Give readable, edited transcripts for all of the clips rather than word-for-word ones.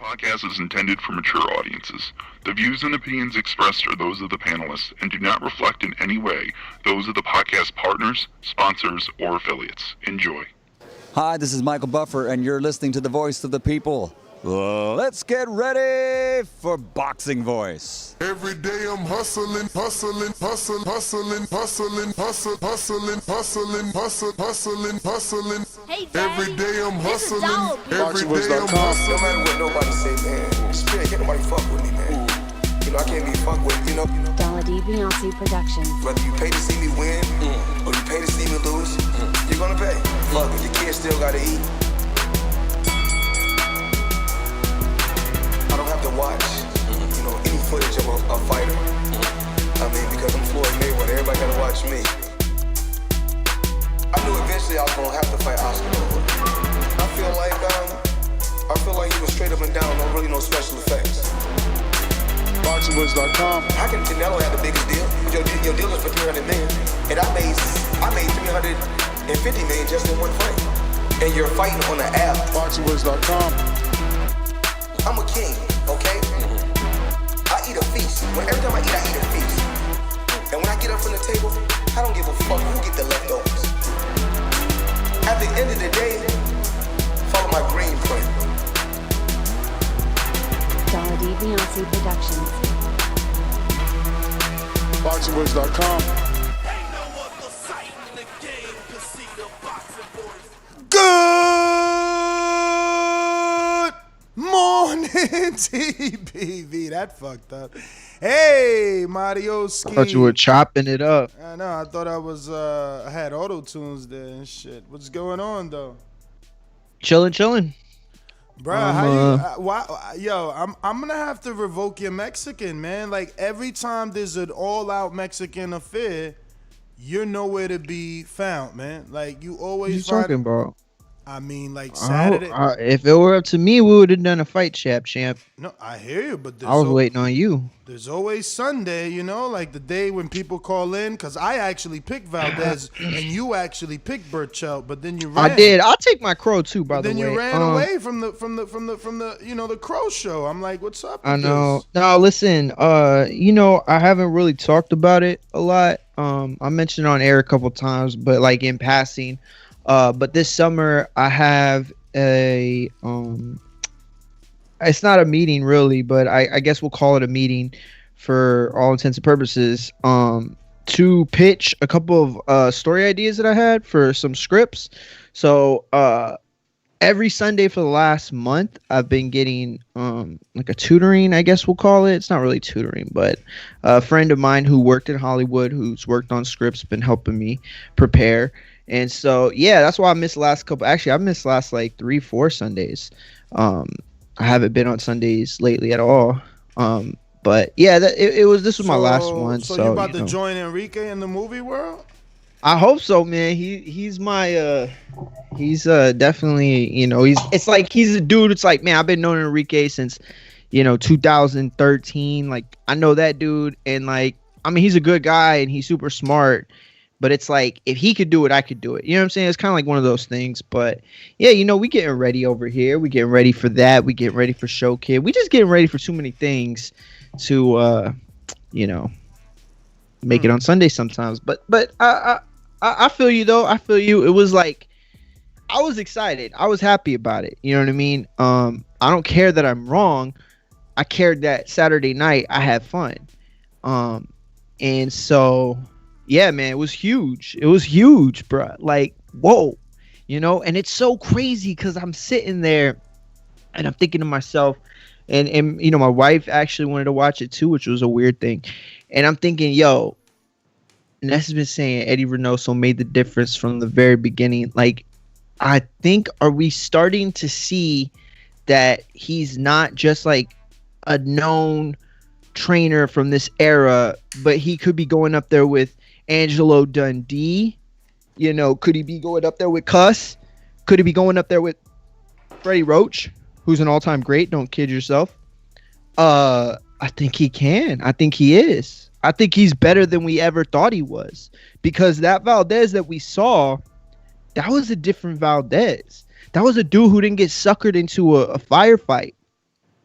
Podcast is intended for mature audiences. The views and opinions expressed are those of the panelists and do not reflect in any way those of the podcast partners, sponsors, or affiliates. Enjoy. Hi, this is Michael Buffer, and you're listening to the Voice of the People. Let's get ready for Boxing Voice. Every day I'm hustling, hustling, hustling, hustling, hustling, hustling, hustling, hustling, hustling, hustling, hustling. Hey, Daddy, every day I'm hustling. Every day I'm hustling. No matter what nobody say, man. Spirit, can't nobody fuck with me, man. You know, I can't be fucked with, you know. Davies Productions. Whether you pay to see me win or you pay to see me lose, you're gonna pay. Fuck it, your kids still gotta eat. I don't have to watch, you know, any footage of a fighter. I mean, because I'm Floyd Mayweather, everybody gotta watch me. I knew eventually I was gonna have to fight Oscar. I feel like he was straight up and down, no special effects. BoxingVoice.com. How can Canelo have the biggest deal? Your deal is for 300 million, and I made 350 million just in one fight. And you're fighting on an app. BoxingVoice.com. I'm a king, okay? I eat a feast. Every time I eat a feast. And when I get up from the table, I don't give a fuck who get the leftovers. At the end of the day, follow my green print. Davies Productions. BoxingVoice.com. Good morning, TBV. That fucked up. Hey, Mario Ski. I thought you were chopping it up. I know. I thought I had auto tunes there and shit. What's going on though? Chilling. Bruh, how you? I'm gonna have to revoke your Mexican, man. Like every time there's an all-out Mexican affair, you're nowhere to be found, man. Like you always. What you talking about? I mean, like Saturday. If it were up to me, we would have done a fight, champ. No, I hear you, but I was waiting on you. There's always Sunday, you know, like the day when people call in. Because I actually picked Valdez and you actually picked Burchell, but then you ran. I did. I'll take my crow too, by the way. Then you ran away from the you know, the crow show. I'm like, what's up? I know. No, listen. You know, I haven't really talked about it a lot. I mentioned it on air a couple times, but like in passing. But this summer I have a it's not a meeting really, but I guess we'll call it a meeting for all intents and purposes, to pitch a couple of story ideas that I had for some scripts. So every Sunday for the last month I've been getting like a tutoring, I guess we'll call it. It's not really tutoring, but a friend of mine who worked in Hollywood, who's worked on scripts, been helping me prepare. And so, yeah, that's why I missed last couple. Actually, I missed last like 3-4 Sundays. I haven't been on Sundays lately at all. But yeah, this was my last one. So you about to join Enrique in the movie world? I hope so, man. He's my he's definitely, you know, it's like he's a dude. It's like, man, I've been knowing Enrique since, you know, 2013. Like I know that dude, and like I mean, he's a good guy and he's super smart. But it's like, if he could do it, I could do it. You know what I'm saying? It's kind of like one of those things. But, yeah, you know, we getting ready over here. We getting ready for that. We getting ready for Show Kid. We just getting ready for too many things to, you know, make it on Sunday sometimes. But I feel you, though. I feel you. It was like, I was excited. I was happy about it. You know what I mean? I don't care that I'm wrong. I cared that Saturday night I had fun. And so... yeah, man, it was huge. It was huge, bro. Like, whoa, you know, and it's so crazy because I'm sitting there and I'm thinking to myself, and you know, my wife actually wanted to watch it too, which was a weird thing. And I'm thinking, yo, Ness has been saying Eddie Reynoso made the difference from the very beginning. Like, I think, are we starting to see that he's not just like a known trainer from this era, but he could be going up there with Angelo Dundee, you know, could he be going up there with Cuss? Could he be going up there with Freddie Roach, who's an all-time great? Don't kid yourself. I think he can. I think he is. I think he's better than we ever thought he was, because that Valdez that we saw, that was a different Valdez. That was a dude who didn't get suckered into a firefight.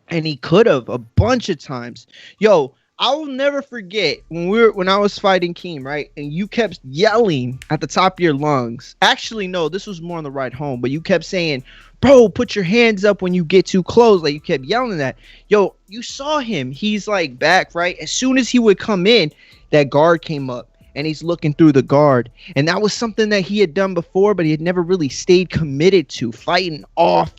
and he could have a bunch of times. Yo, I will never forget when I was fighting Keem, right? And you kept yelling at the top of your lungs. Actually, no, this was more on the ride home, but you kept saying, "Bro, put your hands up when you get too close." Like you kept yelling that. Yo, you saw him. He's like back, right? As soon as he would come in, that guard came up. And he's looking through the guard. And that was something that he had done before, but he had never really stayed committed to, fighting off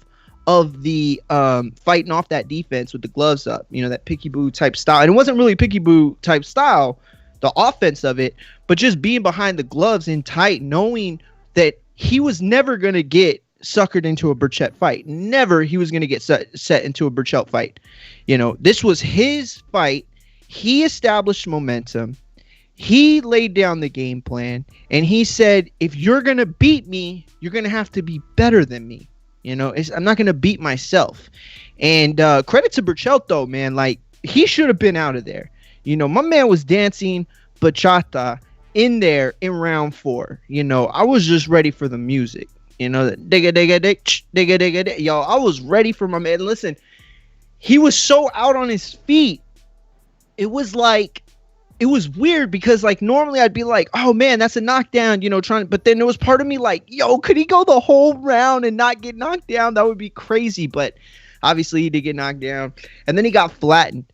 that defense with the gloves up, that picky boo type style. And it wasn't really picky boo type style, the offense of it, but just being behind the gloves in tight, knowing that he was never going to get suckered into a Burchett fight. Never he was going to get set into a Burchett fight. This was his fight. He established momentum. He laid down the game plan, and he said, if you're going to beat me, you're going to have to be better than me. I'm not going to beat myself. And credit to Burchett, though, man. Like, he should have been out of there. My man was dancing bachata in there in round 4. I was just ready for the music. Digga, digga, dig, digga, digga, dig. Yo, I was ready for my man. Listen, he was so out on his feet. It was weird because like normally I'd be like, oh man, that's a knockdown, but then there was part of me like, yo, could he go the whole round and not get knocked down? That would be crazy. But obviously he did get knocked down, and then he got flattened.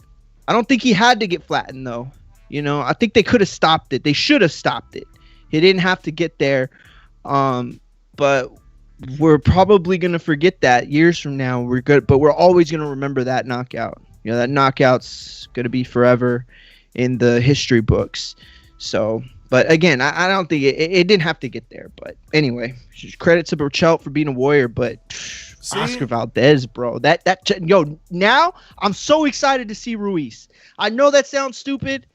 I don't think he had to get flattened though. I think they could have stopped it. They should have stopped it. He didn't have to get there. But we're probably going to forget that years from now. We're good, but we're always going to remember that knockout. That knockout's going to be forever in the history books. So, but again, I don't think it didn't have to get there. But anyway, credit to Burchett for being a warrior. But Oscar Valdez, bro, now I'm so excited to see Ruiz. I know that sounds stupid.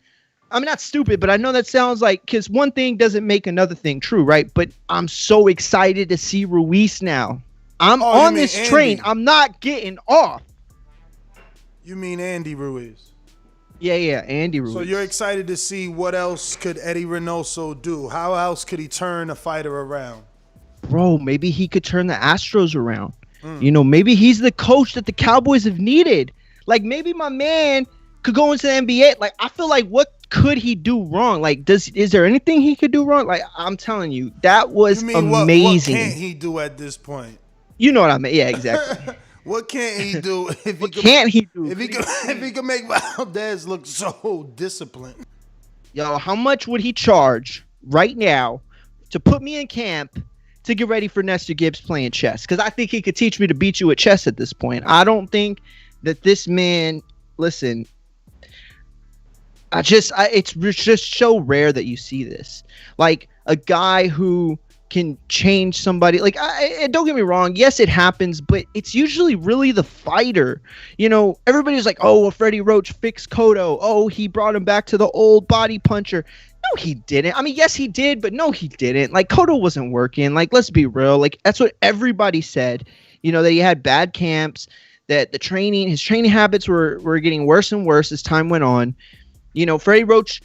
I mean, not stupid, but I know that sounds like, because one thing doesn't make another thing true, right? But I'm so excited to see Ruiz now. I'm on this train. I'm not getting off. You mean Andy Ruiz? Yeah, Andy Ruiz. So you're excited to see what else could Eddie Reynoso do? How else could he turn a fighter around? Bro, maybe he could turn the Astros around. Maybe he's the coach that the Cowboys have needed. Like, maybe my man could go into the NBA. Like, I feel like, what could he do wrong? Like, is there anything he could do wrong? Like, I'm telling you, that was amazing. What can't he do at this point? You know what I mean? Yeah, exactly. What can't he do? If he can make Valdez look so disciplined? Yo, how much would he charge right now to put me in camp to get ready for Nestor Gibbs playing chess? Because I think he could teach me to beat you at chess at this point. I don't think that this man. Listen, it's just so rare that you see this. Like a guy who can change somebody. Like, don't get me wrong. Yes, it happens, but it's usually really the fighter. Everybody's like, oh, well, Freddie Roach fixed Cotto. Oh, he brought him back to the old body puncher. No, he didn't. I mean, yes, he did, but no, he didn't. Like, Cotto wasn't working. Like, let's be real. Like, that's what everybody said. That he had bad camps, that his training habits were getting worse and worse as time went on. Freddie Roach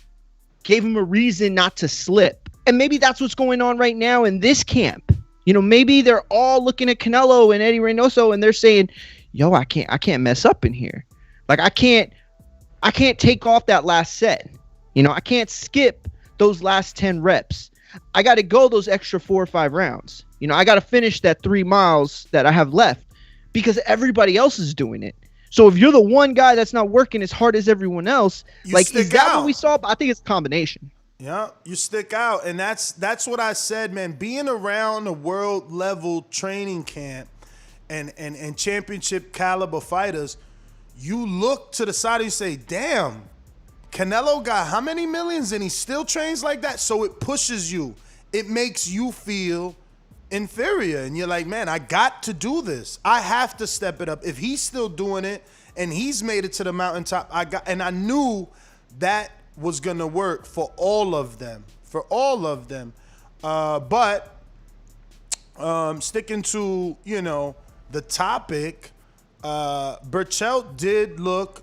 gave him a reason not to slip. And maybe that's what's going on right now in this camp. Maybe they're all looking at Canelo and Eddie Reynoso and they're saying, yo, I can't mess up in here. Like, I can't take off that last set. I can't skip those last 10 reps. I got to go those extra 4 or 5 rounds. I got to finish that 3 miles that I have left because everybody else is doing it. So if you're the one guy that's not working as hard as everyone else, is that what we saw? I think it's a combination. Yeah, you stick out, and that's what I said, man. Being around a world level training camp and championship caliber fighters, you look to the side and you say, damn, Canelo got how many millions and he still trains like that? So it pushes you. It makes you feel inferior, and you're like, man, I got to do this. I have to step it up. If he's still doing it and he's made it to the mountaintop, I knew that was gonna work for all of them. But sticking to the topic, Burchett did look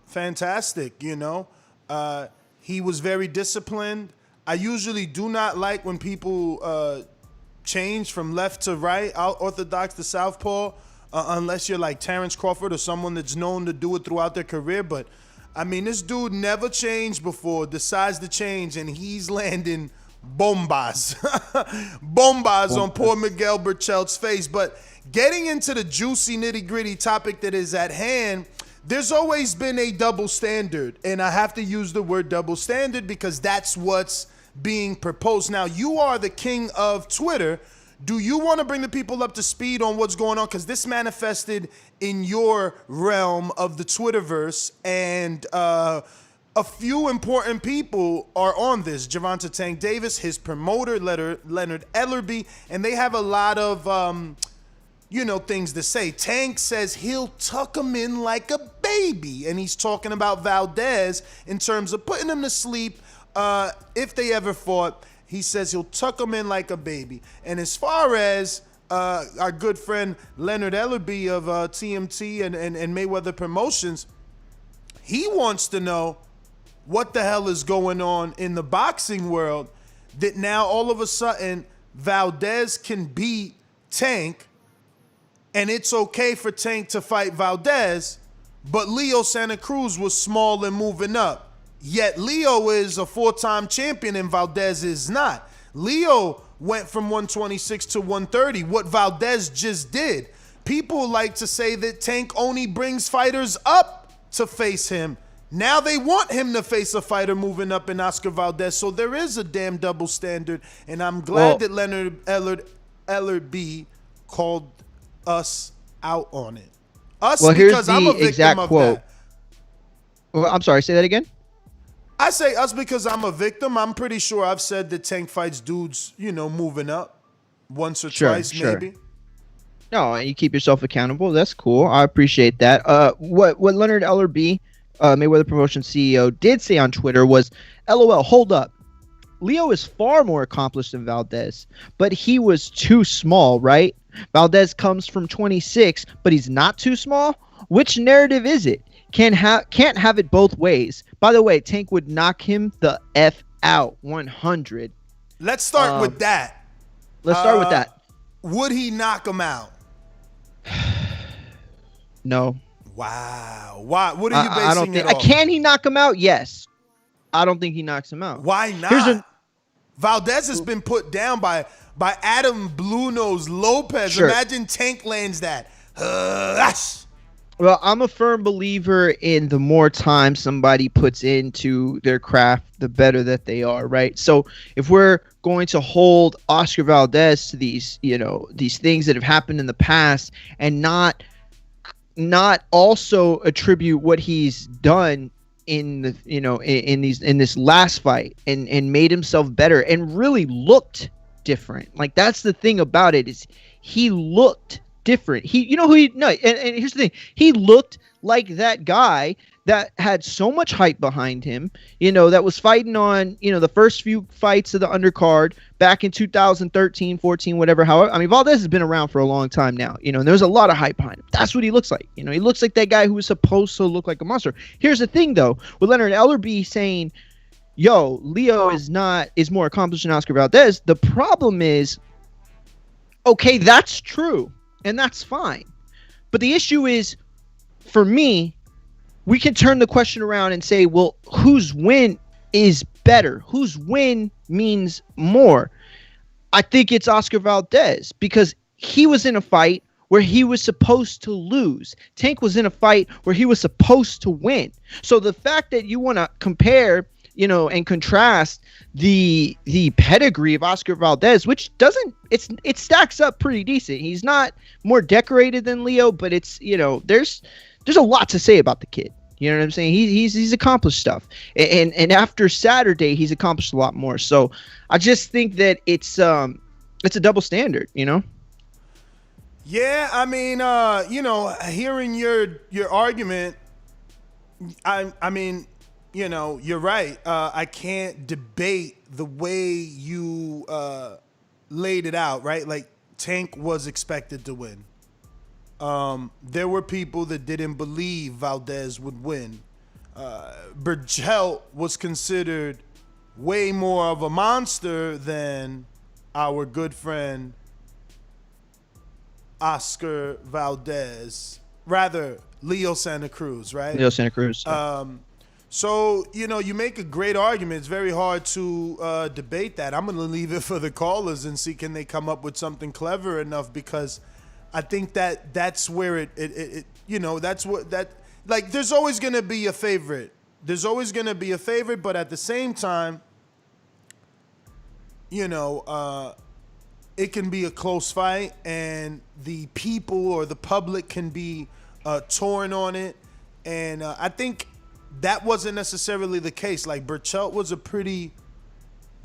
fantastic. He was very disciplined. I usually do not like when people change from left to right, orthodox to southpaw. unless you're like Terrence Crawford or someone that's known to do it throughout their career. But I mean, this dude never changed before, decides to change, and he's landing bombas. bombas on poor Miguel Burchelt's face. But getting into the juicy nitty-gritty topic that is at hand, there's always been a double standard, and I have to use the word double standard because that's what's being proposed. Now, you are the king of Twitter. Do you want to bring the people up to speed on what's going on? Because this manifested in your realm of the Twitterverse, and a few important people are on this. Gervonta Tank Davis, his promoter, Leonard Ellerbe, and they have a lot of, things to say. Tank says he'll tuck him in like a baby, and he's talking about Valdez in terms of putting him to sleep if they ever fought. He says he'll tuck him in like a baby. And as far as our good friend Leonard Ellerbe of TMT and Mayweather Promotions, he wants to know what the hell is going on in the boxing world that now all of a sudden Valdez can beat Tank, and it's okay for Tank to fight Valdez, but Leo Santa Cruz was small and moving up. Yet Leo is a 4-time champion and Valdez is not. Leo went from 126 to 130, what Valdez just did. People like to say that Tank only brings fighters up to face him. Now they want him to face a fighter moving up in Oscar Valdez. So there is a damn double standard, and I'm glad that Leonard Ellerbe called us out on it. Here's I'm a victim of quote. That. Well, I'm sorry, say that again? I say us because I'm a victim. I'm pretty sure I've said that Tank fights dudes, moving up once or twice, maybe. No, you keep yourself accountable. That's cool. I appreciate that. What Leonard Ellerbe, Mayweather Promotions CEO, did say on Twitter was, LOL, hold up. Leo is far more accomplished than Valdez, but he was too small, right? Valdez comes from 26, but he's not too small? Which narrative is it? Can't have it both ways. By the way, Tank would knock him the F out 100. Let's start with that. Let's start with that. Would he knock him out? No. Wow. Why? What are you basing it off? Can he knock him out? Yes. I don't think he knocks him out. Why not? Valdez has been put down by Adam Blue Nose Lopez. Sure. Imagine Tank lands that. Well, I'm a firm believer in the more time somebody puts into their craft, the better that they are, right? So if we're going to hold Oscar Valdez to these things that have happened in the past and not also attribute what he's done in the in this last fight and made himself better and really looked different. Like, that's the thing about it, is he looked different. And here's the thing, he looked like that guy that had so much hype behind him, that was fighting on, the first few fights of the undercard back in 2013, 14, whatever. However, I mean, Valdez has been around for a long time now, and there's a lot of hype behind him. That's what he looks like. He looks like that guy who was supposed to look like a monster. Here's the thing, though, with Leonard Ellerbe saying, yo, Leo is more accomplished than Oscar Valdez. The problem is, okay, that's true, and that's fine. But the issue is, for me, we can turn the question around and say, well, whose win is better? Whose win means more? I think it's Oscar Valdez, because he was in a fight where he was supposed to lose. Tank was in a fight where he was supposed to win. So the fact that you want to compare, and contrast the pedigree of Oscar Valdez, which it stacks up pretty decent. He's not more decorated than Leo, but it's, there's a lot to say about the kid. You know what I'm saying? He's accomplished stuff, and after Saturday, he's accomplished a lot more. So I just think that it's a double standard. Yeah, I mean, hearing your argument, I mean, you're right. I can't debate the way you laid it out, right? Like, Tank was expected to win. There were people that didn't believe Valdez would win. Burchelt was considered way more of a monster than our good friend Oscar Valdez, rather Leo Santa Cruz, right? Leo Santa Cruz. So, you make a great argument. It's very hard to debate that. I'm going to leave it for the callers and see can they come up with something clever enough, because I think that's where there's always going to be a favorite. There's always going to be a favorite, but at the same time, it can be a close fight, and the people or the public can be torn on it. And I think that wasn't necessarily the case. Like, Burchelt was a pretty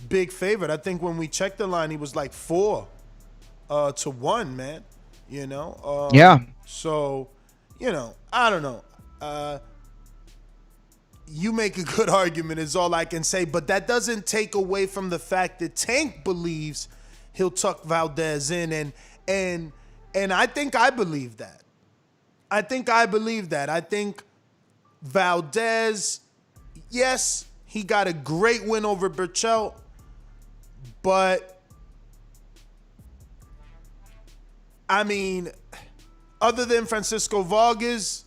big favorite. I think when we checked the line, he was like 4-1, man. Yeah. So, I don't know. You make a good argument is all I can say, but that doesn't take away from the fact that Tank believes he'll tuck Valdez in, and I think I believe that. I think Valdez, yes, he got a great win over Burchelt, but I mean, other than Francisco Vargas,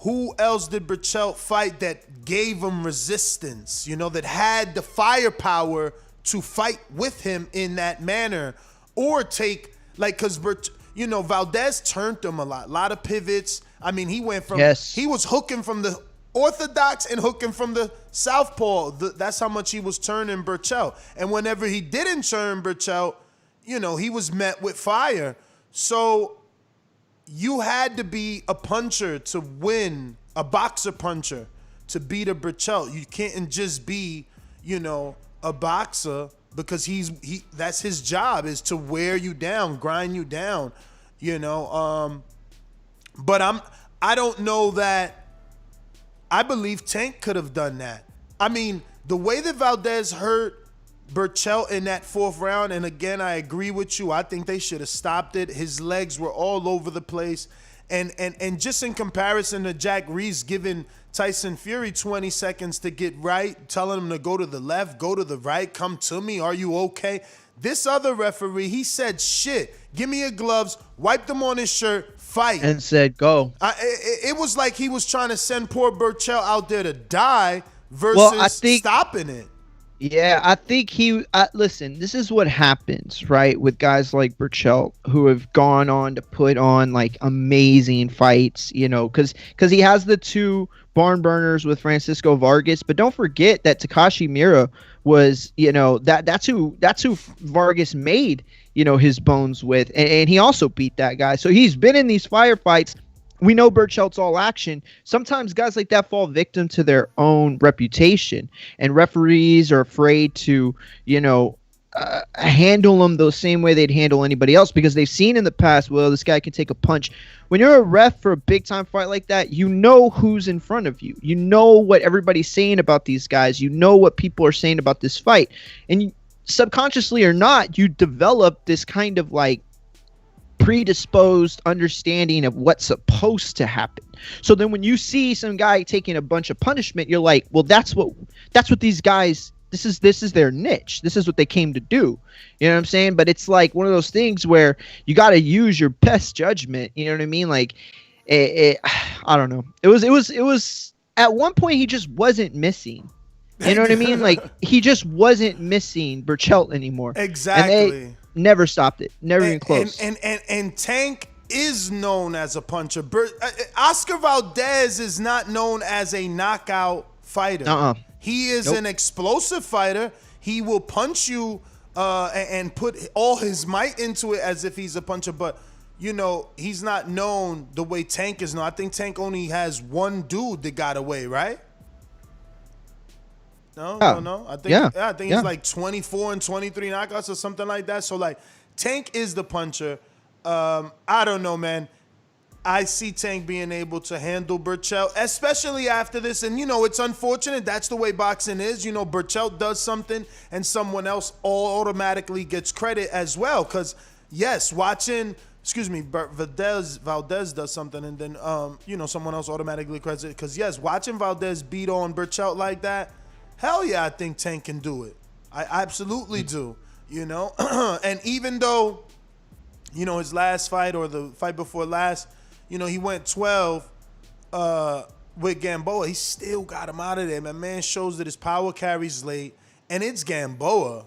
who else did Burchelt fight that gave him resistance, that had the firepower to fight with him in that manner, or take, because Valdez turned him a lot of pivots. I mean, he went from, he was hooking from the orthodox and hooking from the southpaw. That's how much he was turning Burchelt. And whenever he didn't turn Burchelt, he was met with fire. So you had to be a puncher to win, a boxer puncher to beat a Burchelt. You can't just be, a boxer, because that's his job, is to wear you down, grind you down, But I don't know that I believe Tank could have done that. I mean, the way that Valdez hurt Burchelt in that 4th round, and again, I agree with you. I think they should have stopped it. His legs were all over the place. And just in comparison to Jack Reese giving Tyson Fury 20 seconds to get right, telling him to go to the left, go to the right, come to me, are you okay? This other referee, he said, shit, give me your gloves, wiped them on his shirt, fight. And said, go. It was like he was trying to send poor Burchelt out there to die versus stopping it. Yeah, I think listen, this is what happens, right, with guys like Burchelt, who have gone on to put on, amazing fights, because he has the 2 barn burners with Francisco Vargas, but don't forget that Takashi Miura was, that's who Vargas made, his bones with, and he also beat that guy. So he's been in these firefights. We know Burchelt's all action. Sometimes guys like that fall victim to their own reputation, and referees are afraid to, handle them the same way they'd handle anybody else, because they've seen in the past, well, this guy can take a punch. When you're a ref for a big-time fight like that, you know who's in front of you. You know what everybody's saying about these guys. You know what people are saying about this fight. And subconsciously or not, you develop this kind of predisposed understanding of what's supposed to happen. So then when you see some guy taking a bunch of punishment, you're like, well, that's what these guys, this is their niche. This is what they came to do. You know what I'm saying? But it's like one of those things where you got to use your best judgment. You know what I mean? I don't know. It was at one point he just wasn't missing. You know what I mean? He just wasn't missing Burchelt anymore. Exactly. And they never stopped it. Never even close. And Tank is known as a puncher. Oscar Valdez is not known as a knockout fighter. He is an explosive fighter. He will punch you and put all his might into it as if he's a puncher. But, he's not known the way Tank is known. I think Tank only has one dude that got away, right? No. I think it's like 24 and 23 knockouts or something like that. So Tank is the puncher. I don't know, man. I see Tank being able to handle Burchelt, especially after this. And, it's unfortunate. That's the way boxing is. Burchelt does something and someone else automatically gets credit as well. Because, yes, Valdez does something and then, someone else automatically credits it. Because, yes, watching Valdez beat on Burchelt like that, hell yeah, I think Tank can do it. I absolutely do, And even though, his last fight or the fight before last, he went 12 with Gamboa. He still got him out of there. My man shows that his power carries late, and it's Gamboa.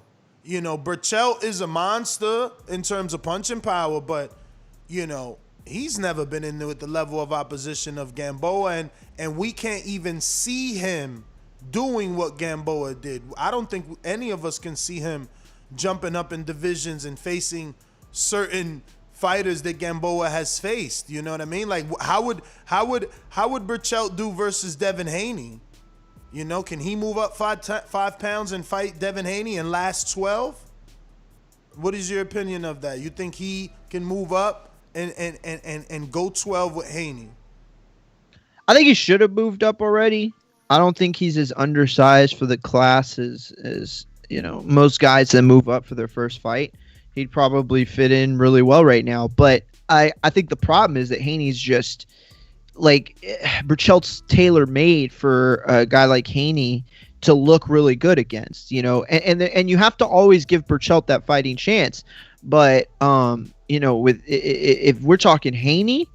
Burchell is a monster in terms of punching power, but, he's never been in with the level of opposition of Gamboa, and we can't even see him doing what Gamboa did. I don't think any of us can see him jumping up in divisions and facing certain fighters that Gamboa has faced. You know what I mean? Like, how would Burchell do versus Devin Haney? Can he move up 5 pounds and fight Devin Haney and last 12? What is your opinion of that? You think he can move up and go 12 with Haney? I think he should have moved up already. I don't think he's as undersized for the class as most guys that move up for their first fight. He'd probably fit in really well right now. But I think the problem is that Haney's just like Burchell's tailor-made for a guy like Haney to look really good against, and you have to always give Burchell that fighting chance. But if we're talking Haney,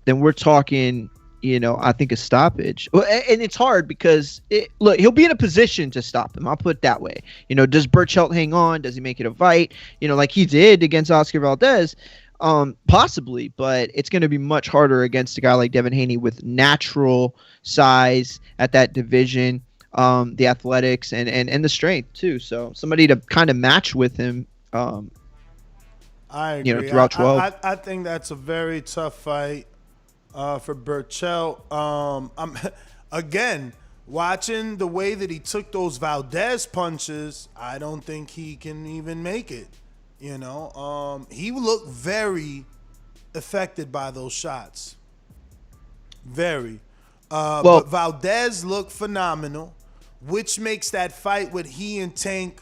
then we're talking I think a stoppage. And it's hard because, look, he'll be in a position to stop him. I'll put it that way. Does Burchell hang on? Does he make it a fight? Like he did against Oscar Valdez? Possibly, but it's going to be much harder against a guy like Devin Haney with natural size at that division, the athletics and the strength too. So somebody to kind of match with him, I agree. Throughout 12. I think that's a very tough fight. For Burchell. I'm again watching the way that he took those Valdez punches. I don't think he can even make it. He looked very affected by those shots. Very. But Valdez looked phenomenal, which makes that fight with he and Tank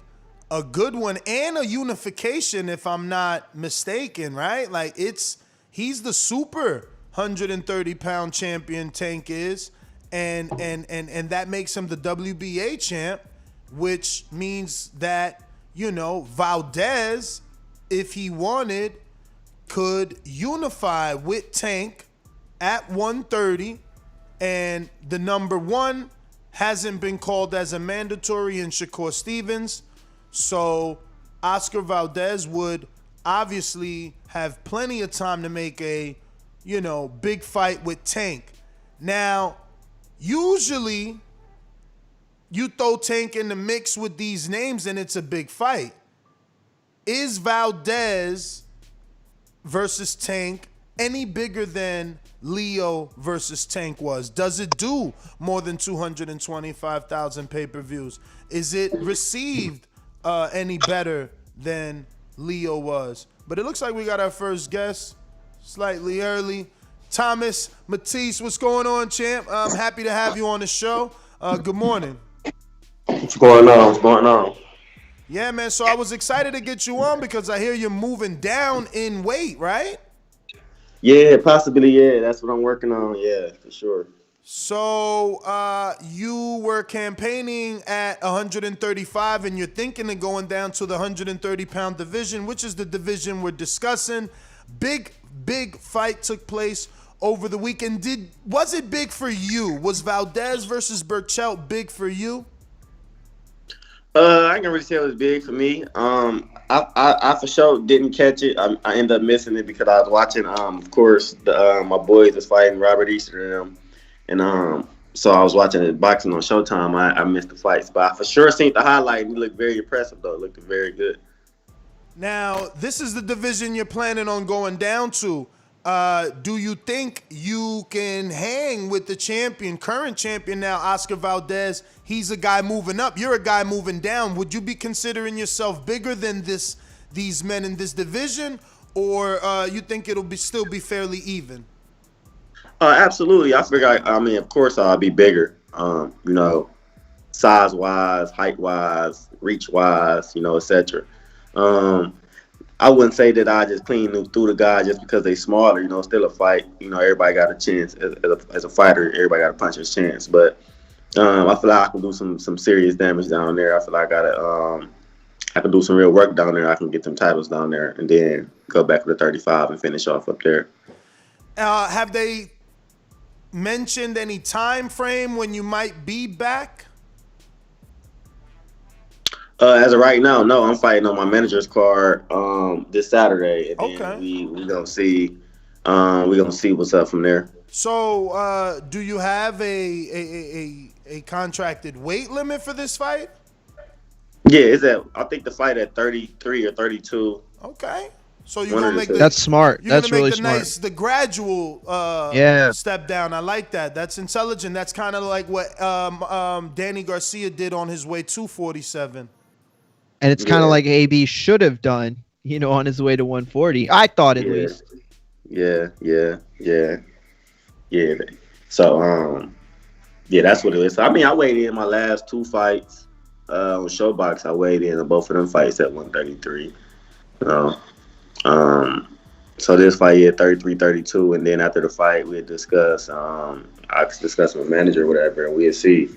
a good one and a unification, if I'm not mistaken. Right? Like he's the super 130-pound champion Tank is, and that makes him the WBA champ, which means that Valdez, if he wanted, could unify with Tank at 130, and the number one hasn't been called as a mandatory in Shakur Stevens, so Oscar Valdez would obviously have plenty of time to make a big fight with Tank. Now, usually you throw Tank in the mix with these names and it's a big fight. Is Valdez versus Tank any bigger than Leo versus Tank was? Does it do more than 225,000 pay-per-views? Is it received any better than Leo was? But it looks like we got our first guest. Slightly early. Thomas Matisse, what's going on, champ? I'm happy to have you on the show. Good morning. What's going on? Yeah, man. So I was excited to get you on because I hear you're moving down in weight, right? Yeah, possibly. Yeah, that's what I'm working on. Yeah, for sure. So you were campaigning at 135 and you're thinking of going down to the 130-pound division, which is the division we're discussing. Big fight took place over the weekend. Was it big for you? Was Valdez versus Burchell big for you? I can really say it was big for me. I for sure didn't catch it. I ended up missing it because I was watching. Of course, my boys was fighting Robert Easter and so I was watching the boxing on Showtime. I missed the fights, but I for sure seen the highlight. And he looked very impressive though. It looked very good. Now, this is the division you're planning on going down to. Do you think you can hang with the current champion now, Oscar Valdez? He's a guy moving up. You're a guy moving down. Would you be considering yourself bigger than these men in this division, or you think it'll still be fairly even? Absolutely. I figure. Of course, I'll be bigger. Size-wise, height-wise, reach-wise, etc. I wouldn't say that I just clean through the guy just because they smaller. Still a fight. Everybody got a chance as a fighter. Everybody got a puncher's chance. But I feel like I can do some serious damage down there. I feel like I got I can do some real work down there. I can get some titles down there, and then go back to the 35 and finish off up there. Have they mentioned any time frame when you might be back? As of right now, no. I'm fighting on my manager's card this Saturday, and then we gonna see what's up from there. So, do you have a contracted weight limit for this fight? Yeah, I think the fight at 33 or 32. Okay. So you're gonna make that's smart. You're that's gonna make really the smart. the gradual step down. I like that. That's intelligent. That's kind of like what Danny Garcia did on his way to 47. And it's kind of like AB should have done, on his way to 140. I thought at least. Yeah. So that's what it is. So, I mean, I weighed in my last 2 fights on Showbox. I weighed in both of them fights at 133. So this fight, 33, 32, and then after the fight, we'd discuss. I discuss with my manager or whatever, and we'd see,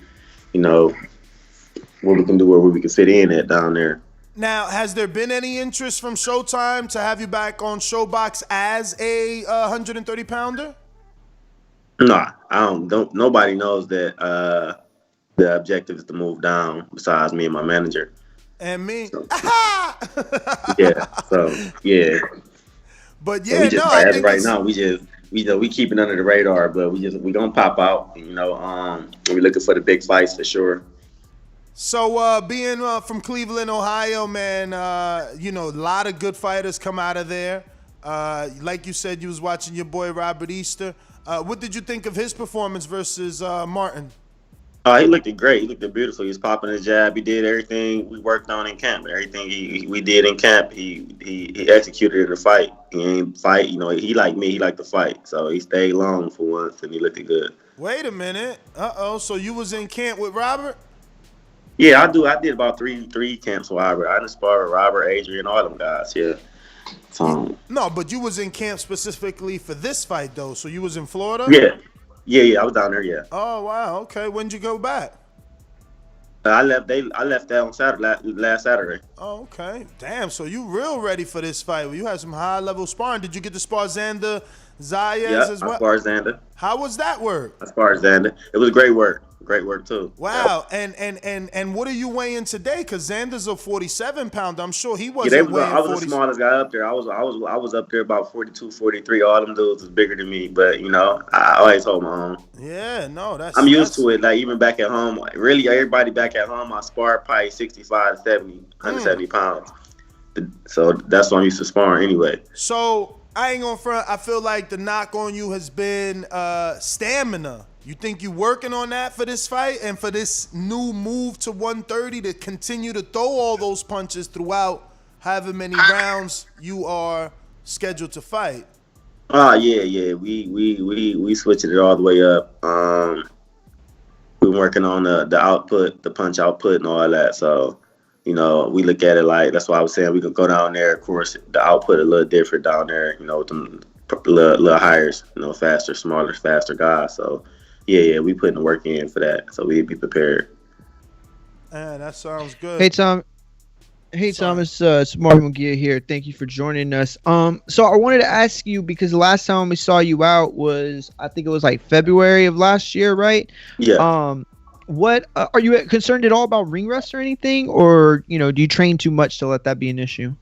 what we can do or where we can fit in at down there. Now, has there been any interest from Showtime to have you back on Showbox as a 130 pounder? Nah, don't. Nobody knows that the objective is to move down besides me and my manager. And me. So, yeah. But yeah, so now we keep it under the radar, but we gonna pop out. We're looking for the big fights for sure. So being from Cleveland, Ohio, man, a lot of good fighters come out of there. Like you said, you was watching your boy Robert Easter. What did you think of his performance versus Martin? He looked great. He looked beautiful. He was popping his jab. He did everything we worked on in camp. Everything we did in camp, he executed in the fight. He ain't fight. He like me. He liked to fight. So he stayed long for once, and he looked good. Wait a minute. So you was in camp with Robert? Yeah, I did about three camps with Robert. I inspired Robert, Adrian, all them guys. Yeah. No, but you was in camp specifically for this fight, though. So you was in Florida? Yeah. I was down there. Yeah. Oh wow. Okay. When'd you go back? I left that on Saturday, last Saturday. Oh, okay. Damn. So you real ready for this fight? Well, you had some high level sparring. Did you get to spar Xander Zayas as well? I sparred Xander. How was that work? I sparred Xander. It was great work. Great work too. Wow. And what are you weighing today? Because Xander's a 47 pounder. I'm sure he wasn't weighing 40. I was the smallest guy up there. I was up there about 42, 43. All them dudes was bigger than me, but I always hold my own. Yeah, no, I'm used to it. Like even back at home, really everybody back at home, I sparred probably 65 to 70, 170 pounds. So that's what I'm used to sparring anyway. So I ain't gonna front. I feel like the knock on you has been stamina. You think you working on that for this fight and for this new move to 130 to continue to throw all those punches throughout however many rounds you are scheduled to fight? Yeah. We switching it all the way up. We're working on the output, the punch output, and all that. So, we look at it like that's why I was saying we could go down there. Of course, the output a little different down there. With them little hires, faster, smarter, faster guys. So. Yeah, we putting the work in for that, so we'd be prepared. Man, that sounds good. Hey, Thomas, Smart Gear here. Thank you for joining us. So I wanted to ask you because the last time we saw you out was, I think it was like February of last year, right? Yeah. What are you concerned at all about ring rust or anything, or do you train too much to let that be an issue?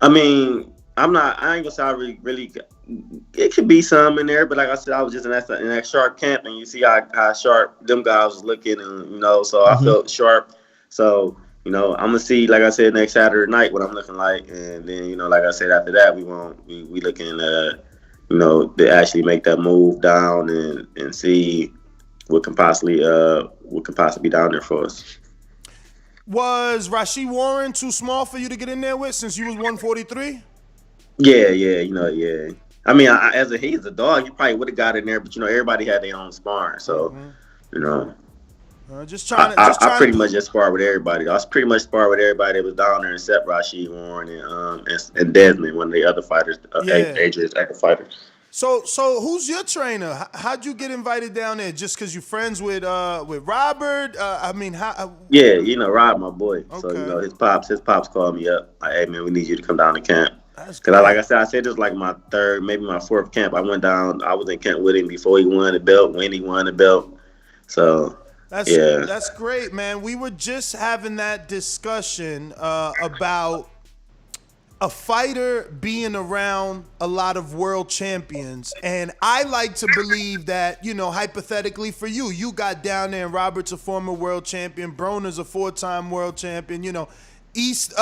I mean, I ain't gonna say I really. It could be some in there, but like I said, I was just in that sharp camp, and you see how sharp them guys was looking, and so I felt sharp. So I'm gonna see, like I said, next Saturday night what I'm looking like, and then like I said, after that we looking to actually make that move down and see what can possibly be down there for us. Was Rashid Warren too small for you to get in there with since you was 143? Yeah. I mean, he's a dog, you probably would have got in there, but everybody had their own sparring, so I pretty much just sparred with everybody. I was pretty much sparred with everybody that was down there except Rashid Warren and Dazn, one of the other fighters, Adrian's other fighters. So who's your trainer? How'd you get invited down there? Just because you're friends with Robert? I mean, how? Yeah, Rob, my boy. So Okay, his pops called me up. Like, hey man, we need you to come down to camp. that's Cause like great. I said, this is like my third, maybe my fourth camp. I went down. I was in camp with him before he won the belt. When he won the belt, so yeah. That's great, man. We were just having that discussion about a fighter being around a lot of world champions. And I like to believe that, hypothetically for you, you got down there and Robert's a former world champion, Broner's a 4-time world champion, East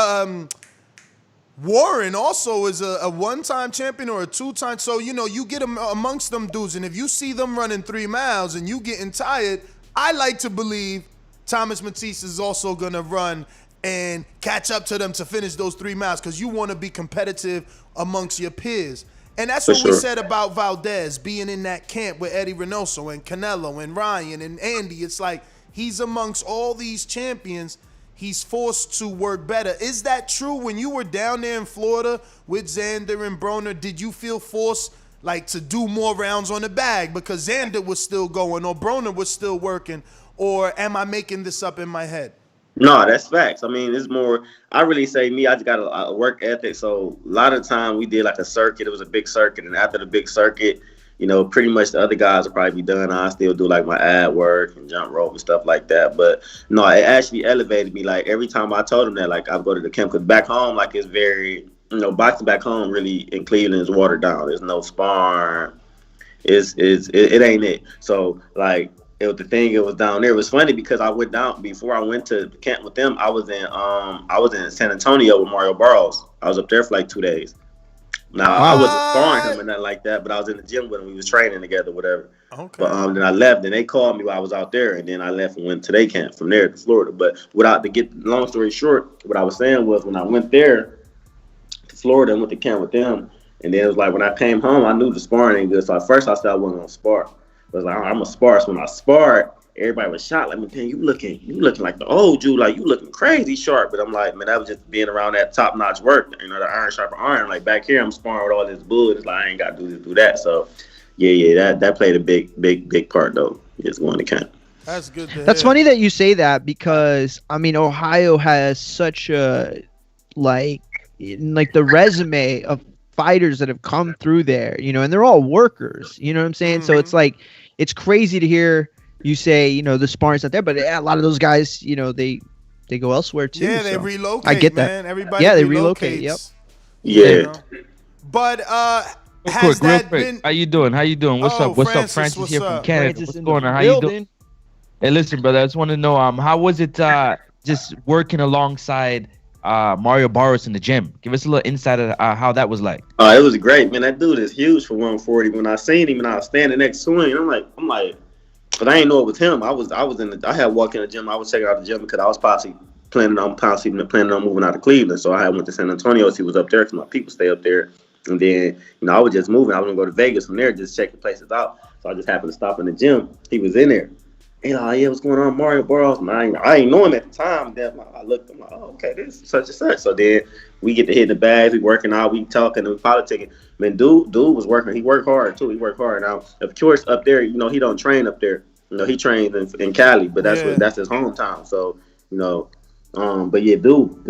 Warren also is a one-time champion or a two-time. So, you get amongst them dudes, and if you see them running 3 miles and you getting tired, I like to believe Thomas Matisse is also going to run and catch up to them to finish those 3 miles because you want to be competitive amongst your peers. And that's For what we sure. said about Valdez being in that camp with Eddie Reynoso and Canelo and Ryan and Andy. It's like he's amongst all these champions. He's forced to work better. Is that true? When you were down there in Florida with Xander and Broner, did you feel forced to do more rounds on the bag because Xander was still going or Broner was still working? Or am I making this up in my head? No, that's facts. I mean, it's more. I really say me. I just got a work ethic. So a lot of time we did like a circuit. It was a big circuit, and after the big circuit, pretty much the other guys will probably be done. I still do like my ad work and jump rope and stuff like that. But no, it actually elevated me. Like every time I told them that, like I go to the camp because back home, like it's very, boxing back home really in Cleveland is watered down. There's no sparring. It ain't it. So like. The thing it was down there. It was funny because I went down before I went to camp with them. I was in San Antonio with Mario Barros. I was up there for like 2 days. Now I wasn't sparring him or nothing like that, but I was in the gym with him. We was training together, whatever. Okay. But then I left, and they called me while I was out there, and then I left and went to their camp from there to Florida. But to get long story short, what I was saying was when I went there to Florida and went to camp with them, and then it was like when I came home, I knew the sparring ain't good. So at first I said I wasn't gonna spar. I was like, I'm a spar. So when I sparred, everybody was shocked. Like, man, you looking like the old Jew. Like, you looking crazy sharp. But I'm like, man, that was just being around that top-notch work. The iron sharper iron. Like, back here, I'm sparring with all this bull. It's like, I ain't got to do this, do that. So, yeah, that played a big part, though, just going to camp. That's good to hear. That's funny that you say that because, I mean, Ohio has such a, like the resume of fighters that have come through there, and they're all workers, you know what I'm saying? Mm-hmm. So it's like, it's crazy to hear you say, the sparring's not there, but a lot of those guys, they go elsewhere too. Yeah, they so relocate. I get man. that. Everybody. Yeah, they relocate. Yep. Yeah. But real quick. Been... How you doing? What's up? What's up, Francis? What's here up? from Canada. Francis What's going on? How you doing? Hey, listen, brother. I just want to know, how was it just working alongside Mario Barros in the gym? Give us a little insight of how that was like. It was great, man. That dude is huge for 140. When I seen him and I was standing next to him, I'm like, but I didn't know it was him. I had walked in the gym. I was checking out the gym because I was possibly planning on moving out of Cleveland. So I had went to San Antonio. So he was up there because my people stay up there. And then, I was just moving. I was gonna go to Vegas from there, just checking places out. So I just happened to stop in the gym. He was in there. And yeah, what's going on, Mario Barros? And I ain't know him at the time. Then I looked, I'm like, oh, okay, this is such and such. So then we get to hit the bags, we working out, we talking, and we politicking. Man, dude was working. He worked hard too. He worked hard. Now, of course, up there, he don't train up there. He trains in Cali, but that's his hometown. So, but yeah, dude,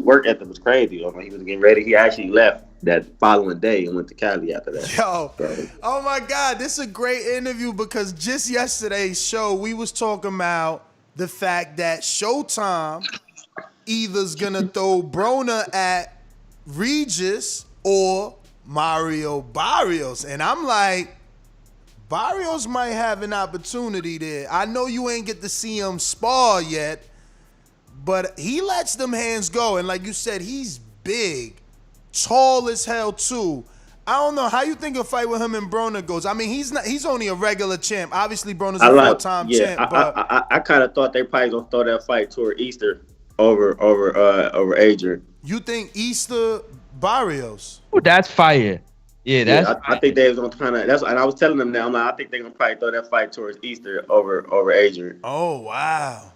work ethic was crazy. He was getting ready. He actually left that following day and went to Cali after that. Yo, so. Oh my God, this is a great interview because just yesterday's show, we was talking about the fact that Showtime either's gonna throw Broner at Regis or Mario Barrios. And I'm like, Barrios might have an opportunity there. I know you ain't get to see him spar yet, but he lets them hands go. And like you said, he's big. Tall as hell too. I don't know how you think a fight with him and Broner goes. I mean, he's only a regular champ. Obviously, Broner's a 4-time champ. But I kind of thought they probably gonna throw that fight toward Easter over Adrian. You think Easter Barrios? Oh, that's fire. Yeah, I think they was gonna kind of. And I was telling them now. I'm like, I think they're gonna probably throw that fight towards Easter over Adrian. Oh wow.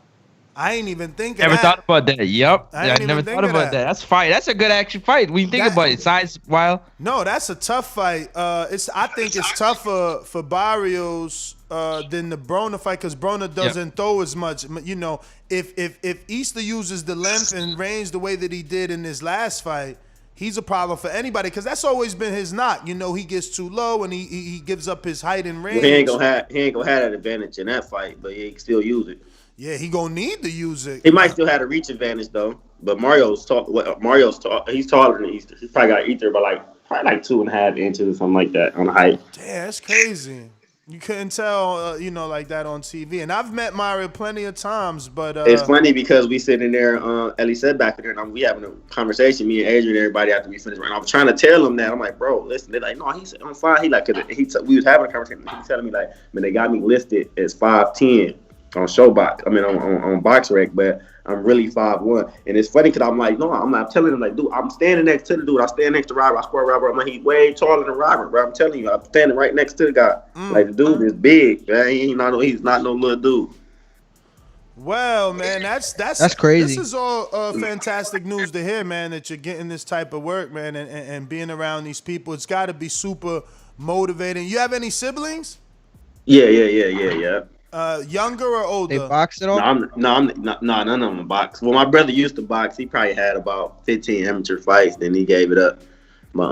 I ain't even think of Never that. thought about that. Yep. I I ain't never even think thought of about that. that. That's fight. That's a good action fight. When you think That- about it, size while. No, that's a tough fight. I think it's tougher for Barrios than the Broner fight because Broner doesn't throw as much. You know, if Easter uses the length and range the way that he did in his last fight, he's a problem for anybody because that's always been his knock. You know, he gets too low and he gives up his height and range. He ain't gonna have that advantage in that fight, but he can still use it. Yeah, he gonna need to use it. He might still have a reach advantage though. But Mario's tall. He's taller than Easter. He's probably got Easter by probably 2.5 inches or something like that on the height. Damn, that's crazy. You couldn't tell, like that on TV. And I've met Mario plenty of times, but It's funny because we sitting there, Ellie said back there, and we having a conversation, me and Adrian, and everybody after we finished. And I was trying to tell him that. I'm like, bro, listen. They're like, no, he said I'm fine. We was having a conversation. He was telling me like, man, they got me listed as 5'10" on Showbox. I mean, on BoxRec, but I'm really 5'1". And it's funny because I'm like, no, I'm not telling him like, dude, I'm standing next to the dude. I stand next to Robert. I swear, Robert, I'm like, he's way taller than Robert, bro. I'm telling you, I'm standing right next to the guy. Like the dude is big, man. He's not no little dude. well, man, that's crazy. This is all fantastic news to hear, man, that you're getting this type of work, man, and being around these people. It's got to be super motivating. You have any siblings? Yeah. Younger or older? They box it all. None of them box. Well, my brother used to box. He probably had about 15 amateur fights. Then he gave it up. But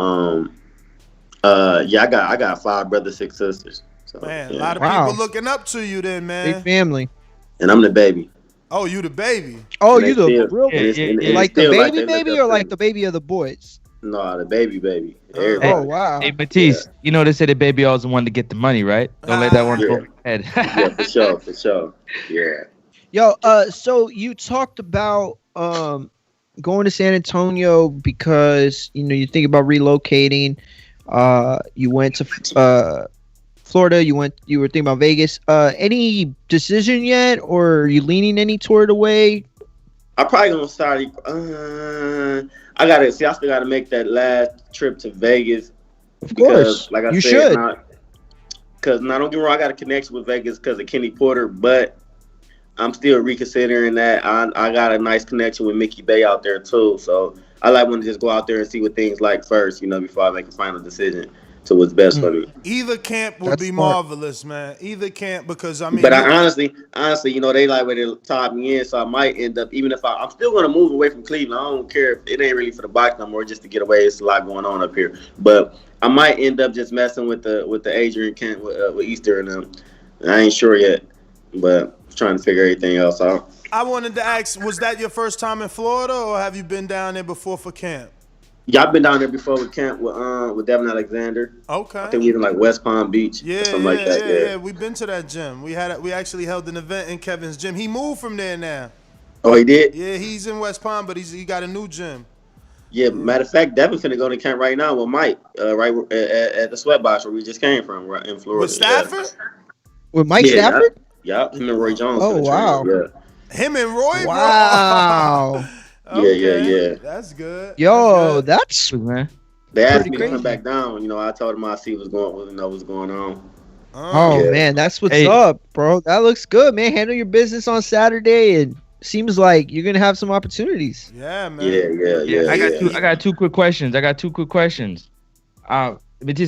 I got 5 brothers, 6 sisters. So, Man, yeah. a lot of people looking up to you then, man. Big family. And I'm the baby. Oh, you the baby. Oh, And you they the still- real and it's- baby? and it's Like the still like baby they look baby up or to like me. the baby of the boys? No, the baby. Oh, Everybody. wow. Hey, Matisse, you know they say the baby always the one to get the money, right? Don't let that one go ahead. Yeah, for sure. Yeah. Yo, so you talked about going to San Antonio because you think about relocating. You went to Florida. You were thinking about Vegas. Any decision yet, or are you leaning any toward away? I'm probably gonna start. I still gotta make that last trip to Vegas. Of course, like I you said, should. Because don't get me wrong, I got a connection with Vegas because of Kenny Porter, but I'm still reconsidering that. I got a nice connection with Mickey Bay out there too, so I want to just go out there and see what things like first, before I make a final decision to what's best for me. Either camp would That's be smart. marvelous, man. Either camp because I mean. But I honestly, they like where they top me in, so I might end up, even if I'm still gonna move away from Cleveland. I don't care if it ain't really for the box no more, just to get away. It's a lot going on up here, but I might end up just messing with the Adrian Kent with Easter and them. I ain't sure yet, but I'm trying to figure everything else out. I wanted to ask, was that your first time in Florida, or have you been down there before for camp? Yeah, I've been down there before with camp with Devin Alexander. Okay. I think we even like West Palm Beach or something like that. Yeah. We've been to that gym. We actually held an event in Kevin's gym. He moved from there now. Oh, he did? Yeah, he's in West Palm, but he got a new gym. Yeah, matter of fact, Devin finna go to camp right now with Mike, right at the Sweatbox where we just came from, right in Florida. With Stafford? With Mike Stafford? Yeah, him and Roy Jones. Oh, finna wow. train, Him and Roy? Wow. Yeah. That's good. Yo, That's that's man. They asked Pretty me to come crazy. back down. I told them I see what's going on. oh Yeah. man, that's what's Hey. up, bro. That looks good, man. Handle your business on Saturday, and seems like you're gonna have some opportunities. Yeah, man. Yeah. I got two quick questions. Matisse,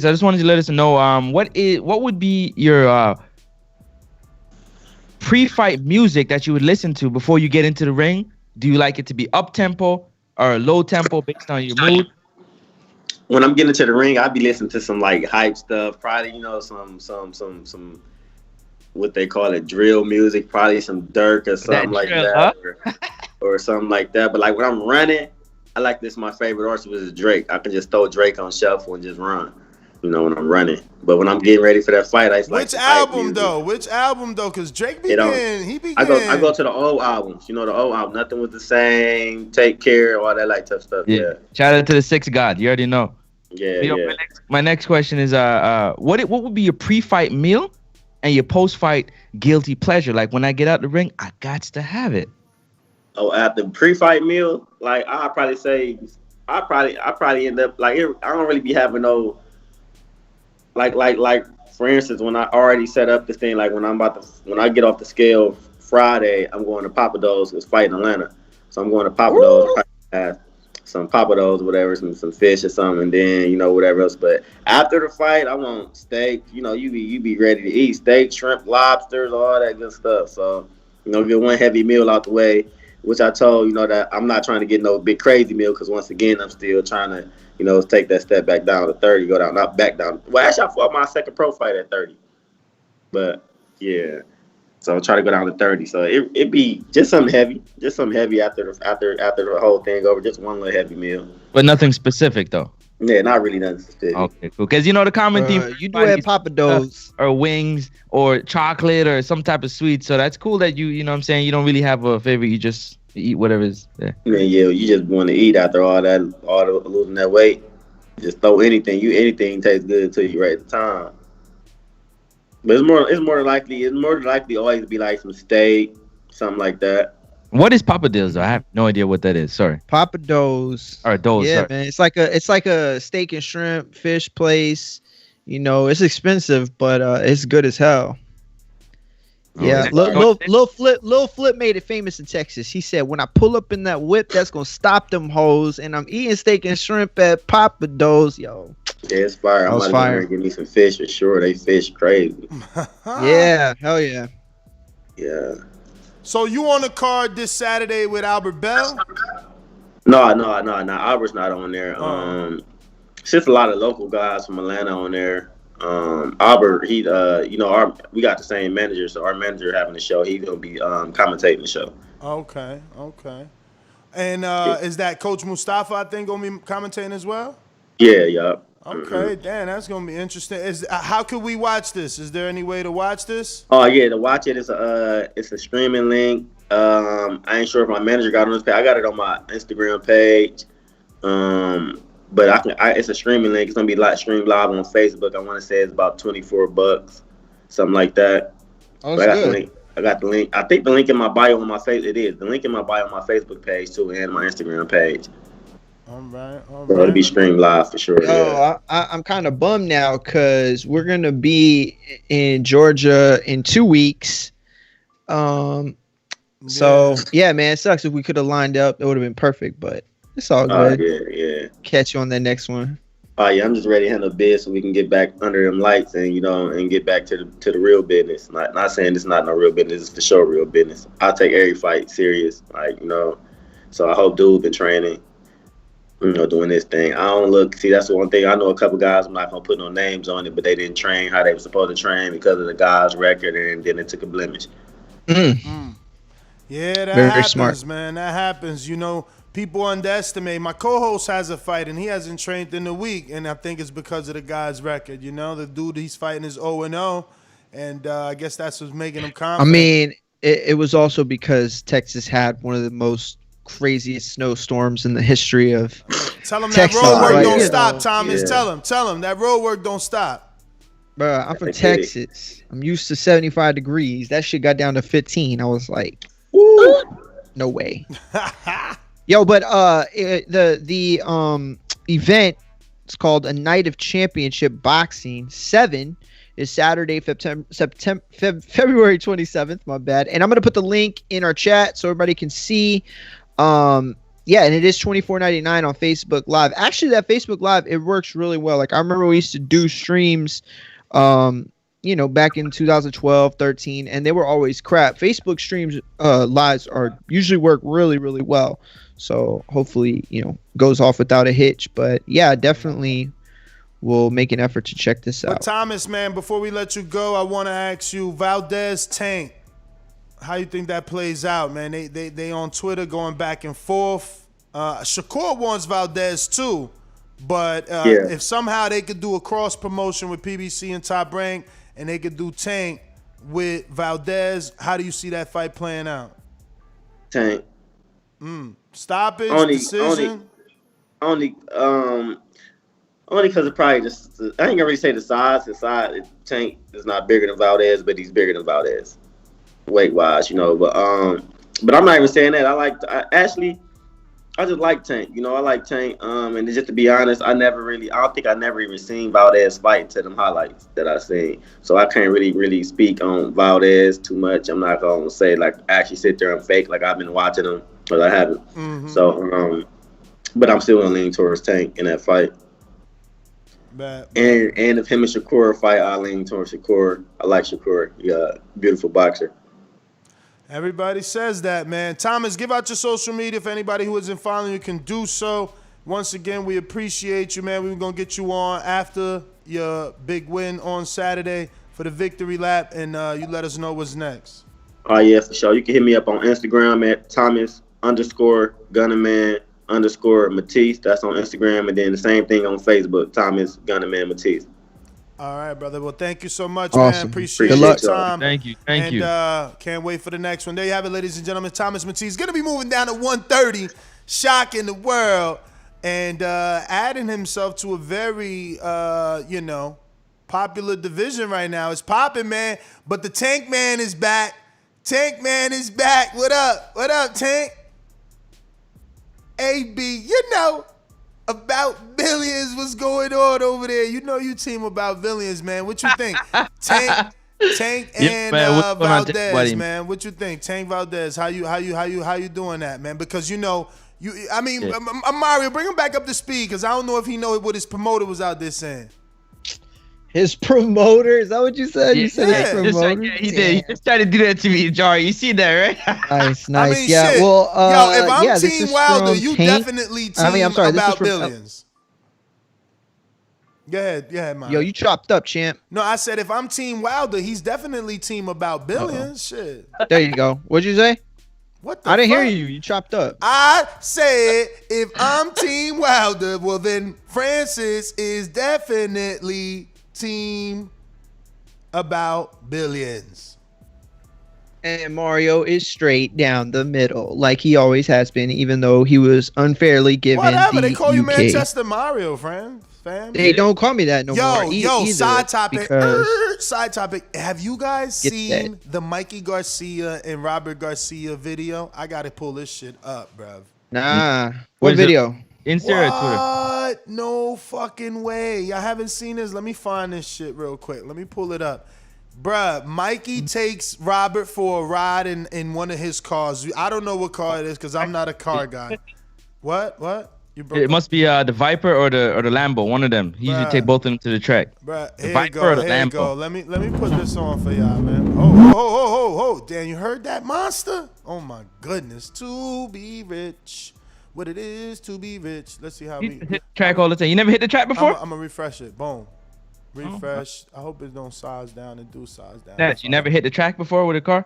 I just wanted to let us know what would be your pre-fight music that you would listen to before you get into the ring? Do you like it to be up tempo or low tempo based on your mood? When I'm getting to the ring, I'll be listening to some like hype stuff. Probably, some what they call it, drill music. Probably some Dirk or something like drill, that, or something like that. But like when I'm running, I like this. My favorite artist was Drake. I can just throw Drake on shuffle and just run. When I'm running. But when I'm getting ready for that fight, Which album though? Because Drake It don't- began. I go to the old albums. The old album. Nothing was the same. Take Care, all that like tough stuff. Yeah. Shout out to the Six God. You already know. Yeah. You know, my next question is what would be your pre-fight meal and your post-fight guilty pleasure? Like when I get out the ring, I got to have it. Oh, at the pre-fight meal, like I probably end up like I don't really be having no like for instance, when I already set up this thing, like when I get off the scale Friday, I'm going to Papados. It's fight in Atlanta. So I'm going to Papados. Have some Papados, whatever, some fish or something, and then, you know, whatever else. But after the fight, I want steak. You know, you be ready to eat steak, shrimp, lobsters, all that good stuff. So, you know, get one heavy meal out the way, which I told, you know, that I'm not trying to get no big crazy meal because, once again, I'm still trying to, you know, take that step back down to 30, go down, not back down. Well, actually, I fought my second pro fight at 30. But, yeah. So try to go down to 30. So it be just something heavy after the whole thing over. Just one little heavy meal. But nothing specific though. Yeah, not really nothing specific. Okay, cool. Because you know the common theme You do have Papados or wings or chocolate or some type of sweet. So that's cool that you know what I'm saying, you don't really have a favorite. You just eat whatever is there. Yeah, you just want to eat after all the losing that weight. Just throw anything. Anything tastes good to you right at the time. But it's more likely always to be like some steak, something like that. What is Papados? I have no idea what that is. Sorry. Papados. Or those. Yeah, sorry. man. It's like a steak and shrimp fish place. You know, it's expensive, but it's good as hell. Yeah, Lil Flip made it famous in Texas. He said, "When I pull up in that whip, that's gonna stop them hoes." And I'm eating steak and shrimp at Papados, yo. Yeah, it's fire. I'm about to go here and get me some fish for sure. They fish crazy. Yeah, hell yeah. Yeah. So you on the card this Saturday with Albert Bell? No. Albert's not on there. It's just a lot of local guys from Atlanta on there. Albert, he, you know, we got the same manager, so our manager having the show, he's gonna be commentating the show. Okay. And is that Coach Mustafa, I think, gonna be commentating as well? Yeah, yup. Okay, damn, that's gonna be interesting. How could we watch this? Is there any way to watch this? Oh yeah, to watch it, it's a streaming link. I ain't sure if my manager got it on his page. I got it on my Instagram page. But it's a streaming link. It's gonna be streamed live on Facebook. I want to say it's about $24, something like that. Oh, that's good. I got the link. I think the link in my bio on my face. It is the link in my bio on my Facebook page too, and my Instagram page. All right. So it'll be streamed live for sure. Oh, yeah. I'm kind of bummed now because we're gonna be in Georgia in 2 weeks. So yeah, man, it sucks. If we could have lined up, it would have been perfect. But it's all good. Yeah. Catch you on that next one. Oh yeah, I'm just ready to handle biz so we can get back under them lights and and get back to the real business. Not saying it's not no real business. It's for sure real business. I take every fight serious, So I hope dude been training. Doing this thing. I don't look. See, that's the one thing. I know a couple guys. I'm not gonna put no names on it, but they didn't train how they were supposed to train because of the guy's record, and then it took a blemish. Yeah, that Very happens, smart. man. That happens. People underestimate. My co-host has a fight, and he hasn't trained in a week, and I think it's because of the guy's record. The dude he's fighting is 0-0, and I guess that's what's making him confident. I mean, it was also because Texas had one of the most craziest snowstorms in the history of Tell him Texas. that road work don't Yeah. stop, Thomas. Yeah. Tell him that road work don't stop. Bro, I'm from Texas. I'm used to 75 degrees. That shit got down to 15. I was like, no way. Yo, but the event, it's called A Night of Championship Boxing 7, is Saturday, February 27th. My bad. And I'm gonna put the link in our chat so everybody can see. Yeah, and it is $24.99 on Facebook Live. Actually, that Facebook Live, it works really well. Like I remember we used to do streams, back in 2012, 13, and they were always crap. Facebook streams lives usually work really, really well. So hopefully, goes off without a hitch. But yeah, definitely will make an effort to check this out. But Thomas, man, before we let you go, I want to ask you, Valdez Tank, how you think that plays out, man? They on Twitter going back and forth. Shakur wants Valdez too, but if somehow they could do a cross promotion with PBC and Top Rank, and they could do Tank with Valdez, how do you see that fight playing out? Tank. Stoppage, decision? Only because it probably just, I ain't gonna really say the size. Tank is not bigger than Valdez, but he's bigger than Valdez, weight wise, But I'm not even saying that. Actually, I just like Tank. You know, I like Tank. And just to be honest, I don't think I never even seen Valdez fight to them highlights that I seen. So I can't really speak on Valdez too much. I'm not gonna say like actually sit there and fake like I've been watching him, but I haven't. Mm-hmm. So, but I'm still gonna lean towards Tank in that fight. Bad. And if him and Shakur fight, I lean towards Shakur. I like Shakur. Yeah, beautiful boxer. Everybody says that, man. Thomas, give out your social media if anybody who isn't following you can do so. Once again, we appreciate you, man. We're going to get you on after your big win on Saturday for the victory lap, and you let us know what's next. Oh, yeah, for sure. You can hit me up on Instagram at Thomas_Gunnerman_Matisse. That's on Instagram. And then the same thing on Facebook, Thomas Gunnerman Matisse. All right, brother. Well, thank you so much, Awesome. man. Appreciate Good your luck. time. Thank you. And can't wait for the next one. There you have it, ladies and gentlemen. Thomas Matisse going to be moving down to 130, shocking the world, and adding himself to a very, popular division right now. It's popping, man. But the Tank Man is back. Tank Man is back. What up? What up, Tank? AB, about billions, what's going on over there? You know you team about billions, man. What you think? Tank and Valdez, man. What you think? Tank Valdez, how you doing that, man? Because Mario, bring him back up to speed, because I don't know if he know what his promoter was out there saying. His promoter? Is that what you said? You said his promoter? He did. He just tried to do that to me, Jari. You see that, right? Nice. I mean, yeah. shit. Well, if I'm Team Wilder, you Tank. definitely team about billions. Go ahead, Mario. Yo, you chopped up, champ. No, I said if I'm Team Wilder, he's definitely team about billions. Shit. There you go. What'd you say? What the I didn't hear fuck? you. You chopped up. I said if I'm Team Wilder, well then Francis is definitely team about billions. And Mario is straight down the middle, like he always has been, even though he was unfairly given Whatever, the they call you UK. Manchester Mario, fam. They don't call me that no more. Either, side topic. because- Side topic. Have you guys Get seen that. the Mikey Garcia and Robert Garcia video? I gotta pull this shit up, bruv. Nah. What What is it? video? Insta or Twitter? What? No fucking way. Y'all haven't seen this? Let me find this shit real quick. Let me pull it up. Bruh, Mikey takes Robert for a ride in one of his cars. I don't know what car it is because I'm not a car guy. What? You broke It must be the Viper or the Lambo, one of them. He usually Bruh. take both of them to the track. Bruh, The here you Viper go. or the Here you Lambo? go. Let me put this on for y'all, man. Oh. Dan, you heard that monster? Oh my goodness. To be rich. What it is to be rich. Let's see how He we hit the track all the time. You never hit the track before? I'm gonna refresh it. Boom. Refresh. I hope it don't size down and do size down. That you never hit the track before with a car?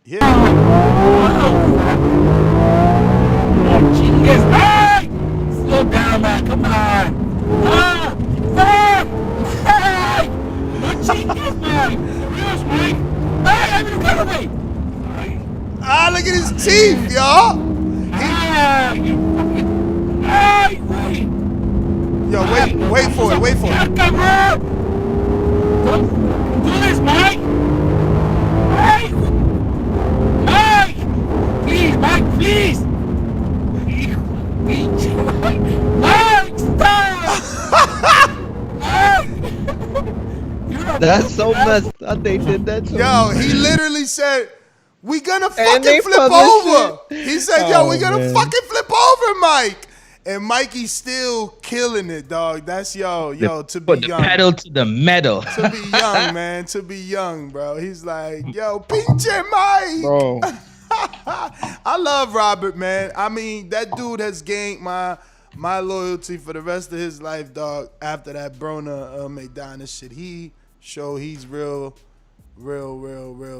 Yeah. Yes, hey! Slow down, man. Come on. Hey! No chingas, man. Serious, Mike. Hey, I'm in front of me. Ah, look at his teeth, y'all. Hey, you fucking. Hey, wait. Yo, wait for it. Come on. Don't do this, Mike. Hey. Mike. Please, Mike, please. Mike, stop. That's so messed up. They did that to Yo, me. he literally said, "We gonna And fucking they flip published over." He said, "Yo, we Oh, gonna man. fucking flip over, Mike." And Mikey's still killing it, dog. That's to be Put the young. pedal to the metal. To be young, man. To be young, bro. He's like, yo, pinche Mike. Bro. I love Robert, man. I mean, that dude has gained my loyalty for the rest of his life, dog. After that Brona McDonough shit, he showed he's real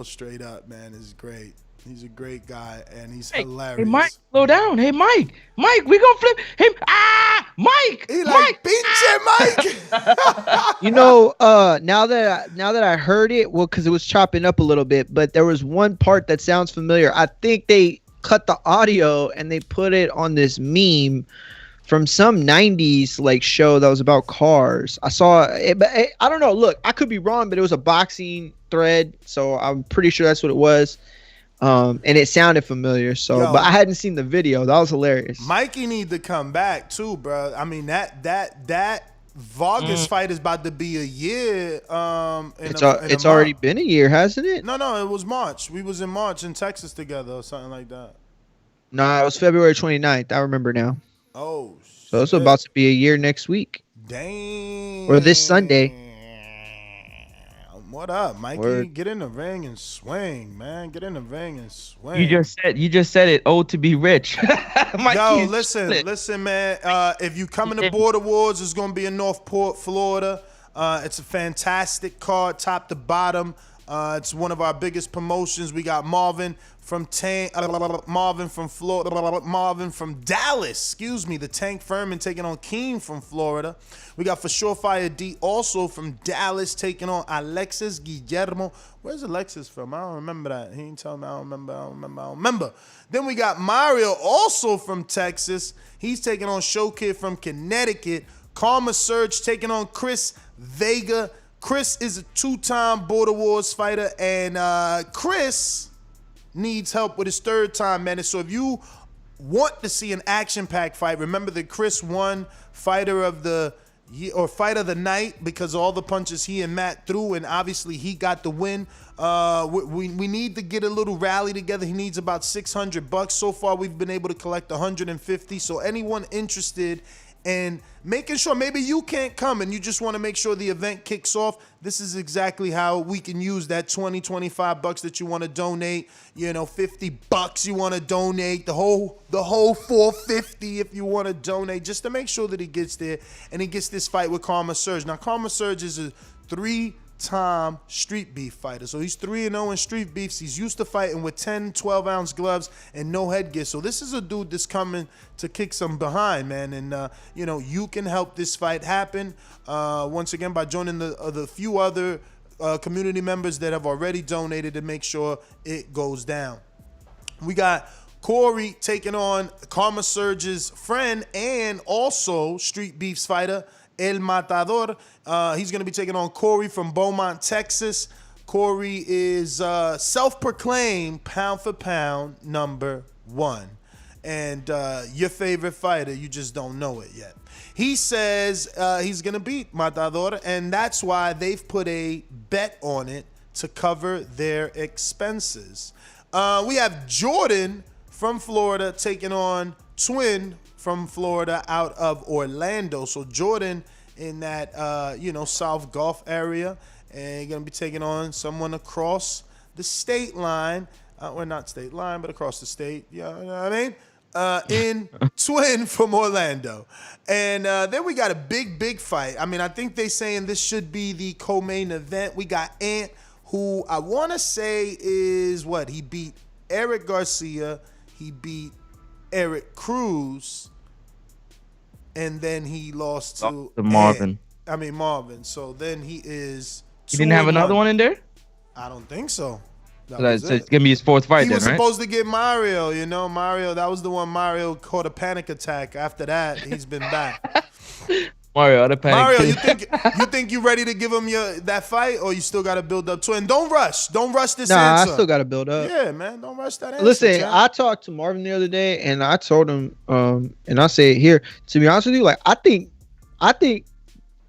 straight up, man. It's great. He's a great guy, and he's hilarious. Hey, Mike, slow down. Hey, Mike, we gonna flip him. Mike. He like, pinche Mike. Now that I heard it, well, because it was chopping up a little bit, but there was one part that sounds familiar. I think they cut the audio and they put it on this meme from some 90s like show that was about cars. I saw it, but I don't know. Look, I could be wrong, but it was a boxing thread, so I'm pretty sure that's what it was. And it sounded familiar. So, Yo. but I hadn't seen the video. That was hilarious. Mikey need to come back too, bro. I mean that Vargas fight is about to be a year. It's already been a year, hasn't it? No, it was March. We was in March in Texas together or something like that. No, it was February 29th. I remember now. Oh, so it's about to be a year next week. Dang. Or this Sunday. What up, Mikey? Word. Get in the ring and swing, man. Get in the ring and swing. You just said it. Oh, to be rich. Yo, listen, man. If you coming to Border Wars, it's gonna be in Northport, Florida. It's a fantastic card, top to bottom. It's one of our biggest promotions. We got Marvin from Marvin from Florida, Marvin from Dallas. Excuse me, the Tank Furman taking on Keen from Florida. We got For Sure Fire D also from Dallas taking on Alexis Guillermo. Where's Alexis from? I don't remember that. He didn't tell me. I don't remember. Then we got Mario also from Texas. He's taking on Show Kid from Connecticut. Karma Surge taking on Chris Vega. Chris is a two-time Border Wars fighter, and Chris needs help with his third time, man. So if you want to see an action-packed fight, remember that Chris won fighter of the fight of the night because of all the punches he and Matt threw, and obviously he got the win. We need to get a little rally together. He needs about $600. So far, we've been able to collect 150. So anyone interested and making sure maybe you can't come and you just want to make sure the event kicks off, this is exactly how we can use that $25 that you want to donate. You know, $50 you want to donate, the whole $450 if you want to donate, just to make sure that he gets there and he gets this fight with Karma Surge. Now, Karma Surge is a 3-time street beef fighter. So he's 3-0 in street beefs. He's used to fighting with 10, 12-ounce gloves and no headgear. So this is a dude that's coming to kick some behind, man. And, you can help this fight happen, once again, by joining the few other community members that have already donated to make sure it goes down. We got Corey taking on Karma Surge's friend and also street beefs fighter, El Matador. He's going to be taking on Corey from Beaumont, Texas. Corey is self-proclaimed pound for pound number 1. And your favorite fighter, you just don't know it yet. He says he's going to beat Matador, and that's why they've put a bet on it to cover their expenses. We have Jordan from Florida taking on Twin from Florida out of Orlando. So Jordan in that, South Gulf area, and going to be taking on someone across the state line. Or not state line, but across the state. You know what I mean? In Twin from Orlando. And then we got a big fight. I mean, I think they saying this should be the co-main event. We got Ant, who I want to say is what? He beat Eric Garcia. He beat Eric Cruz. And then he lost to Marvin. Marvin. So then he is 2-1. He didn't have another one in there? I don't think so. So it's going to be his fourth fight He then, was right? supposed to get Mario, Mario, that was the one Mario caught a panic attack. After that, he's been back. Mario, the panic. Mario, you think you ready to give him that fight, or you still got to build up to it? And don't rush this answer. I still got to build up. Yeah, man, don't rush that answer. Listen, Jack. I talked to Marvin the other day, and I told him, and I say it here, to be honest with you, like I think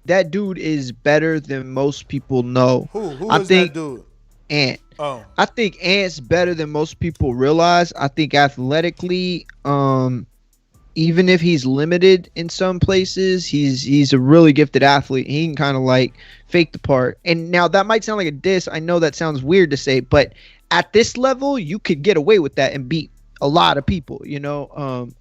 that dude is better than most people know. Who I is think that dude? Ant. Oh. I think Ant's better than most people realize. I think athletically, even if he's limited in some places, he's a really gifted athlete. He can kind of like fake the part. And now that might sound like a diss. I know that sounds weird to say, but at this level, you could get away with that and beat a lot of people,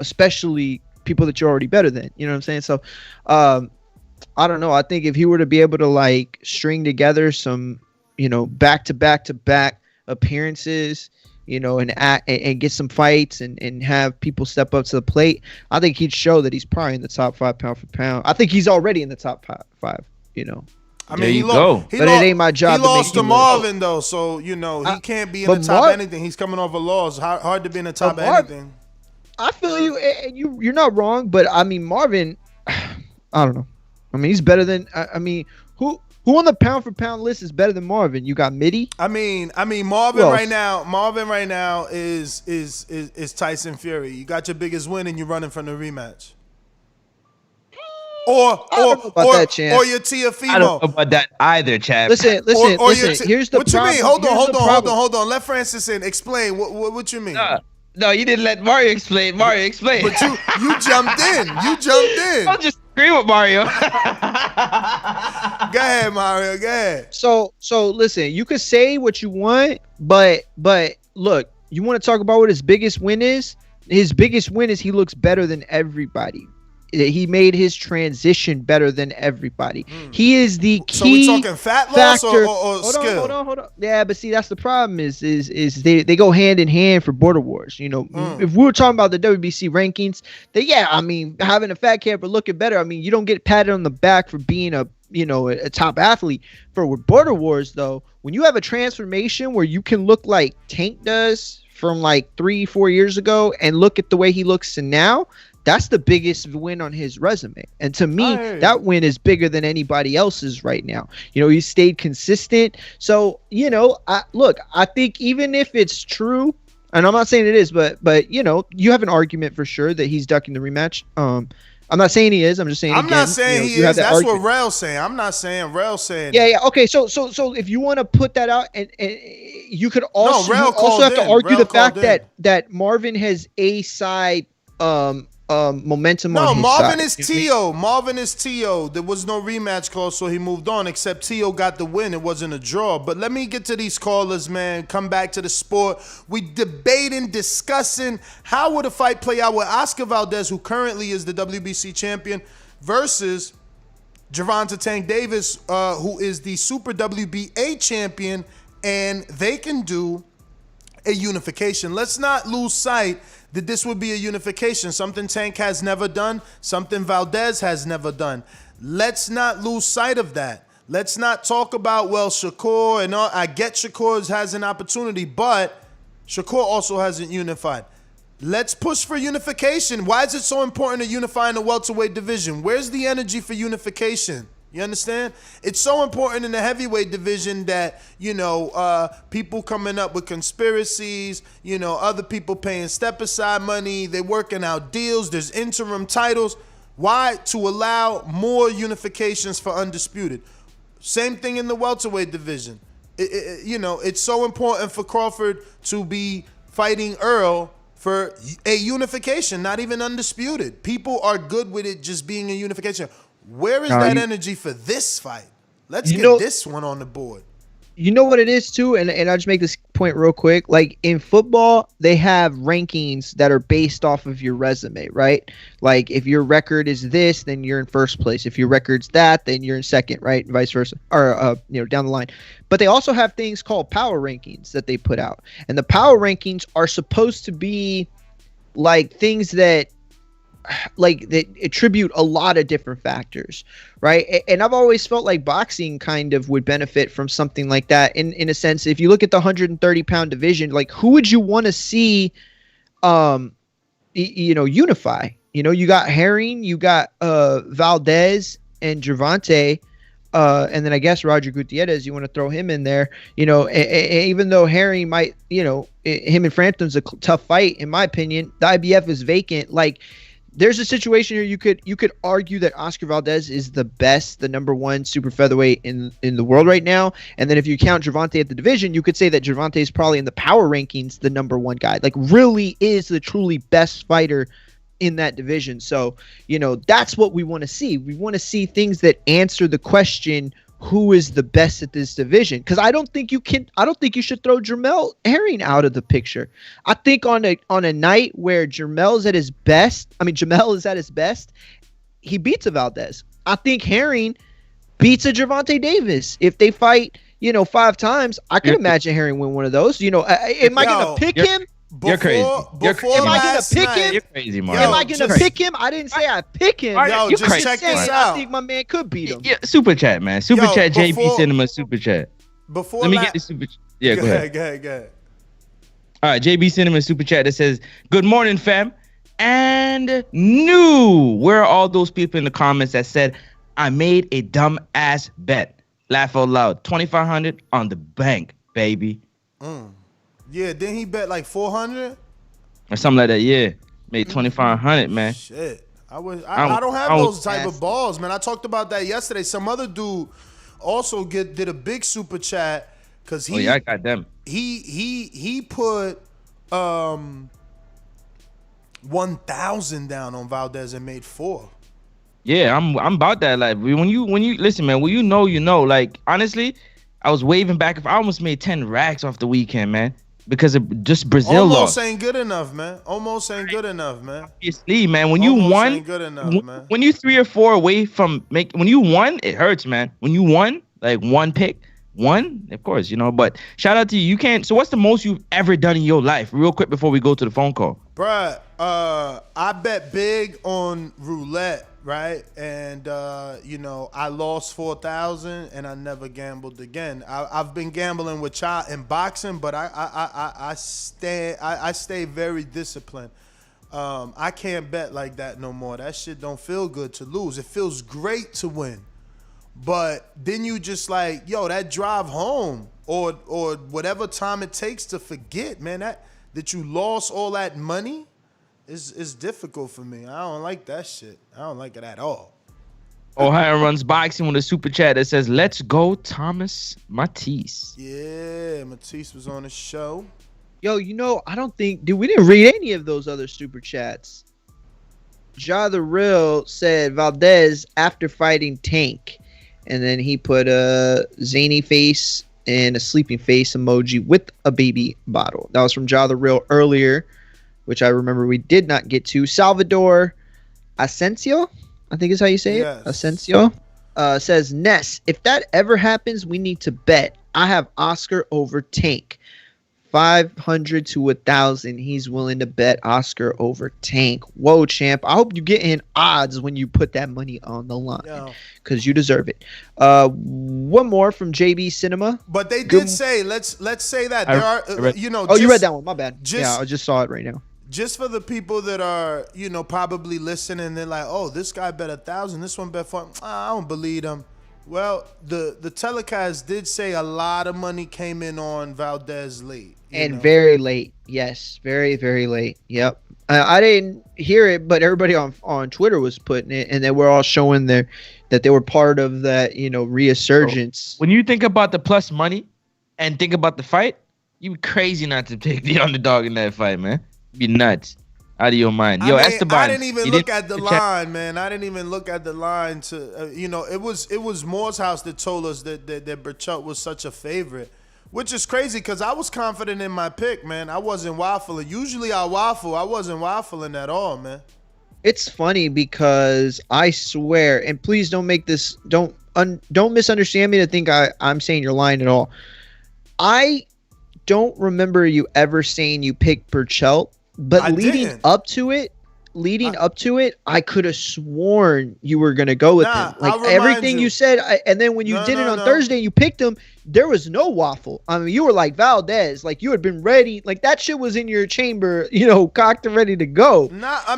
especially people that you're already better than. You know what I'm saying? So, I don't know. I think if he were to be able to like string together some, back to back appearances, and get some fights and have people step up to the plate, I think he'd show that he's probably in the top 5 pound for pound. I think he's already in the top 5. I mean, there you go. But it ain't my job. He lost to Marvin though, so he can't be in the top of anything. He's coming off a loss. Hard to be in the top of anything. I feel you, and you're not wrong, but I mean Marvin, I don't know. I mean, he's better than. I mean, Who on the pound for pound list is better than Marvin? You got Mitty. I mean, Marvin right now is Tyson Fury. You got your biggest win and you're running from the rematch. Or your Tiafimo. I don't know about that either, Chad. Listen. Here's the what problem. You mean? Hold on. Let Francis in. Explain. What you mean? No, you didn't let Mario explain. Mario, explain. But you jumped in. Don't just agree with Mario. Go ahead, Mario. Go ahead. So listen. You could say what you want, but look, you want to talk about what his biggest win is? His biggest win is he looks better than everybody. He made his transition better than everybody. He is the key. So we talking fat loss or skill? Hold on. Yeah, but see, that's the problem. Is they go hand in hand for Border Wars. You know, if we were talking about the WBC rankings, having a fat camper looking better. I mean, you don't get patted on the back for being a top athlete. For Border Wars, though, when you have a transformation where you can look like Tank does from like 3-4 years ago, and look at the way he looks to now. That's the biggest win on his resume. And to me, that win is bigger than anybody else's right now. You know, he stayed consistent. So, I think even if it's true, and I'm not saying it is, but you have an argument for sure that he's ducking the rematch. I'm not saying he is. I'm just saying I'm not saying he is. That's what Rel's saying. I'm not saying Rel's saying. Yeah. Okay. So if you want to put that out, and you could also have to argue the fact that Marvin has a side momentum on his Marvin side. is T.O. Marvin is T.O. There was no rematch clause, so he moved on, except T.O. got the win. It wasn't a draw. But let me get to these callers, man. Come back to the sport. We discussing how would a fight play out with Oscar Valdez, who currently is the WBC champion, versus Gervonta Tank Davis, who is the Super WBA champion, and they can do a unification. Let's not lose sight that this would be a unification, something Tank has never done, something Valdez has never done. Let's not lose sight of that. Let's not talk about, Shakur and all. I get Shakur has an opportunity, but Shakur also hasn't unified. Let's push for unification. Why is it so important to unify in the welterweight division? Where's the energy for unification? You understand? It's so important in the heavyweight division that, people coming up with conspiracies, other people paying step-aside money, they working out deals, there's interim titles. Why? To allow more unifications for undisputed. Same thing in the welterweight division. It's so important for Crawford to be fighting Earl for a unification, not even undisputed. People are good with it just being a unification. Where is that energy for this fight? Let's get this one on the board. You know what it is too, and I'll just make this point real quick. Like in football, they have rankings that are based off of your resume, right? Like if your record is this, then you're in first place. If your record's that, then you're in second, right? And vice versa, or down the line. But they also have things called power rankings that they put out, and the power rankings are supposed to be like things that attribute a lot of different factors, right? And I've always felt like boxing kind of would benefit from something like that in a sense. If you look at the 130-pound division, like who would you want to see unify? You got Herring, you got Valdez and Gervonta, and then I guess Roger Gutierrez, you want to throw him in there, even though Herring might, him and Frampton's a tough fight, in my opinion. The IBF is vacant. Like, there's a situation here you could argue that Oscar Valdez is the best, the number one super featherweight in the world right now. And then if you count Gervonta at the division, you could say that Gervonta is probably in the power rankings the number one guy. Like really is the truly best fighter in that division. So, that's what we want to see. We want to see things that answer the question, who is the best at this division? Because I don't think you should throw Jamel Herring out of the picture. I think on a night where Jamel is at his best, he beats a Valdez. I think Herring beats a Gervonta Davis. If they fight, 5 times, I can imagine Herring win one of those. Am I gonna pick him? You're crazy. Am I gonna pick him? You're crazy, Mario. Am I gonna pick him? I didn't say I pick him. Yo, just check this out. I think my man could beat him. Yeah, super chat, man. Super chat. JB Cinema super chat. Let me get the super. Yeah, go ahead. Go ahead. All right, JB Cinema super chat that says, "Good morning, fam." And new. Where are all those people in the comments that said I made a dumb ass bet? Laugh out loud. 2,500 on the bank, baby. Yeah, then he bet like 400 Or something like that. Yeah. Made 2,500, man. Shit. I I don't have was those type of nasty. balls, man. I talked about that yesterday. Some other dude also did a big super chat because Oh, yeah, I got them. he put 1,000 down on Valdez and made 4. Yeah, I'm about that. Like when you listen, man, when you know. Like honestly, I was waving back. I almost made 10 racks off the weekend, man, because of just Brazil Almost lost. ain't good enough, man. Almost ain't good enough, man. Obviously, man, when you Almost won, ain't good enough, man. when you 3 or 4 away from when you won, it hurts, man. When you won, like one pick, of course, But shout out to you. You can't. So what's the most you've ever done in your life? Real quick before we go to the phone call. Bruh, I bet big on roulette, right? And I lost 4,000 and I never gambled again. I've been gambling with child in boxing, but I stay very disciplined. I can't bet like that no more. That shit don't feel good to lose. It feels great to win. But then you just like, yo, that drive home or whatever time it takes to forget, man, that you lost all that money is difficult for me. I don't like that shit. I don't like it at all. Ohio runs boxing with a super chat that says, "Let's go, Thomas Matisse." Yeah, Matisse was on the show. Yo, I don't think, dude, we didn't read any of those other super chats. Ja the Real said Valdez after fighting Tank. And then he put a zany face and a sleeping face emoji with a baby bottle. That was from Ja the Real earlier, which I remember we did not get to. Salvador Asensio, I think is how you say it. Yes. Asensio says, Ness, if that ever happens, we need to bet. I have Oscar over Tank. 500 to 1,000. He's willing to bet Oscar over Tank. Whoa, champ. I hope you get in odds when you put that money on the line because you deserve it. One more from JB Cinema. But they did say, let's say that there are, Oh, you read that one. My bad. Yeah, I just saw it right now. Just for the people that are, probably listening, they're like, oh, this guy bet 1,000. This one bet 4. I don't believe him. Well, the telecast did say a lot of money came in on Valdez late. And very late. Yes, very, very late. Yep. I didn't hear it, but everybody on Twitter was putting it, and they were all showing that they were part of that, resurgence. When you think about the plus money and think about the fight, you crazy not to take the underdog in that fight, man. Be nuts. Out of your mind. Yo, Esteban. I didn't even look at the line, man. I didn't even look at the line to, it was Moore's house that told us that Burchett was such a favorite. Which is crazy because I was confident in my pick, man. I wasn't waffling. Usually I waffle. I wasn't waffling at all, man. It's funny because I swear, and please don't make this, don't misunderstand me to think I'm saying you're lying at all. I don't remember you ever saying you picked Burchett, but leading up to it, I could have sworn you were going to go with him. Like everything you said. And then when you did it on Thursday, you picked him. There was no waffle. I mean, you were like Valdez, like you had been ready. Like that shit was in your chamber, cocked and ready to go.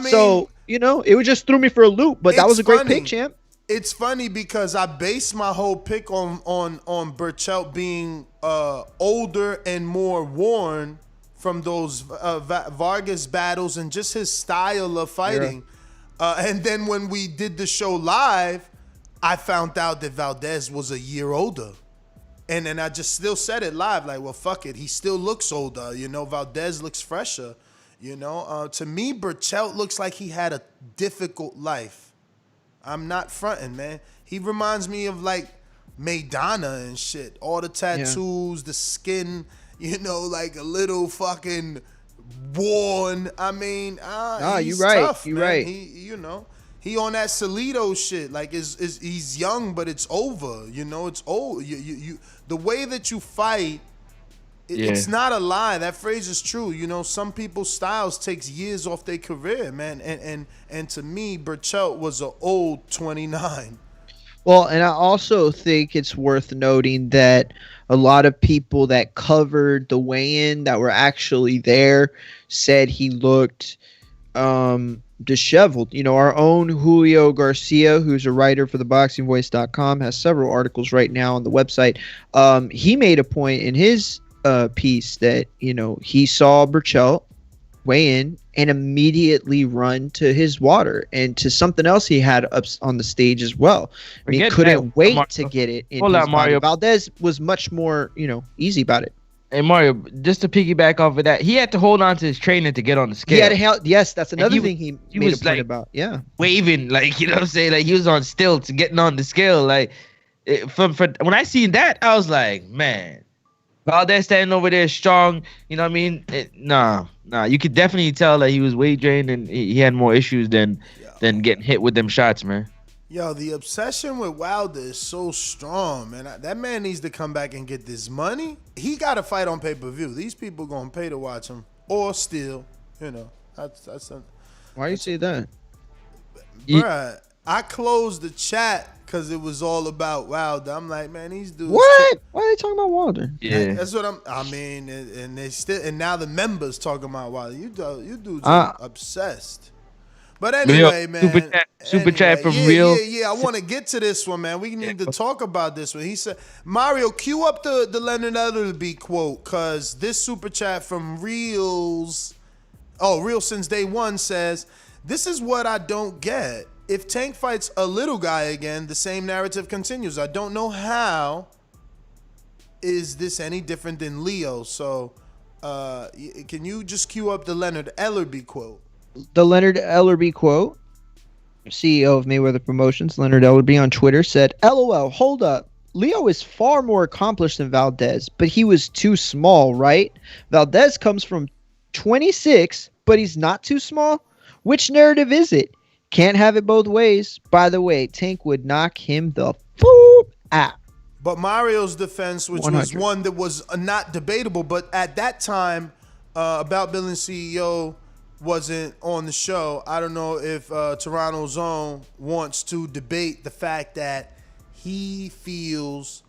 So, it just threw me for a loop, but that was a great pick, champ. It's funny because I based my whole pick on Burchett being older and more worn from those Vargas battles and just his style of fighting. Yeah. And then when we did the show live, I found out that Valdez was a year older. And then I just still said it live, like, well, fuck it. He still looks older. Valdez looks fresher. To me, Burchett looks like he had a difficult life. I'm not fronting, man. He reminds me of like Maidana and shit. All the tattoos, the skin, like a little fucking worn. I mean, he's you're right. tough, you're man. right. He on that Salido shit. Like he's young, but it's over. It's old. You the way that you fight, it's not a lie. That phrase is true. Some people's styles takes years off their career, man. And to me, Burchett was an old 29. Well, and I also think it's worth noting that a lot of people that covered the weigh-in that were actually there said he looked disheveled. Our own Julio Garcia, who's a writer for theboxingvoice.com, has several articles right now on the website. He made a point in his piece that, he saw Burchell weigh in and immediately run to his water and to something else he had up on the stage as well. He couldn't wait to get it in his body. Valdez was much more, easy about it. Hey Mario, just to piggyback off of that, he had to hold on to his trainer to get on the scale. Yes, that's another thing he made a point about. Yeah, waving, like, you know what I'm saying, like he was on stilts getting on the scale. Like, for when I seen that, I was like, man, Valdez standing over there strong. You know what I mean? Nah. You could definitely tell that he was weight drained and he had more issues than getting hit with them shots, man. Yo, the obsession with Wilder is so strong, man. That man needs to come back and get this money. He got to fight on pay-per-view. These people going to pay to watch him or steal. Why you say that? Bruh, I closed the chat because it was all about Wilder. I'm like, man, these dudes. What? Why are they talking about Wilder? Yeah, that's what and they still, and now the members talking about Wilder. You dudes are obsessed. But anyway, man. Super chat from yeah, Real. Yeah. I want to get to this one, man. We need to talk about this one. He said, Mario, cue up the Leonard Ellerby quote, because this super chat from Real Since Day One says, this is what I don't get. If Tank fights a little guy again, the same narrative continues. I don't know how is this any different than Leo. So can you just cue up the Leonard Ellerby quote? The Leonard Ellerby quote, CEO of Mayweather Promotions, Leonard Ellerby on Twitter said, LOL, hold up. Leo is far more accomplished than Valdez, but he was too small, right? Valdez comes from 26, but he's not too small? Which narrative is it? Can't have it both ways. By the way, Tank would knock him the out. But Mario's defense, which 100. Was one that was not debatable, but at that time, About Billing CEO wasn't on the show. I don't know if Toronto's Own wants to debate the fact that he feels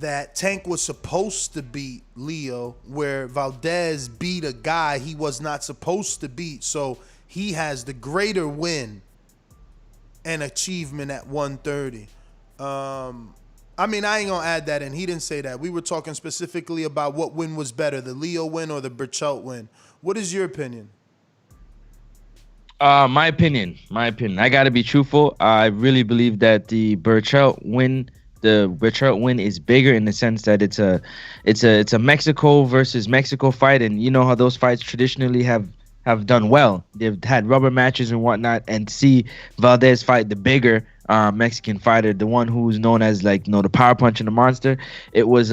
that Tank was supposed to beat Leo, where Valdez beat a guy he was not supposed to beat. So he has the greater win and achievement at 130. I ain't gonna add that in. He didn't say that. We were talking specifically about what win was better, the Leo win or the Burchell win. What is your opinion? My opinion. I gotta be truthful. I really believe that the Burchell win is bigger in the sense that it's a Mexico versus Mexico fight, and you know how those fights traditionally have done well. They've had rubber matches and whatnot, and see Valdez fight the bigger Mexican fighter, the one who's known as the power punch and the monster. It was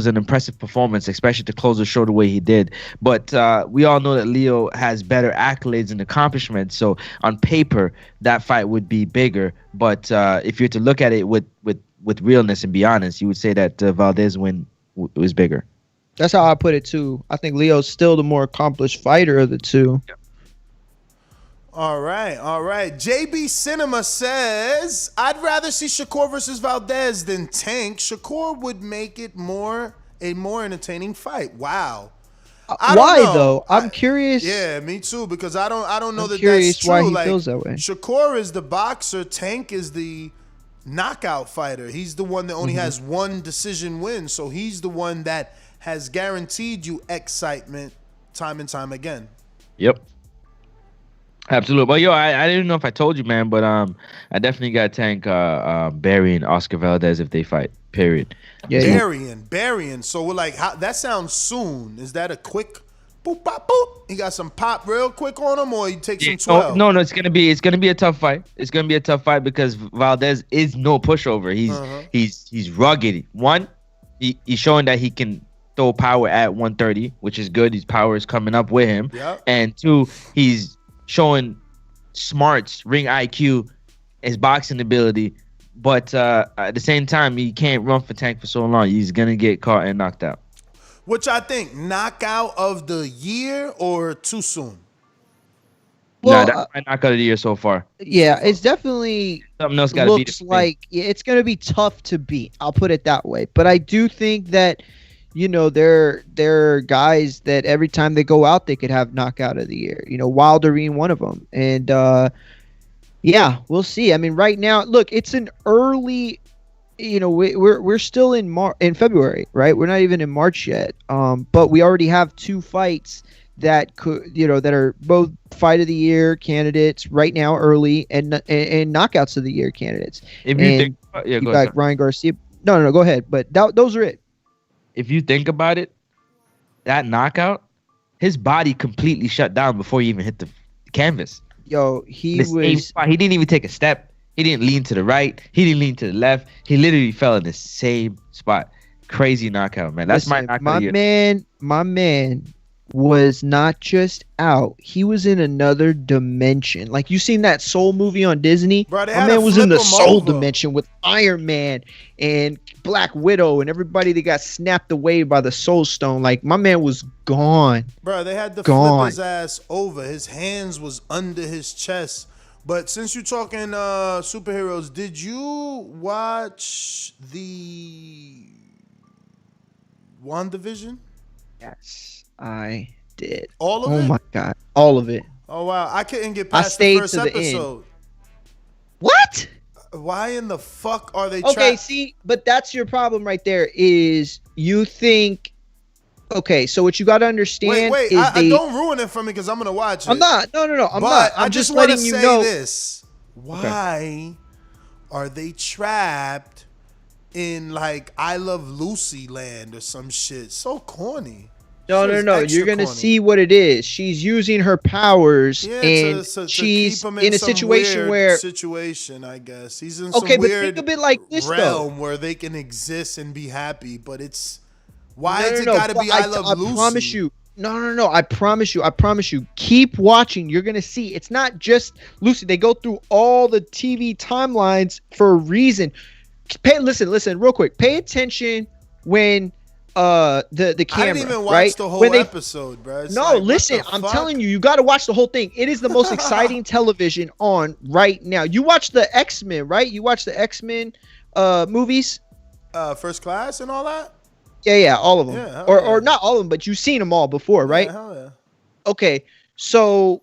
an impressive performance, especially to close the show the way he did. But we all know that Leo has better accolades and accomplishments. So on paper, that fight would be bigger. But if you're to look at it with realness and be honest, you would say that Valdez win was bigger. That's how I put it too. I think Leo's still the more accomplished fighter of the two. Yeah. All right. JB Cinema says, I'd rather see Shakur versus Valdez than Tank. Shakur would make it a more entertaining fight. Wow. Why though? I'm curious. Yeah, me too. Because I don't know that curious that's true. Why he feels that way. Shakur is the boxer. Tank is the knockout fighter. He's the one that only has one decision win. So he's the one that has guaranteed you excitement time and time again. Yep. Absolutely. Well, I didn't know if I told you, man, but I definitely got Tank burying Oscar Valdez if they fight. Period. Yeah, burying. So we're like, that sounds soon. Is that a quick boop, pop, boop? He got some pop real quick on him, or he takes some 12? No. It's gonna be a tough fight. It's gonna be a tough fight because Valdez is no pushover. He's rugged. One, he's showing that he can throw power at 130, which is good. His power is coming up with him. Yep. And two, he's showing smarts, ring IQ, his boxing ability, but at the same time, he can't run for Tank for so long. He's gonna get caught and knocked out. Which I think, knockout of the year or too soon? Well, that's my knockout of the year so far. Yeah, it's definitely something else. Looks like it's gonna be tough to beat. I'll put it that way. But I do think that, they're guys that every time they go out, they could have knockout of the year. Wilder being one of them. And yeah, we'll see. I mean, right now, look, it's an early. We're still in February, right? We're not even in March yet. But we already have 2 fights that that are both fight of the year candidates right now, early, and knockouts of the year candidates. If you think, yeah, go ahead. Ryan Garcia. No, go ahead. But those are it. If you think about it, that knockout, his body completely shut down before he even hit the canvas. Yo, he didn't even take a step. He didn't lean to the right. He didn't lean to the left. He literally fell in the same spot. Crazy knockout, man. That's my knockout. My man was not just out. He was in another dimension. Like, you seen that Soul movie on Disney? Bro, my man was in the Soul dimension with Iron Man and Black Widow and everybody that got snapped away by the Soul Stone. Like, my man was gone. Bro, they had to flip his ass over. His hands was under his chest. But since you're talking superheroes, did you watch the WandaVision? Yes, I did. All of it? Oh my God, all of it. Oh wow, I couldn't get past the first episode. What? Why in the fuck are they? Okay, see, but that's your problem right there. Is you think? Okay, so what you got to understand is I don't ruin it for me because I'm gonna watch it. I'm not. No. I'm not. I'm just letting you know this. Why are they trapped in like I Love Lucy land or some shit? So corny. No. You're gonna see what it is. She's using her powers, and she's in a situation where I guess he's in some weird but think of it like this realm where they can exist and be happy, but it's. Why is it gotta be I Love Lucy? I promise you. No. I promise you. Keep watching. You're gonna see. It's not just Lucy. They go through all the TV timelines for a reason. Listen, real quick. Pay attention when the camera. I didn't even watch the whole episode, bro. It's listen. I'm telling you, you got to watch the whole thing. It is the most exciting television on right now. You watch the X-Men, right? You watch the X-Men movies. First Class and all that. Yeah, all of them. Yeah, or not all of them, but you've seen them all before, right? Yeah, hell yeah. Okay, so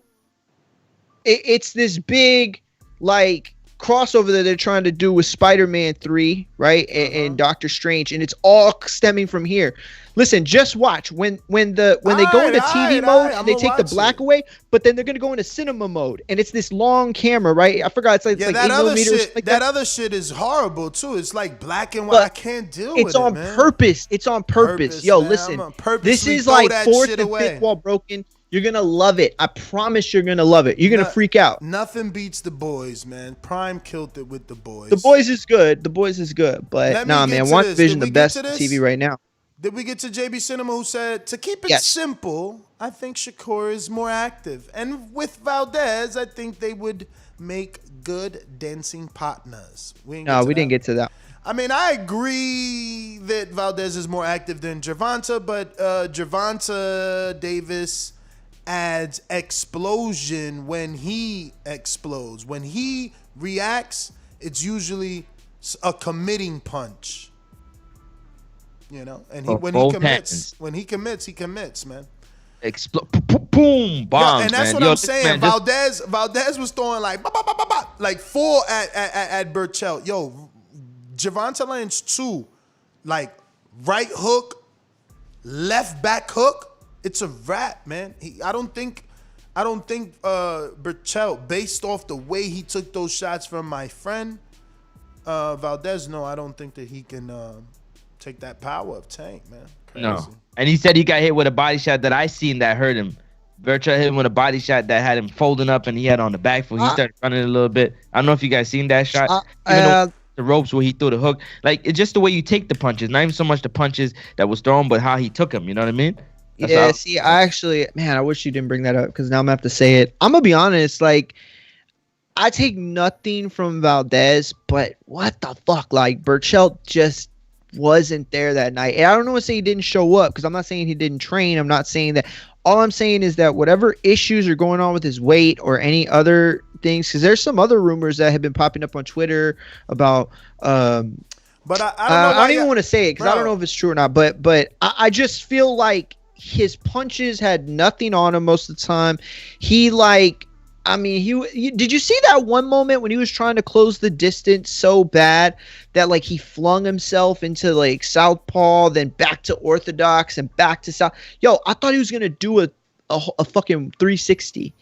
it's this big like crossover that they're trying to do with Spider-Man 3, right? And Doctor Strange, and it's all stemming from here. Listen, just watch when they go into TV mode and they take the black away, but then they're gonna go into cinema mode, and it's this long camera, right? I forgot it's like that 8 other millimeters. shit. Like that other shit is horrible too. It's like black and white. I can't deal with it. It's on purpose. It's on purpose. Yo, man. listen. This is like fourth and fifth wall broken. You're gonna love it. I promise you're gonna love it. You're gonna freak out. Nothing beats The Boys, man. Prime killed it with The Boys. The Boys is good. But nah, man. WandaVision the best TV right now. Did we get to JB Cinema, who said, to keep it simple, I think Shakur is more active. And with Valdez, I think they would make good dancing partners. We didn't get to that. I mean, I agree that Valdez is more active than Gervonta, but Gervonta Davis adds explosion when he explodes. When he reacts, it's usually a committing punch. You know, and when he commits, man. Boom, bombs, and that's man. what I'm saying. Valdez was throwing like 4 at Burchell. Yo, Gervonta Lange 2, like right hook, left back hook. It's a wrap, man. I don't think Burchell, based off the way he took those shots from my friend Valdez. No, I don't think that he can. Take that power of Tank, man. Crazy. No. And he said he got hit with a body shot that I seen that hurt him. Bertrand hit him with a body shot that had him folding up, and he had on the back foot. He started running a little bit. I don't know if you guys seen that shot. The ropes where he threw the hook. Like, it's just the way you take the punches. Not even so much the punches that was thrown, but how he took them. You know what I mean? I wish you didn't bring that up because now I'm going to have to say it. I'm going to be honest. Like, I take nothing from Valdez, but what the fuck? Like, Burchell just wasn't there that night. And I don't want to say he didn't show up because I'm not saying he didn't train. I'm not saying that. All I'm saying is that whatever issues are going on with his weight or any other things, because there's some other rumors that have been popping up on Twitter about But I don't know. I don't even want to say it because I don't Bro. know if it's true or not. But I just feel like his punches had nothing on him most of the time. He like, I mean, did you see that one moment when he was trying to close the distance so bad that like he flung himself into like southpaw, then back to orthodox and back to south? Yo, I thought he was gonna do a fucking 360.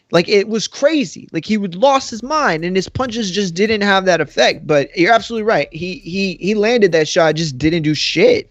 Like it was crazy. Like he would lost his mind, and his punches just didn't have that effect. But you're absolutely right. He landed that shot, just didn't do shit.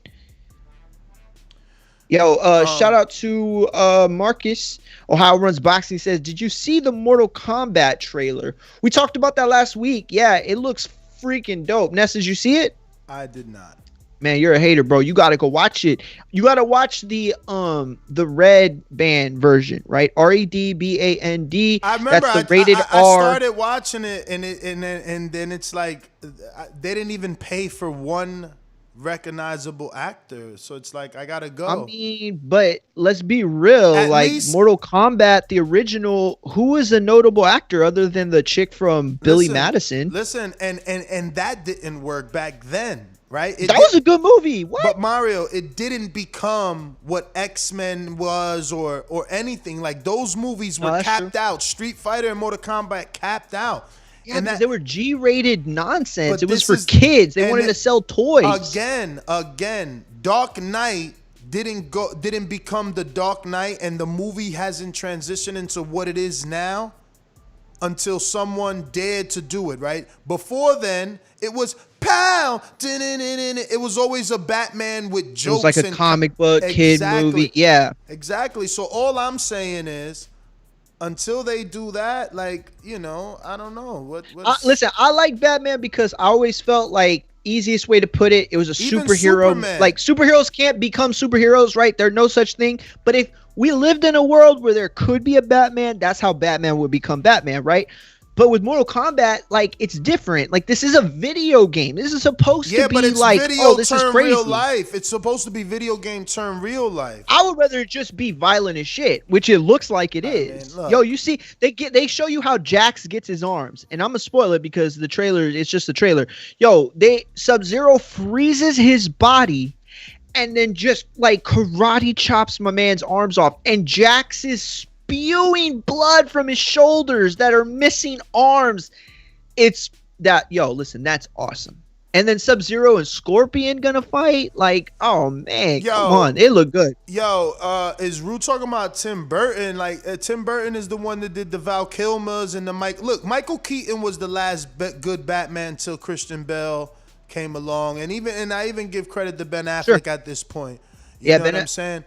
Yo, shout out to Marcus. Ohio Runs Boxing says, "Did you see the Mortal Kombat trailer? We talked about that last week. Yeah, it looks freaking dope. Ness, did you see it? I did not. Man, you're a hater, bro. You gotta go watch it. You gotta watch the red band version, right? REDBAND. I remember That's the rated I R. started watching it, and then it's like they didn't even pay for one recognizable actor, so it's like I gotta go. I mean, but let's be real. At like least- Mortal Kombat, the original, who is a notable actor other than the chick from Billy Madison? Listen, and that didn't work back then, right? That was a good movie. What? But Mario, it didn't become what X-Men was or anything. Like those movies No, were that's capped true. out. Street Fighter and Mortal Kombat capped out. Yeah, and because they were G-rated nonsense. But It was this for is- kids. They and wanted it- to sell toys. Again, Dark Knight didn't become the Dark Knight, and the movie hasn't transitioned into what it is now until someone dared to do it, right? Before then, it was pow, it was always a Batman with It jokes. was like a and comic book kid Exactly. movie. Yeah. Exactly. So all I'm saying is, until they do that, like, you know, I don't know. Listen, I like Batman because I always felt like easiest way to put it, it was a Even superhero. Superman. Like superheroes can't become superheroes, right? There's no such thing. But if we lived in a world where there could be a Batman, that's how Batman would become Batman, right? But with Mortal Kombat, like it's different. Like this is a video game. This is supposed to be but it's like, video oh, this is turn crazy. real life. It's supposed to be video game turn real life. I would rather it just be violent as shit, which it looks like it is. man, look. Yo, you see, they show you how Jax gets his arms, and I'm gonna spoil it because the trailer, it's just a trailer. Yo, Sub-Zero freezes his body, and then just like karate chops my man's arms off, and Jax is spewing blood from his shoulders that are missing arms. It's that, yo, listen, that's awesome. And then Sub-Zero and Scorpion gonna fight? Like, oh man, come on. It looked good. Yo, is Rue talking about Tim Burton? Like, Tim Burton is the one that did the Val Kilmers and the Mike. Look, Michael Keaton was the last good Batman till Christian Bale came along. And I even give credit to Ben Affleck at this point. You know what I'm saying?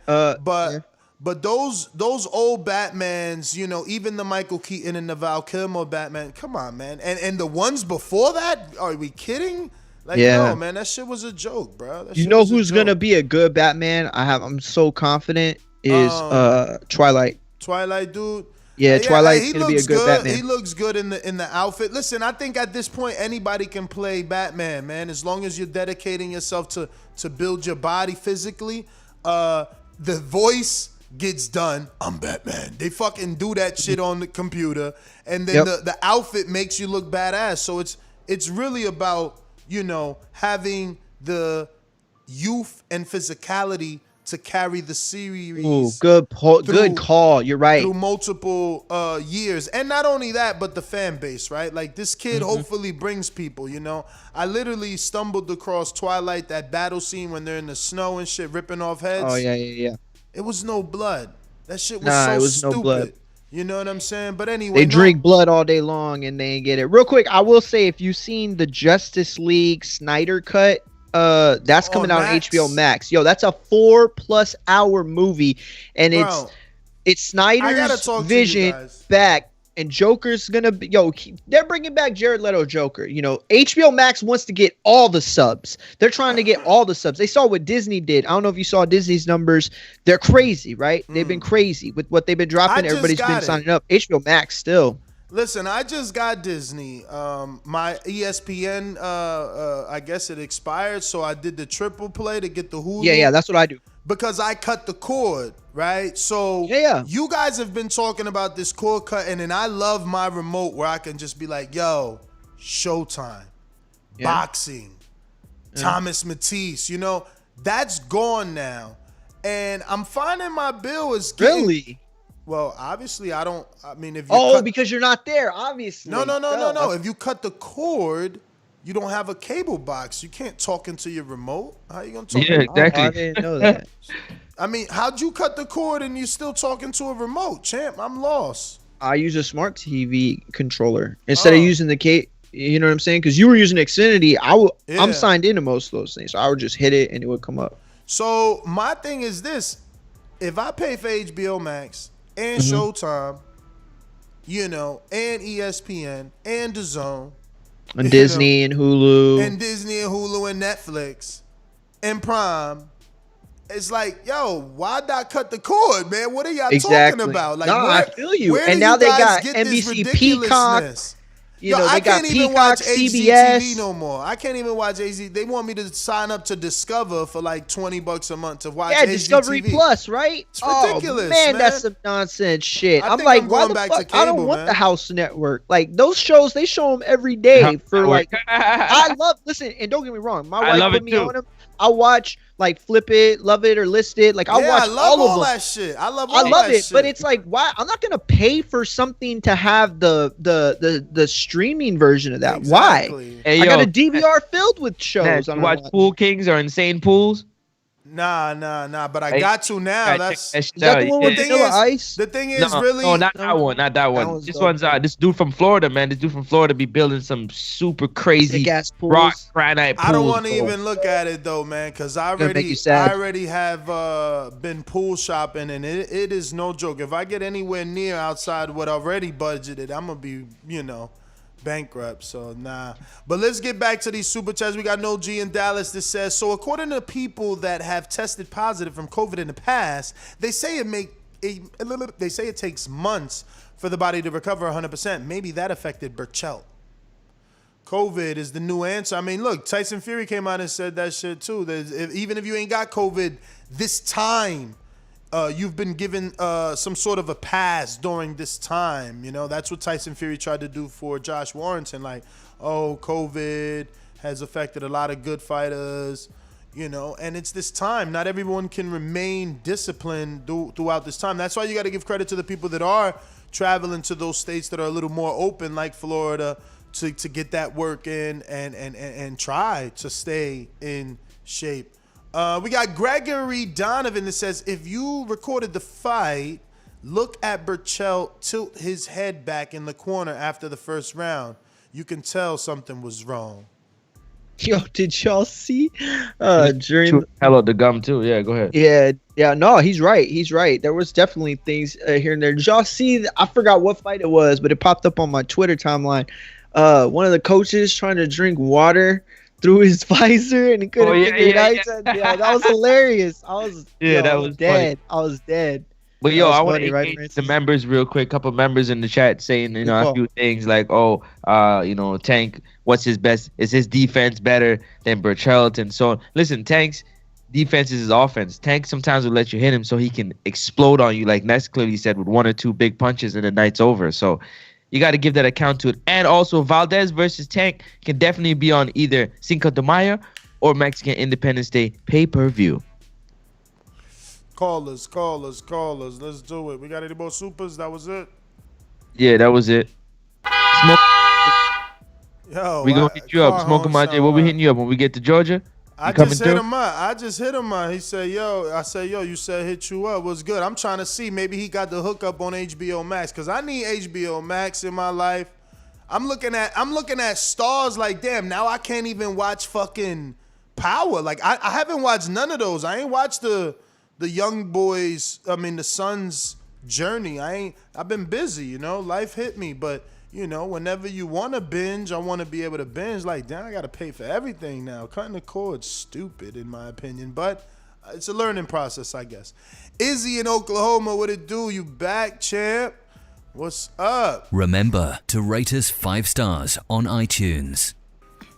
But those old Batmans, you know, even the Michael Keaton and the Val Kilmer Batman, come on, man. And the ones before that, are we kidding? Like, no, man, that shit was a joke, bro. You know who's gonna be a good Batman? I'm so confident is Twilight. Twilight, dude. Yeah, Twilight's gonna be a good Batman. He looks good in the outfit. Listen, I think at this point anybody can play Batman, man, as long as you're dedicating yourself to build your body physically. The voice gets done. I'm Batman. They fucking do that shit on the computer, and then the outfit makes you look badass. So it's really about, you know, having the youth and physicality to carry the series. Ooh, good call. You're right. Through multiple years. And not only that, but the fan base, right? Like, this kid hopefully brings people, you know? I literally stumbled across Twilight, that battle scene when they're in the snow and shit, ripping off heads. Oh, yeah. It was no blood. That shit was stupid. No blood. You know what I'm saying? But anyway. They drink blood all day long and they ain't get it. Real quick, I will say, if you've seen the Justice League Snyder cut, that's coming out on HBO Max. Yo, that's a 4+ hour movie, and it's Snyder's vision back. And Joker's gonna be, they're bringing back Jared Leto Joker. You know, HBO Max wants to get all the subs. They're trying to get all the subs. They saw what Disney did. I don't know if you saw Disney's numbers. They're crazy, right? They've been crazy with what they've been dropping. Everybody's been signing up. HBO Max still. Listen, I just got Disney. My ESPN, I guess it expired, so I did the triple play to get the Hulu. Yeah, that's what I do. Because I cut the cord, right? So you guys have been talking about this cord cut, and then I love my remote where I can just be like, yo, Showtime, boxing, Thomas Matisse, you know, that's gone now. And I'm finding my bill is getting, Really? well, obviously I mean, if you because you're not there, obviously. No. If you cut the cord, you don't have a cable box. You can't talk into your remote. How you gonna talk? Yeah, exactly. I didn't know that. I mean, how'd you cut the cord and you still talking to a remote, champ? I'm lost. I use a smart TV controller instead of using the cable. You know what I'm saying? Because you were using Xfinity. I'm signed into most of those things, so I would just hit it and it would come up. So my thing is this: if I pay for HBO Max and Showtime, you know, and ESPN and DAZN, And Disney and Hulu. and Netflix and Prime. It's like, yo, why'd I cut the cord, man? What are y'all talking about? Like, I feel you. where And do now you they guys got get this NBC Peacock. ridiculousness? You know, I they got can't even Peacock, watch HGTV CBS. no more. I can't even watch HG. They want me to sign up to Discover for like $20 a month to watch Yeah, HGTV. Discovery Plus, right? It's ridiculous, oh, man. man. That's some nonsense shit. I I'm think like, I'm why going the back fuck? to I don't cable, want man. the House Network. Like those shows, they show them every day for like. I love listen, and don't get me wrong, my wife put me on them. I watch like Flip It, Love It, or List It. Like I watch I love all of them. that shit. I love it, shit. but it's like, why? I'm not gonna pay for something to have the streaming version of that. Exactly. Why? Hey, I got yo, a DVR filled with shows. Ned, I'm you watch Pool Kings or Insane Pools? Nah. But I got to now. That's Is that the one with thing Vanilla is- Ice? the thing is No, really not that one. Not that one. one's This dope. one's this dude from Florida, man. This dude from Florida be building some super crazy Big-ass pools. rock granite pools. I don't want to bro. even look at it though, man, because I Gonna make already you sad. have been pool shopping, and it is no joke. If I get anywhere near outside what I already budgeted, I'm gonna be, you know, bankrupt. So nah. But let's get back to these super chats. We got No G in Dallas that says, so according to people that have tested positive from COVID in the past, they say it takes months for the body to recover 100%. Maybe that affected Burchell. COVID is the new answer. I mean, look, Tyson Fury came out and said that shit too. Even if you ain't got COVID this time, you've been given some sort of a pass during this time. You know, that's what Tyson Fury tried to do for Josh Warrington. Like, oh, COVID has affected a lot of good fighters, you know, and it's this time. Not everyone can remain disciplined throughout this time. That's why you got to give credit to the people that are traveling to those states that are a little more open, like Florida, to get that work in and try to stay in shape. We got Gregory Donovan that says, if you recorded the fight, look at Burchell tilt his head back in the corner after the first round. You can tell something was wrong. Yo, did y'all see during Hello, the gum too. Yeah, go ahead. Yeah, no, he's right. There was definitely things here and there. Did y'all see? I forgot what fight it was, but it popped up on my Twitter timeline. One of the coaches trying to drink water through his visor and he couldn't figure it out. He said, yeah, that was hilarious. That was funny. dead. I was dead. But That yo, was I want funny, to right, engage Francis? the members real quick. Couple members in the chat saying, you know, a few things like, Tank, what's his best? Is his defense better than Burchelton? So listen, Tank's defense is his offense. Tank sometimes will let you hit him so he can explode on you, like Ness clearly said, with one or two big punches and the night's over. So you got to give that account to it. And also, Valdez versus Tank can definitely be on either Cinco de Mayo or Mexican Independence Day pay-per-view. Call us. Let's do it. We got any more supers? That was it. Yeah, that was it. Smoke. Yo, We gonna hit you up. Smoke my J. What we hitting you up when we get to Georgia? I just hit him up. He said, yo, I said, yo, you said hit you up. What's good? I'm trying to see. Maybe he got the hookup on HBO Max because I need HBO Max in my life. I'm looking at stars like, damn, now I can't even watch fucking Power. Like, I haven't watched none of those. I ain't watched the young boys, the son's journey. I've been busy, you know, life hit me. But, you know, whenever you want to binge, I want to be able to binge. Like, damn, I got to pay for everything now. Cutting the cord's stupid, in my opinion. But it's a learning process, I guess. Izzy in Oklahoma, what it do? You back, champ? What's up? Remember to rate us 5 stars on iTunes.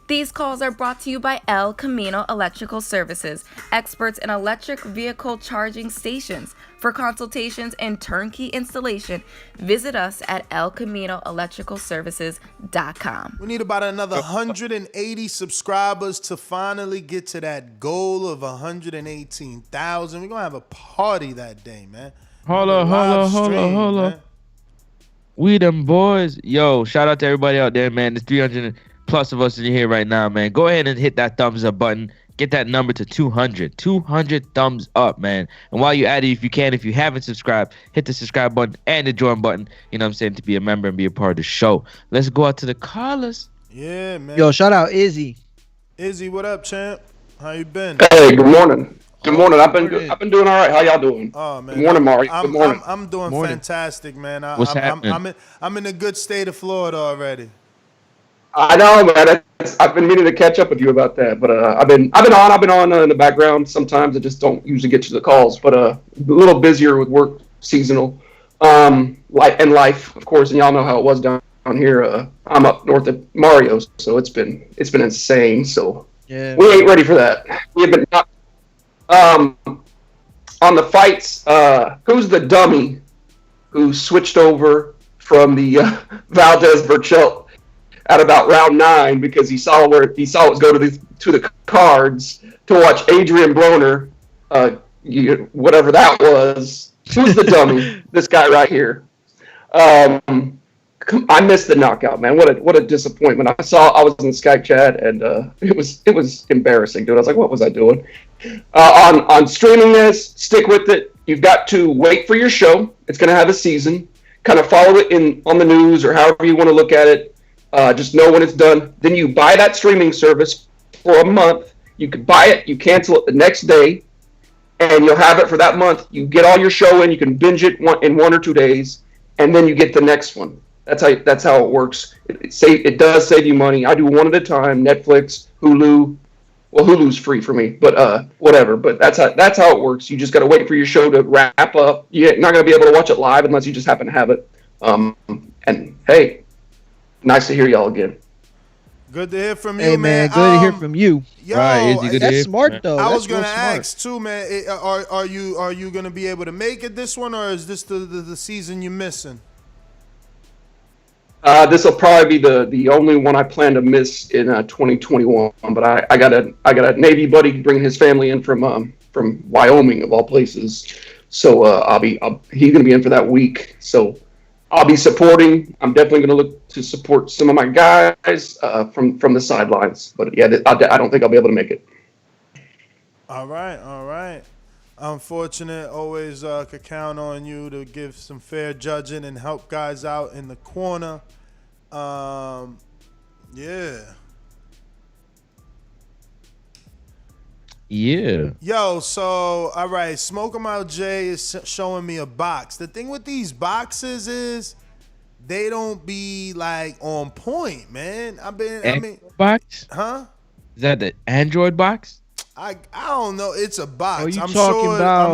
These calls are brought to you by El Camino Electrical Services, experts in electric vehicle charging stations. For consultations and turnkey installation, visit us at elcaminoelectricalservices.com. We need about another 180 subscribers to finally get to that goal of 118,000. We're going to have a party that day, man. Hold up. We them boys. Yo, shout out to everybody out there, man. There's 300 plus of us in here right now, man. Go ahead and hit that thumbs up button. Get that number to 200. 200 thumbs up, man. And while you're at it, if you can, if you haven't subscribed, hit the subscribe button and the join button, you know what I'm saying, to be a member and be a part of the show. Let's go out to the callers. Yeah, man. Yo, shout out Izzy. Izzy, what up, champ? How you been? Hey, good morning. Good morning. I've been doing all right. How y'all doing? Oh man. Good morning, Mario. Good morning. I'm doing fantastic, man. What's happening? I'm in a good state of Florida already. I know, man. I've been meaning to catch up with you about that, but I've been on in the background. Sometimes I just don't usually get to the calls, but a little busier with work, seasonal, life, of course. And y'all know how it was down here. I'm up north of Mario's, so it's been insane. So yeah, we ain't ready for that. We've been on the fights. Who's the dummy who switched over from the Valdez Burchelt at about round 9 because he saw it was go to the cards to watch Adrian Broner, whatever that was. Who's the dummy? This guy right here. I missed the knockout, man. What a disappointment. I was in the Skype chat and it was embarrassing, dude. I was like, what was I doing? On streaming this, stick with it. You've got to wait for your show. It's going to have a season. Kind of follow it on the news or however you want to look at it. Just know when it's done. Then you buy that streaming service for a month. You could buy it. You cancel it the next day, and you'll have it for that month. You get all your show in. You can binge it in 1 or 2 days, and then you get the next one. That's how it works. It does save you money. I do one at a time. Netflix, Hulu. Well, Hulu's free for me, but whatever. But that's how it works. You just got to wait for your show to wrap up. You're not going to be able to watch it live unless you just happen to have it. And hey. Nice to hear y'all again. Good to hear from you, hey, man. Good to hear from you. Yo, right, that's smart though. I was gonna ask too, man. Are you gonna be able to make it this one, or is this the season you're missing? This will probably be the only one I plan to miss in 2021. But I got a Navy buddy bringing his family in from Wyoming of all places. So he's gonna be in for that week. So. I'll be supporting. I'm definitely going to look to support some of my guys from the sidelines. But yeah, I don't think I'll be able to make it. All right. Unfortunate. Always could count on you to give some fair judging and help guys out in the corner. Yeah. Yeah. Yo, so all right, Smoke 'em Out Jay is showing me a box. The thing with these boxes is they don't be like on point, man. Box? Huh? Is that the Android box? I don't know. It's a box. Oh, I'm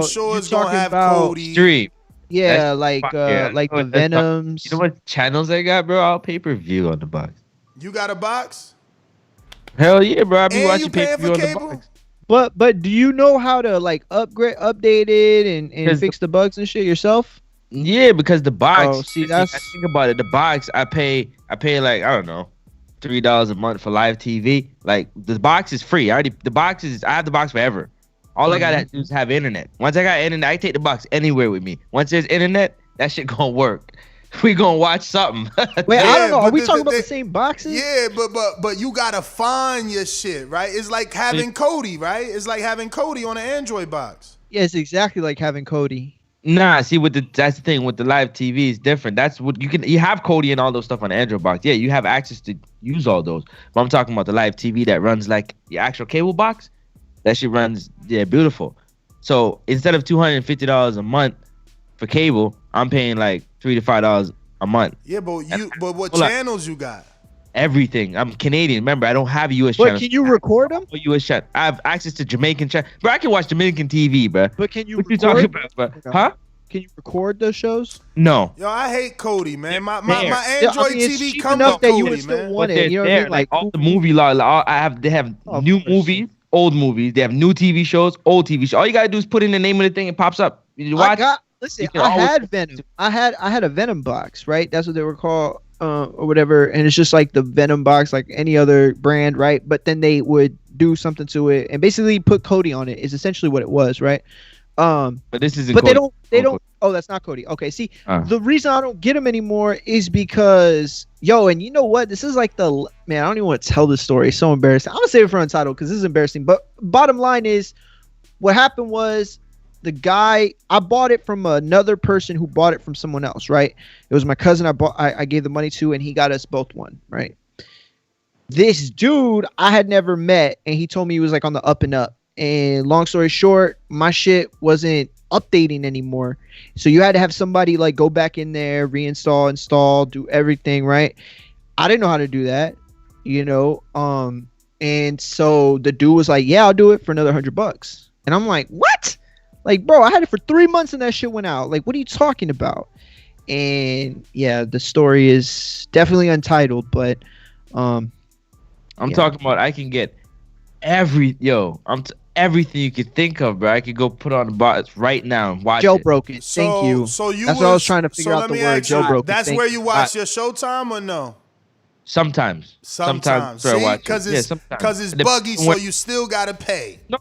sure it's gonna have Cody. Stream. Yeah, like the Venoms. You know what channels I got, bro? I'll pay-per-view on the box. You got a box? Hell yeah, bro. I be watching pay-per-view on the cable? box. But do you know how to like update it and fix the bugs and shit yourself? Yeah, because the box. Oh, see, that's. I think about it. The box, I pay like, I don't know, $3 a month for live TV. Like the box is free. I have the box forever. All I gotta do is have internet. Once I got internet, I take the box anywhere with me. Once there's internet, that shit gonna work. We gonna watch something. Wait, I don't know. Are we talking about the same boxes? Yeah, but you gotta find your shit, right? It's like having Cody, right? It's like having Cody on an Android box. Yeah, it's exactly like having Cody. Nah, see, that's the thing with the live TV is different. That's what you have Cody and all those stuff on the Android box. Yeah, you have access to use all those. But I'm talking about the live TV that runs like the actual cable box. That shit runs beautiful. So instead of $250 a month for cable, I'm paying like $3 to $5 a month. Yeah, but what channels you got? Everything. I'm Canadian. Remember, I don't have US but channels. Can you record them? US channel. I have access to Jamaican channel. Bro, I can watch Jamaican TV, bro. But can you? What you talking about, bro? Huh? Can you record those shows? No. Yo, I hate Cody, man. My There. Android it's TV cheap come enough with that you Cody, would still man. want But it. You know what I there, mean? Like all the movie law, they have Of new course. movies, old movies. They have new TV shows, old TV shows. All you gotta do is put in the name of the thing, it pops up. You watch. Listen, you can I always- had Venom. I had a Venom box, right? That's what they were called, or whatever. And it's just like the Venom box, like any other brand, right? But then they would do something to it and basically put Cody on it. Is essentially what it was, right? But this isn't. But Cody. they don't. Oh, that's not Cody. Okay, see, Uh. the reason I don't get them anymore is because and you know what? This is like man. I don't even want to tell this story. It's so embarrassing. I'm gonna save it for Untitled because this is embarrassing. But bottom line is, what happened was the guy I bought it from another person who bought it from someone else. Right? It was my cousin. I gave the money to, and he got us both one. Right? This dude I had never met, and he told me he was like on the up and up. And long story short, my shit wasn't updating anymore. So you had to have somebody like go back in there, reinstall, install, do everything, right? I didn't know how to do that, and so the dude was like, yeah, I'll do it for another $100. And I'm like, what? Like, bro, I had it for 3 months and that shit went out. Like, what are you talking about? And yeah, the story is definitely Untitled, but I'm talking about I can get everything you could think of, bro. I could go put on the box right now and watch jailbroken. it. Thank you. So that's what I was trying to figure out the word jailbroken. That's where you watch your Showtime or no? Sometimes. Sometimes. I See, watch because it. it's buggy, so you still gotta pay. No.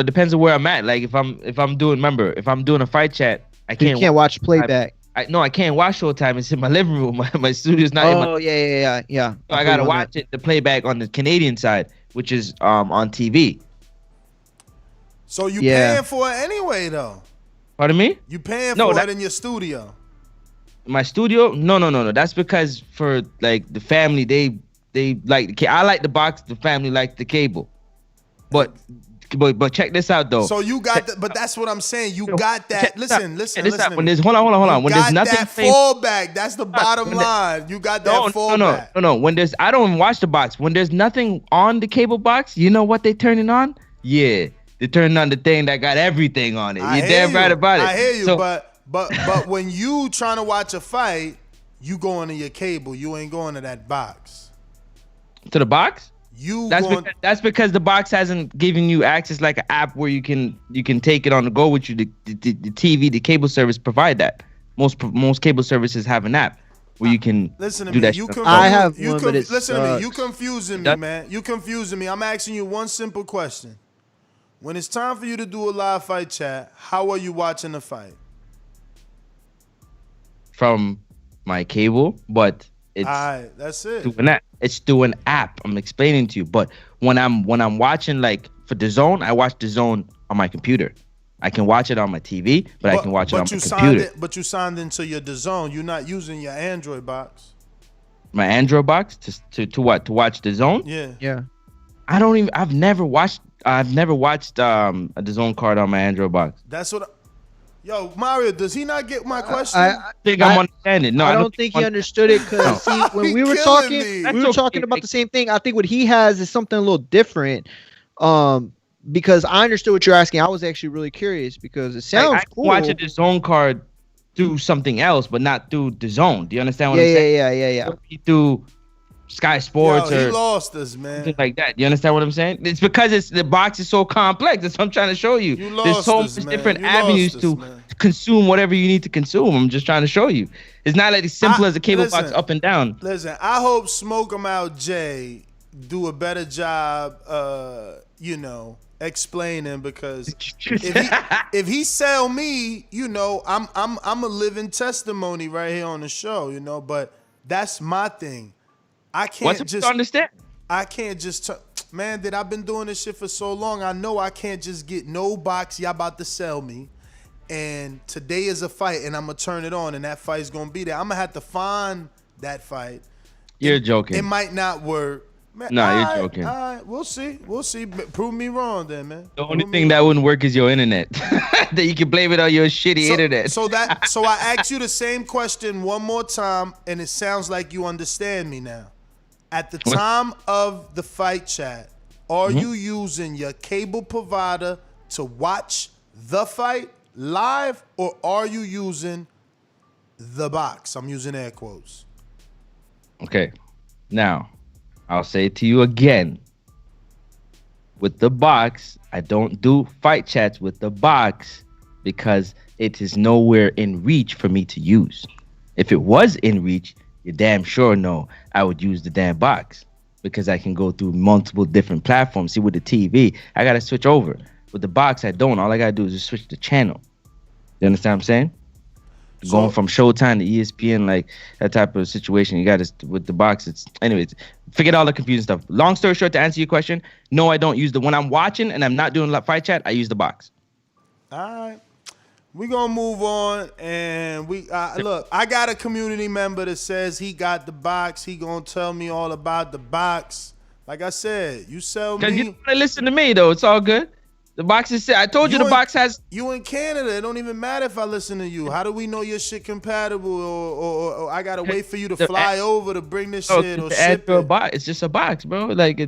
Depends on where I'm at. Like if I'm doing a fight chat, I can't. You can't watch playback. I can't watch Showtime. It's in my living room. My studio's not. in my, yeah. So I gotta watch the playback on the Canadian side, which is on TV. So you paying for it anyway, though? Pardon me? You paying for it in your studio? My studio? No. That's because for like the family, they like. I like the box. The family like the cable. But check this out though. So you got but that's what I'm saying. You got that. Listen. When there's hold on. When there's nothing, that fallback. That's the bottom line. You got that fallback. No. When there's, I don't even watch the box. When there's nothing on the cable box, you know what they turning on? Yeah, they turning on the thing that got everything on it. You're damn right about it. I hear you, but when you trying to watch a fight, you going to your cable. You ain't going to that box. To the box? That's because the box hasn't given you access like an app where you can take it on the go with you. The TV, the cable service provide that. Most cable services have an app where you can listen to do me. that. I have one, but listen to me. You confusing me, man. You confusing me. I'm asking you one simple question. When it's time for you to do a live fight chat, how are you watching the fight? From my cable, but it's that's it. It's through an app. I'm explaining to you. But when I'm watching like for Dazn, I watch Dazn on my computer. I can watch it on my TV, but I can watch it on my computer. But you signed into your Dazn. You're not using your Android box. My Android box to what? To watch Dazn? Yeah. I've never watched a Dazn card on my Android box. That's what. Yo, Mario, does he not get my question? I think I'm understanding. No, I don't think he understood it because when we were talking about the same thing. I think what he has is something a little different. Because I understood what you're asking. I was actually really curious because it sounds cool. I can watch a Dazn card through something else, but not through Dazn. Do you understand what I'm saying? Yeah. Through Sky Sports he or lost us, man. Something like that. You understand what I'm saying? It's because the box is so complex. That's what I'm trying to show you. There's so much different avenues to consume whatever you need to consume. I'm just trying to show you. It's not like as simple as a cable box up and down. Listen, I hope Smoke 'em Out Jay do a better job, explaining because if he sell me, I'm a living testimony right here on the show, but that's my thing. I can't understand. I can't just man, that I've been doing this shit for so long. I know I can't just get no box y'all about to sell me. And today is a fight and I'm gonna turn it on and that fight's gonna be there. I'm gonna have to find that fight. You're joking. It might not work. Man, you're joking. All right, we'll see. Prove me wrong then, man. The only thing that wouldn't work is your internet. That you can blame it on your shitty internet. So I asked you the same question one more time, and it sounds like you understand me now. At the time of the fight chat, are you using your cable provider to watch the fight live, or are you using the box? I'm using air quotes. Okay. Now, I'll say it to you again. With the box, I don't do fight chats with the box because it is nowhere in reach for me to use. If it was in reach, you damn sure know I would use the damn box because I can go through multiple different platforms. See, with the TV, I got to switch over. With the box, I don't. All I got to do is just switch the channel. You understand what I'm saying? Going from Showtime to ESPN, like that type of situation, you got to, with the box, it's, anyways, forget all the confusing stuff. Long story short, to answer your question, no, I don't use when I'm watching and I'm not doing fight chat, I use the box. All right. We're going to move on, and look, I got a community member that says he got the box. He going to tell me all about the box. Like I said, you sell me. Because you don't want to listen to me, though. It's all good. The box is, I told you the box has. You in Canada. It don't even matter if I listen to you. How do we know your shit compatible, or I got to wait for you to fly over to bring this shit or ship it? It's just a box, bro. Like,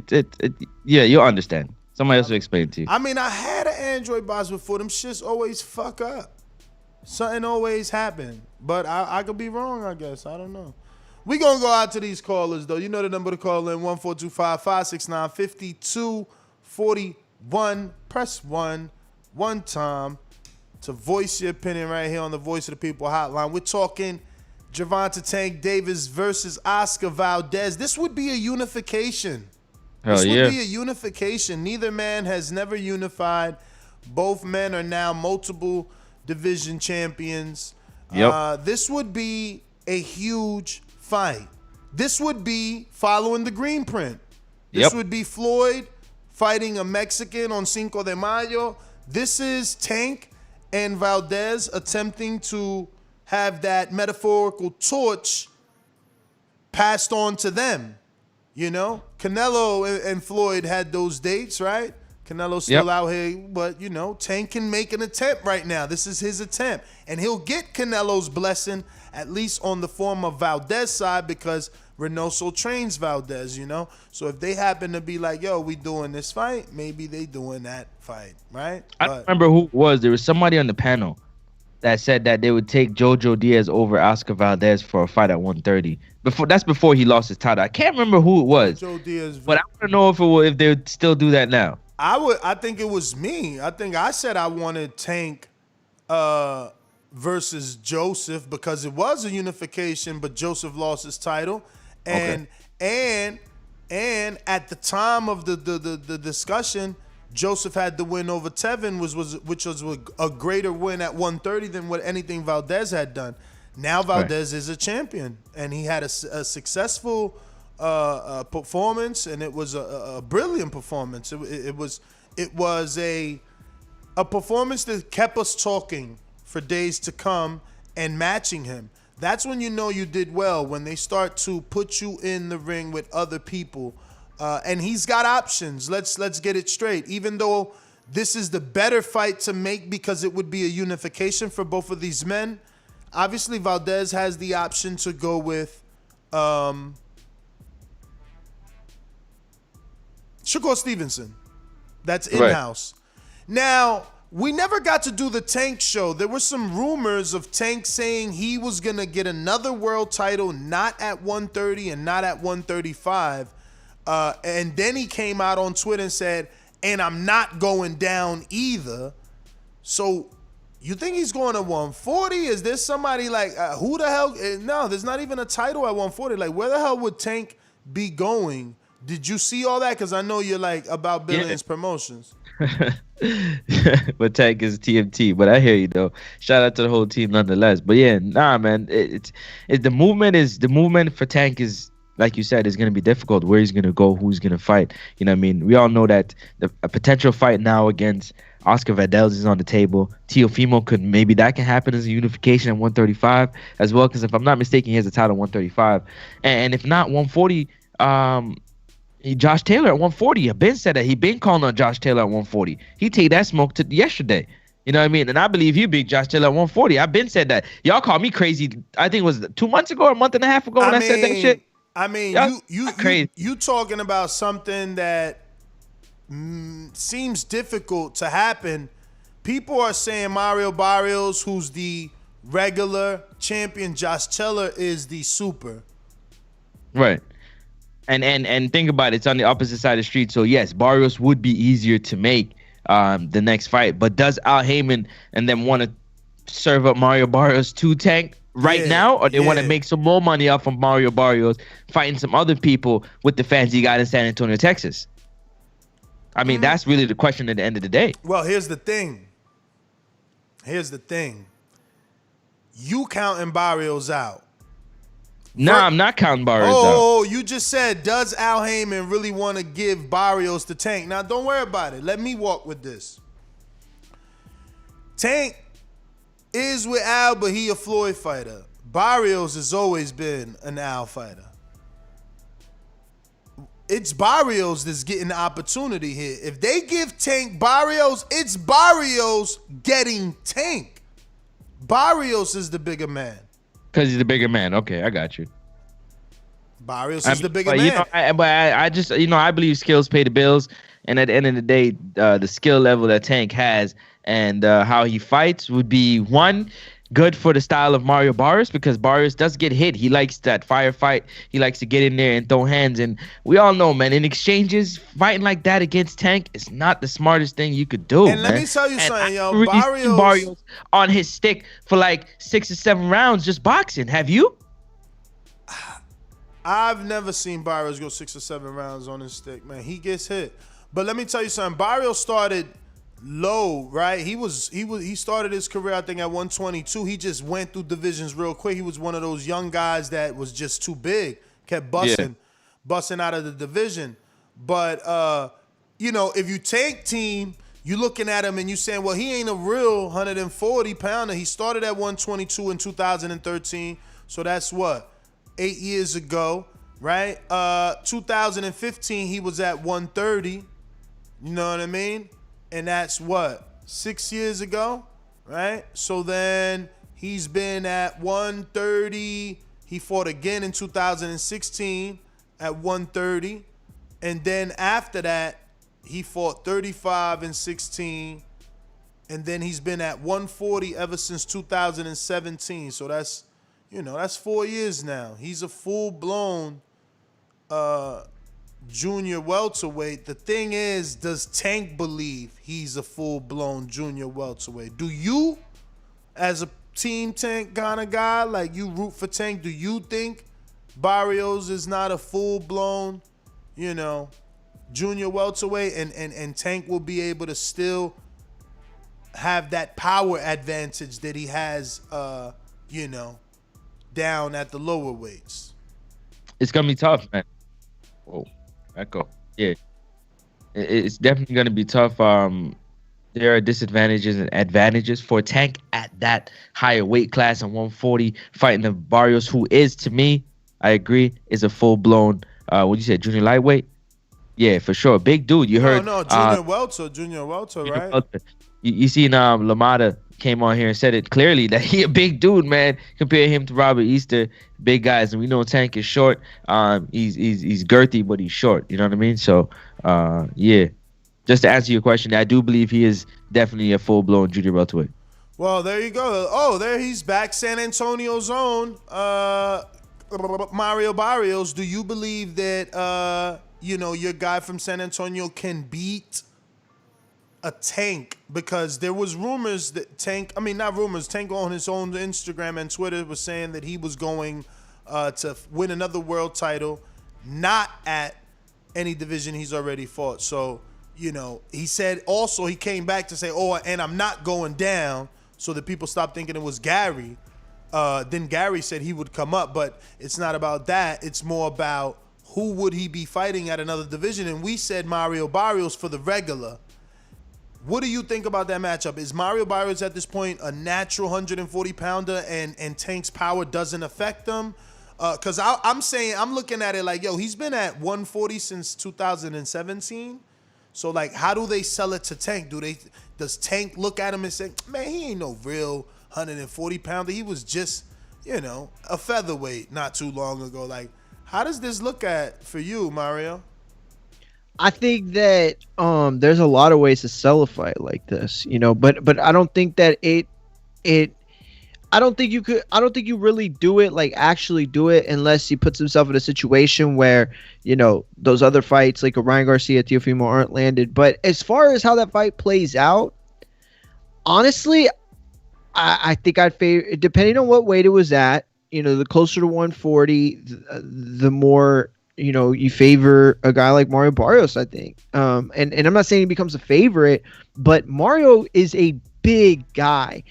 yeah, you'll understand. Somebody else will explain it to you. I mean, I had an Android box before. Them shits always fuck up. Something always happen. But I could be wrong, I guess. I don't know. We going to go out to these callers, though. You know the number to call in, 1-425-569-5241. Press 1 time to voice your opinion right here on the Voice of the People hotline. We're talking Gervonta Tank Davis versus Oscar Valdez. This would be a unification. This would be a unification. Neither man has never unified. Both men are now multiple division champions. This would be a huge fight. This would be following the green print. This would be Floyd fighting a Mexican on Cinco de Mayo. This is Tank and Valdez attempting to have that metaphorical torch passed on to them. You know, Canelo and Floyd had those dates, right? Canelo's still out here, but, you know, Tank can make an attempt right now. This is his attempt. And he'll get Canelo's blessing, at least on the form of Valdez side, because Reynoso trains Valdez, you know? So if they happen to be like, yo, we doing this fight, maybe they doing that fight, right? I don't remember who it was. There was somebody on the panel that said that they would take Jojo Diaz over Oscar Valdez for a fight at 130. That's before he lost his title. I can't remember who it was, but I want to know if they would still do that now. I think it was me. I think I said I wanted Tank versus Joseph because it was a unification, but Joseph lost his title. And at the time of the discussion, Joseph had the win over Tevin, which was a greater win at 130 than what anything Valdez had done. Now Valdez is a champion, and he had a successful performance, and it was a brilliant performance. It was a performance that kept us talking for days to come and matching him. That's when you know you did well, when they start to put you in the ring with other people. And he's got options. Let's get it straight. Even though this is the better fight to make because it would be a unification for both of these men, obviously Valdez has the option to go with Shakur Stevenson. That's in-house. Right. Now, we never got to do the Tank show. There were some rumors of Tank saying he was going to get another world title, not at 130 and not at 135. And then he came out on Twitter and said, and I'm not going down either. So you think he's going to 140? Is there somebody like, who the hell? No, there's not even a title at 140. Like, where the hell would Tank be going? Did you see all that? Because I know you're like about Billions Promotions. But Tank is TMT. But I hear you though. Shout out to the whole team nonetheless. But yeah, nah, man. It's the movement for Tank is, like you said, is going to be difficult. Where he's going to go, who's going to fight. You know what I mean? We all know that a potential fight now against Oscar Valdez is on the table. Teofimo that can happen as a unification at 135 as well. Because if I'm not mistaken, he has a title at 135. And if not 140, Josh Taylor at 140. Ben said that he been calling on Josh Taylor at 140. He take that smoke to yesterday. You know what I mean? And I believe he beat Josh Taylor at 140. I've been said that. Y'all called me crazy. I think it was 2 months ago or a month and a half ago when I said that shit. I mean, you talking about something that seems difficult to happen, people are saying Mario Barrios, who's the regular champion, Josh Teller is the super. Right. And think about it, it's on the opposite side of the street. So yes, Barrios would be easier to make the next fight. But does Al Heyman and them want to serve up Mario Barrios to Tank right now, or they want to make some more money off of Mario Barrios fighting some other people with the fans he got in San Antonio, Texas? I mean, that's really the question at the end of the day. Well, here's the thing. You counting Barrios out. No, I'm not counting Barrios out. Oh, you just said, does Al Heyman really want to give Barrios to Tank? Now, don't worry about it. Let me walk with this. Tank is with Al, but he a Floyd fighter. Barrios has always been an Al fighter. It's Barrios that's getting the opportunity here. If they give Tank Barrios, it's Barrios getting Tank. Barrios is the bigger man. Because he's the bigger man. Okay, I got you. Barrios is the bigger but, man. I just, I believe skills pay the bills. And at the end of the day, the skill level that Tank has and how he fights would be, one, good for the style of Mario Barrios, because Barrios does get hit. He likes that firefight. He likes to get in there and throw hands. And we all know, man, in exchanges, fighting like that against Tank is not the smartest thing you could do. And man. let me tell you something, yo. Really seen Barrios on his stick for like 6 or 7 rounds just boxing. Have you? I've never seen Barrios go 6 or 7 rounds on his stick, man. He gets hit. But let me tell you something. Barrios started low, right? He started his career, I think, at 122. He just went through divisions real quick. He was one of those young guys that was just too big, kept busting out of the division. But if you Tank team, you looking at him and you saying, well, he ain't a real 140 pounder. He started at 122 in 2013. So that's what, 8 years ago, right? 2015, he was at 130. You know what I mean? And that's what, 6 years ago, right? So then he's been at 130. He fought again in 2016 at 130. And then after that, he fought 35 and 16. And then he's been at 140 ever since 2017. So that's 4 years now. He's a full-blown junior welterweight. The thing is, does Tank believe he's a full-blown junior welterweight? Do you, as a team Tank kind of guy, like you root for Tank, do you think Barrios is not a full-blown, junior welterweight and Tank will be able to still have that power advantage that he has, down at the lower weights? It's going to be tough, man. Whoa. Echo. Yeah. It's definitely going to be tough. There are disadvantages and advantages for Tank at that higher weight class in 140, fighting the Barrios, who is, to me, I agree, is a full-blown, what you said, junior lightweight? Yeah, for sure. Big dude. You heard. No, junior welter, right? Welter. You seen Lamada came on here and said it clearly that he a big dude, man. Compare him to Robert Easter, big guys, and we know Tank is short. He's girthy, but he's short. You know what I mean? So, yeah. Just to answer your question, I do believe he is definitely a full-blown junior welterweight. Well, there you go. Oh, there he's back. San Antonio's own Mario Barrios. Do you believe that your guy from San Antonio can beat a Tank? Because there was rumors that Tank on his own Instagram and Twitter was saying that he was going to win another world title, not at any division he's already fought. So, he said also he came back to say, and I'm not going down, so that people stopped thinking it was Gary. Then Gary said he would come up, but it's not about that. It's more about who would he be fighting at another division. And we said Mario Barrios for the regular. What do you think about that matchup? Is Mario Barrios at this point a natural 140-pounder and Tank's power doesn't affect him? Because I'm looking at it like, he's been at 140 since 2017. So, like, how do they sell it to Tank? Does Tank look at him and say, man, he ain't no real 140-pounder. He was just, a featherweight not too long ago. Like, how does this look at for you, Mario? I think that there's a lot of ways to sell a fight like this, but I don't think that it I don't think you really do it, like actually do it, unless he puts himself in a situation where, those other fights like a Ryan Garcia, Teofimo aren't landed. But as far as how that fight plays out, honestly, I think I'd favor, depending on what weight it was at, the closer to 140, the more, you favor a guy like Mario Barrios, I think. And I'm not saying he becomes a favorite, but Mario is a big guy.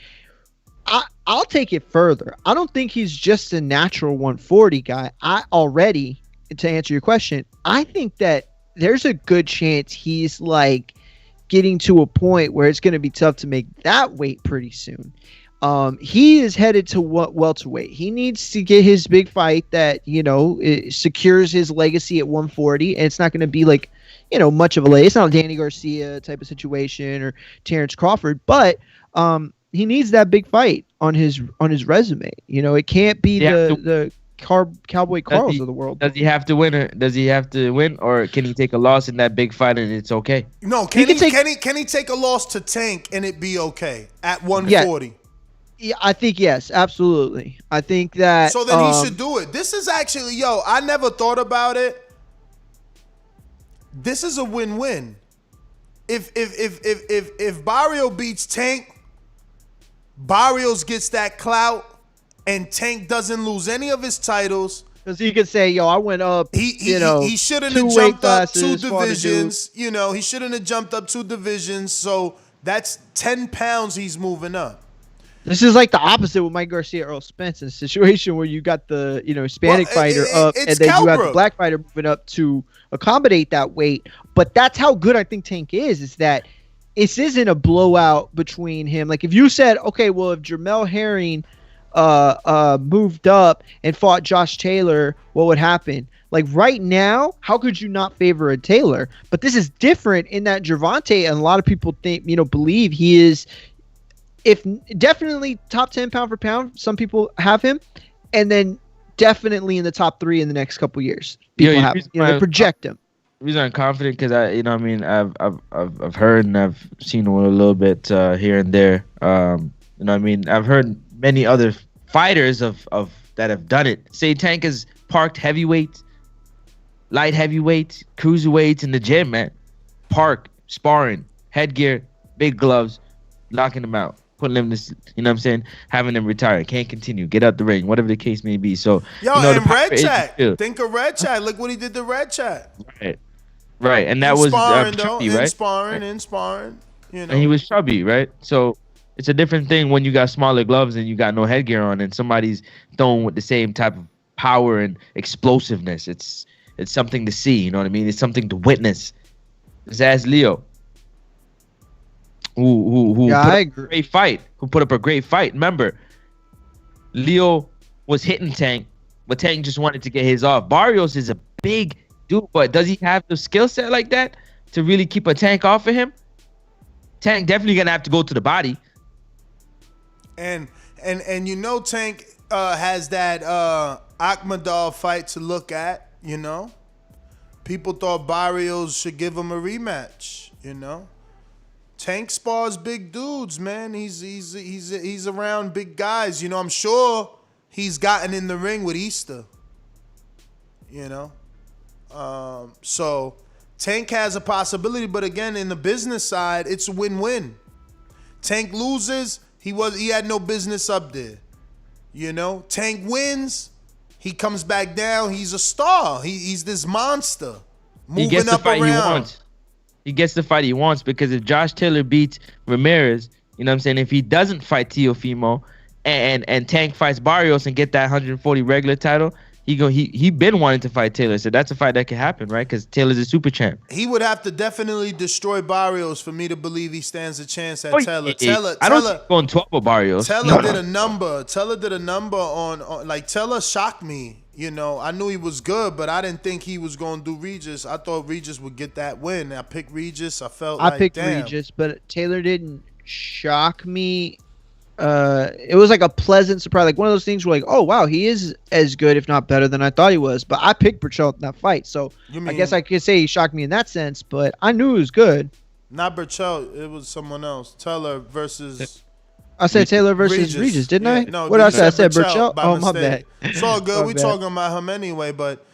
I'll take it further. I don't think he's just a natural 140 guy. To answer your question, I think that there's a good chance he's like getting to a point where it's going to be tough to make that weight pretty soon. He is headed to welterweight. He needs to get his big fight that, it secures his legacy at 140. And it's not going to be like, much of a lay. It's not a Danny Garcia type of situation or Terrence Crawford, but he needs that big fight on his resume. It can't be the Cowboy Carls of the world. Does he have to win, or can he take a loss in that big fight and it's okay? No, can he take a loss to Tank and it be okay at 140? Yeah, I think yes, absolutely. I think that. So then he should do it. This is actually, I never thought about it. This is a win-win. If Barrio beats Tank, Barrios gets that clout, and Tank doesn't lose any of his titles. Because he could say, I went up, he shouldn't have jumped up 2 divisions. He shouldn't have jumped up 2 divisions. So that's 10 pounds he's moving up. This is like the opposite with Mike Garcia, Earl Spence, in a situation where you got the Hispanic fighter up, and then you got the black fighter moving up to accommodate that weight. But that's how good I think Tank is that this isn't a blowout between him. Like if you said, okay, well, if Jermell Herring moved up and fought Josh Taylor, what would happen? Like right now, how could you not favor a Taylor? But this is different in that Gervonta, and a lot of people believe he is, if definitely top 10 pound for pound. Some people have him, and then definitely in the top 3 in the next couple years. People have him. They project him. The reason I'm confident because I've heard and I've seen a little bit here and there. I've heard many other fighters of that have done it. Say Tank has parked heavyweight, light heavyweight, cruiserweights in the gym, man. Park, sparring, headgear, big gloves, knocking them out, putting them to, having them retire, can't continue, get out the ring, whatever the case may be. So, and Red Chat, think of Red Chat. Look what he did to Red Chat. Right, and that was chubby, right? In sparring, And he was chubby, right? So it's a different thing when you got smaller gloves and you got no headgear on, and somebody's throwing with the same type of power and explosiveness. It's something to see, you know what I mean? It's something to witness. Just ask Leo, who put up a great fight. Who put up a great fight? Remember, Leo was hitting Tank, but Tank just wanted to get his off. Barrios is a big dude, but does he have the skill set like that to really keep a Tank off of him? Tank definitely gonna have to go to the body. And Tank has that Akhmadov fight to look at. People thought Barrios should give him a rematch. Tank spars big dudes, man. He's around big guys. I'm sure he's gotten in the ring with Easter. So Tank has a possibility, but again, in the business side, it's a win-win. Tank loses, he had no business up there. Tank wins, he comes back down, he's a star. He's this monster moving up around. He gets the fight he wants, because if Josh Taylor beats Ramirez, if he doesn't fight Teofimo and Tank fights Barrios and get that 140 regular title, he been wanting to fight Taylor. So that's a fight that can happen, right? Because Taylor's a super champ. He would have to definitely destroy Barrios for me to believe he stands a chance at Taylor. I don't think going 12 with Barrios. Taylor did a number. Taylor did a number on Taylor shocked me. I knew he was good, but I didn't think he was going to do Regis. I thought Regis would get that win. I picked Regis. I picked Regis, but Taylor didn't shock me it was like a pleasant surprise, like one of those things where like, oh wow, he is as good, if not better, than I thought he was. But I picked Burchell in that fight, so I guess I could say he shocked me in that sense. But I knew he was good. Not Burchell, it was someone else. Taylor versus. I said Taylor versus Regis, didn't I? No, what did I say? I said Burchell. Burchell. Oh, my bad. It's all good. My We bad. talking about him anyway, but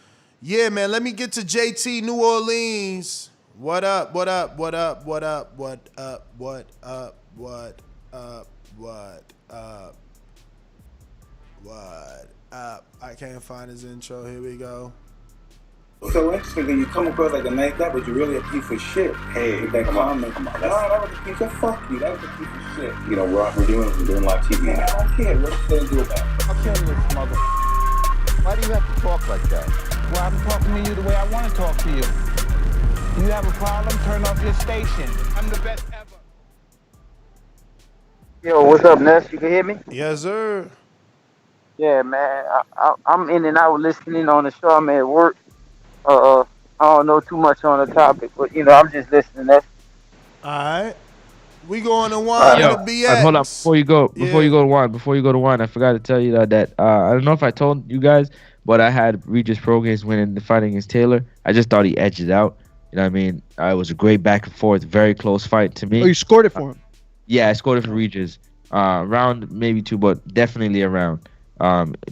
yeah, man. Let me get to JT New Orleans. What up? What up? What up? What up? What up? What up? What up? What up? What up? I can't find his intro. Here we go. So interesting because you come across like a nice guy, but you're really a piece of shit. Hey, with that comment. Come on, that was a piece of fuck you. That was a piece of shit. You know, we're doing live TV. Man, I don't care. What you gonna do about it? I'll kill this mother. Why do you have to talk like that? Well, I'm talking to you the way I want to talk to you. You have a problem? Turn off your station. I'm the best ever. Yo, what's up, Ness? You can hear me? Yes, sir. Yeah, man. I'm in and out listening on the show. I'm at work. I don't know too much on the topic, but I'm just listening. That's all right. We going to one to BX. Hold up before you go to one. I forgot to tell you that I don't know if I told you guys, but I had Regis Prograis winning the fight against Taylor. I just thought he edged it out. You know what I mean? It was a great back and forth, very close fight to me. Oh, you scored it for him? Yeah, I scored it for Regis. Round maybe two, but definitely a round.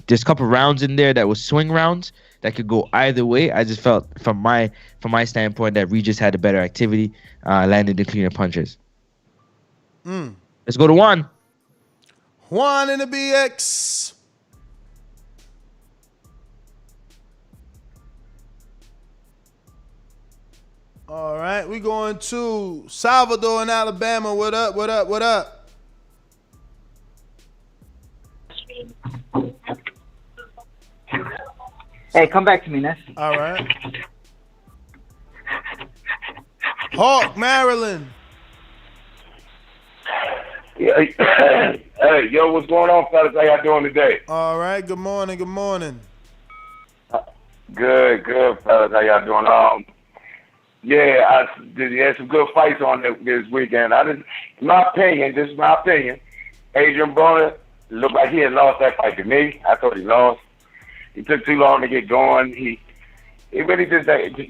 There's a couple rounds in there that was swing rounds that could go either way. I just felt from my standpoint that Regis had a better activity, landed the cleaner punches. Let's go to one. Juan in the BX. All right, we going to Salvador in Alabama. What up? What up? What up? Hey, come back to me, Ness. All right. Hawk, Maryland. Yeah. Hey, yo, what's going on, fellas? How y'all doing today? All right. Good morning. Good morning. Good, fellas. How y'all doing? Yeah, had some good fights on this weekend. In my opinion, this is my opinion. Adrian Broner looked like he had lost that fight to me. I thought he lost. He took too long to get going. He really just,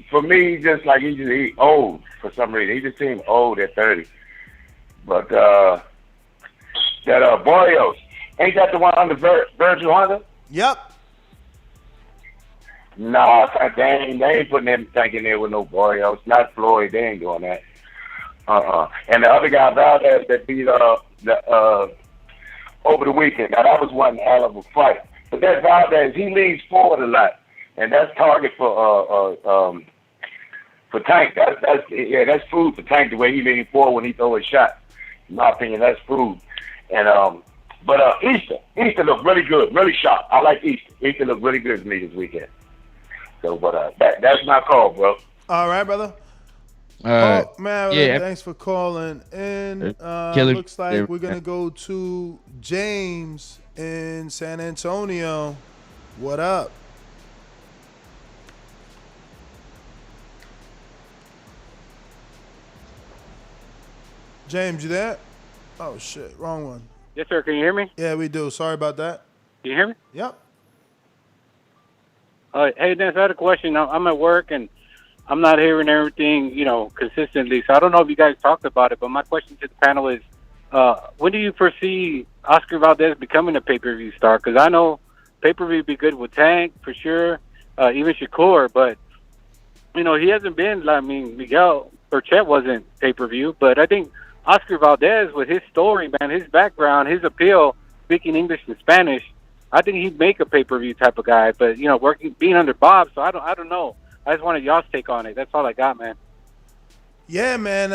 for me, he old for some reason. He just seemed old at 30. But that Barrios, ain't that the one under Virgil Hunter? Yep. Nah, they ain't putting everything in there with no Barrios. Not Floyd. They ain't doing that. And the other guy, Valdez, that beat over the weekend. Now, that was one hell of a fight. But that Valdez, he leans forward a lot. And that's target for Tank. That's food for Tank, the way he leans forward when he throw a shot. In my opinion, that's food. And but Easter looked really good, really sharp. I like Easter. Easter looked really good to me this weekend. So, but that's my call, bro. All right, brother. Maryland, yeah. Thanks for calling in. Looks like we're going to go to James in San Antonio. What up? James, you there? Oh, shit. Wrong one. Yes, sir. Can you hear me? Yeah, we do. Sorry about that. Can you hear me? Yep. Hey, Dennis, I had a question. I'm at work, and I'm not hearing everything, consistently. So I don't know if you guys talked about it, but my question to the panel is, when do you foresee Oscar Valdez becoming a pay-per-view star? Because I know pay-per-view would be good with Tank, for sure, even Shakur, but, he hasn't been, Miguel Burchett wasn't pay-per-view, but I think Oscar Valdez, with his story, man, his background, his appeal, speaking English and Spanish, I think he'd make a pay-per-view type of guy. But, being under Bob, so I don't know. I just wanted y'all's take on it. That's all I got, man. Yeah, man.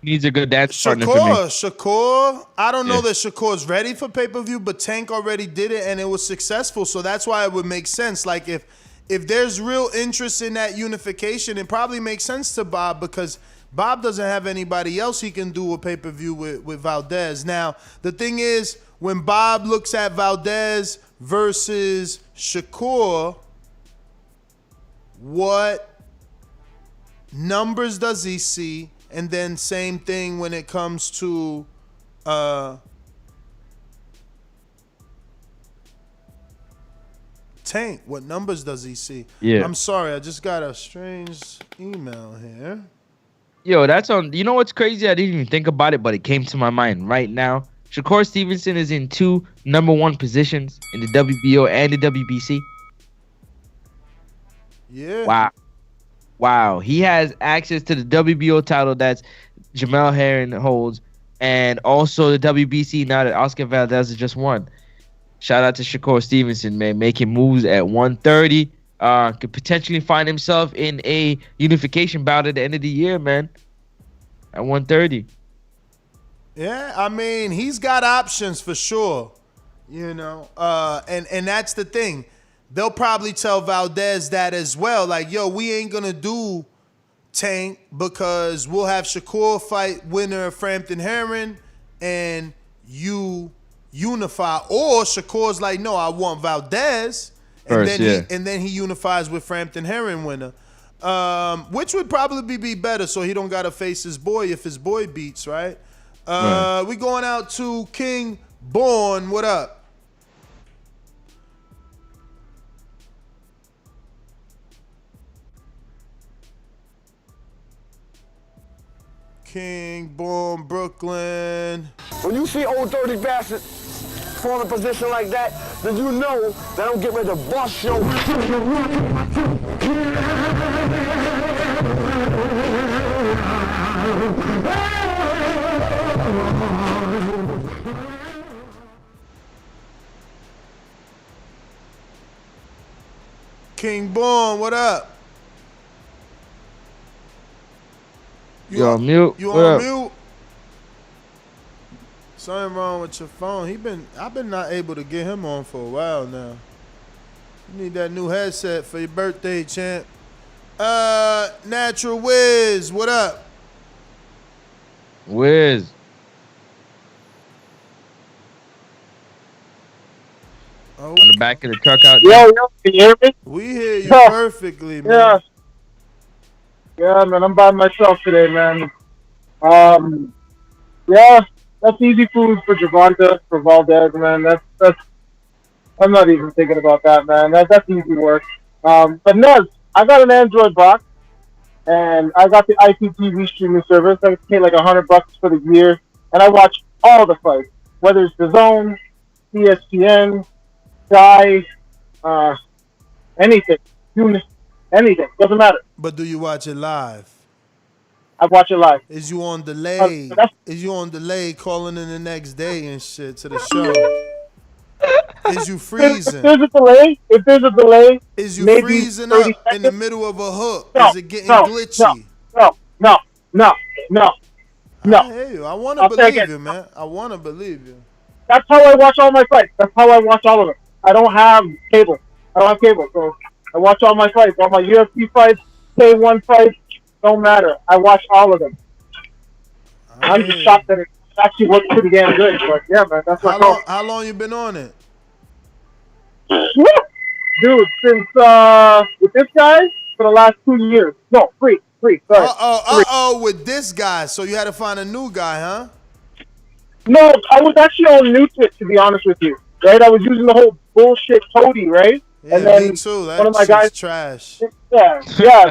Needs a good dance partner for me. Shakur. I don't know that Shakur's ready for pay-per-view, but Tank already did it, and it was successful. So that's why it would make sense. Like, if there's real interest in that unification, it probably makes sense to Bob because Bob doesn't have anybody else he can do a pay-per-view with Valdez. Now, the thing is, when Bob looks at Valdez versus Shakur, what numbers does he see? And then same thing when it comes to Tank, what numbers does he see? Yeah. I'm sorry, I just got a strange email here. Yo, that's on. You know what's crazy? I didn't even think about it, but it came to my mind right now. Shakur Stevenson is in 2 number 1 positions in the WBO and the WBC. Yeah. Wow. He has access to the WBO title that's Jamel Herring holds, and also the WBC now that Oscar Valdez has just won. Shout out to Shakur Stevenson, man, making moves at 130. Could potentially find himself in a unification bout at the end of the year, man. At 130. Yeah, I mean, he's got options for sure. You know, and that's the thing. They'll probably tell Valdez that as well. Like, yo, we ain't gonna do Tank because we'll have Shakur fight winner of Frampton Herring and you unify. Or Shakur's like, no, I want Valdez. And then he unifies with Frampton Herring winner. Which would probably be better so he don't gotta face his boy if his boy beats, right? We going out to King Born. What up? King Born, Brooklyn. When you see old dirty bastard fall in a position like that, then you know that I'm getting ready to bust your. King Born, what up? You on mute? You What on up? mute? Something wrong with your phone. I've been not able to get him on for a while now. You need that new headset for your birthday, champ. Natural Wiz, what up? Wiz. Oh. On the back of the truck out Yo, there. can you hear me? We hear you Yeah. perfectly, man. Yeah. Yeah, man, I'm by myself today, man. Yeah, that's easy food for Gervonta, for Valdez, man. That's. I'm not even thinking about that, man. That's easy work. But Nez, I got an Android box, and I got the IPTV streaming service. I pay like $100 for the year, and I watch all the fights, whether it's Dazn, ESPN, Sky, anything, anything, doesn't matter. But do you watch it live? I watch it live. Is you on delay? Is you on delay calling in the next day and shit to the show? Is you freezing? If there's a delay, is you maybe freezing 30 up in the middle of a hook? No, Is it getting no, glitchy? No. I hear you. I want to believe you, man. I want to believe you. That's how I watch all my fights. That's how I watch all of them. I don't have cable. So I watch all my fights, all my UFC fights, K1 fights. Don't matter. I watch all of them. I'm just shocked that it actually works pretty damn good. But yeah, man, that's what. How long you been on it? Dude, since with this guy for the last 2 years. No, three. Sorry. With this guy. So you had to find a new guy, huh? No, I was actually all new to it, to be honest with you. Right? I was using the whole bullshit Cody, right? Yeah, and then me too. That one of my shit's guys, trash. Yeah.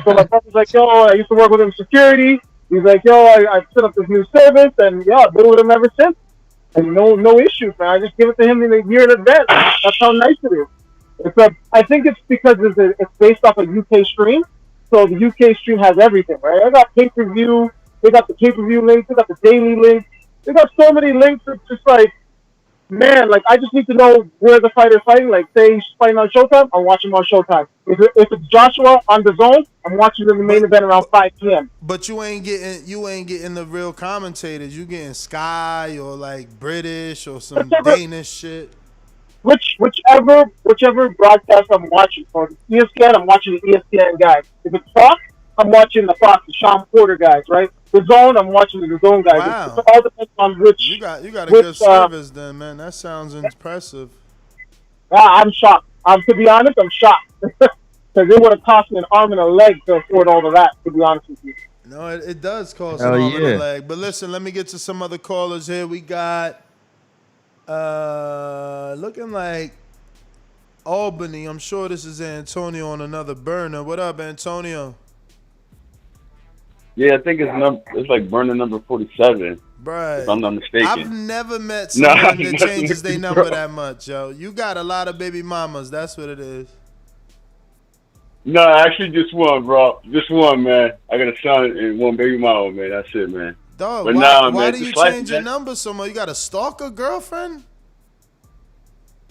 So my brother's like, yo, I used to work with him in security. He's like, yo, I set up this new service, and yeah, I've been with him ever since. And no issues, man. I just give it to him in a year in advance. That's how nice it is. I think it's because it's based off a UK stream. So the UK stream has everything, right? I got pay-per-view. They got the pay-per-view links. They got the daily links. They got so many links. It's just like, man, like I just need to know where the fighter's fighting. Like, say he's fighting on Showtime, I'm watching him on Showtime. If it's Joshua on Dazn, I'm watching him in the main event around 5 p.m. But you ain't getting the real commentators. You getting Sky or like British or some Danish shit. Whichever broadcast I'm watching. For ESPN, I'm watching the ESPN guys. If it's Fox, I'm watching the Fox, the Sean Porter guys, right? The Zone, I'm watching the Zone guys. Wow. It all depends on which. You got a good service then, man. That sounds impressive. I'm shocked. To be honest, I'm shocked. Because it would have cost me an arm and a leg to afford all of that, to be honest with you. No, it does cost an arm and a leg. But listen, let me get to some other callers here. We got looking like Albany. I'm sure this is Antonio on another burner. What up, Antonio? Yeah, I think it's like burner number 47. Bruh, If I'm not mistaken. I've never met someone that changes their number that much, yo. You got a lot of baby mamas. That's what it is. No, actually just one, bro. Just one, man. I got a son and one baby mama, man. That's it, man. Dog, But why, nah, why man, do you just life, change your man. number so much? You got a stalker girlfriend?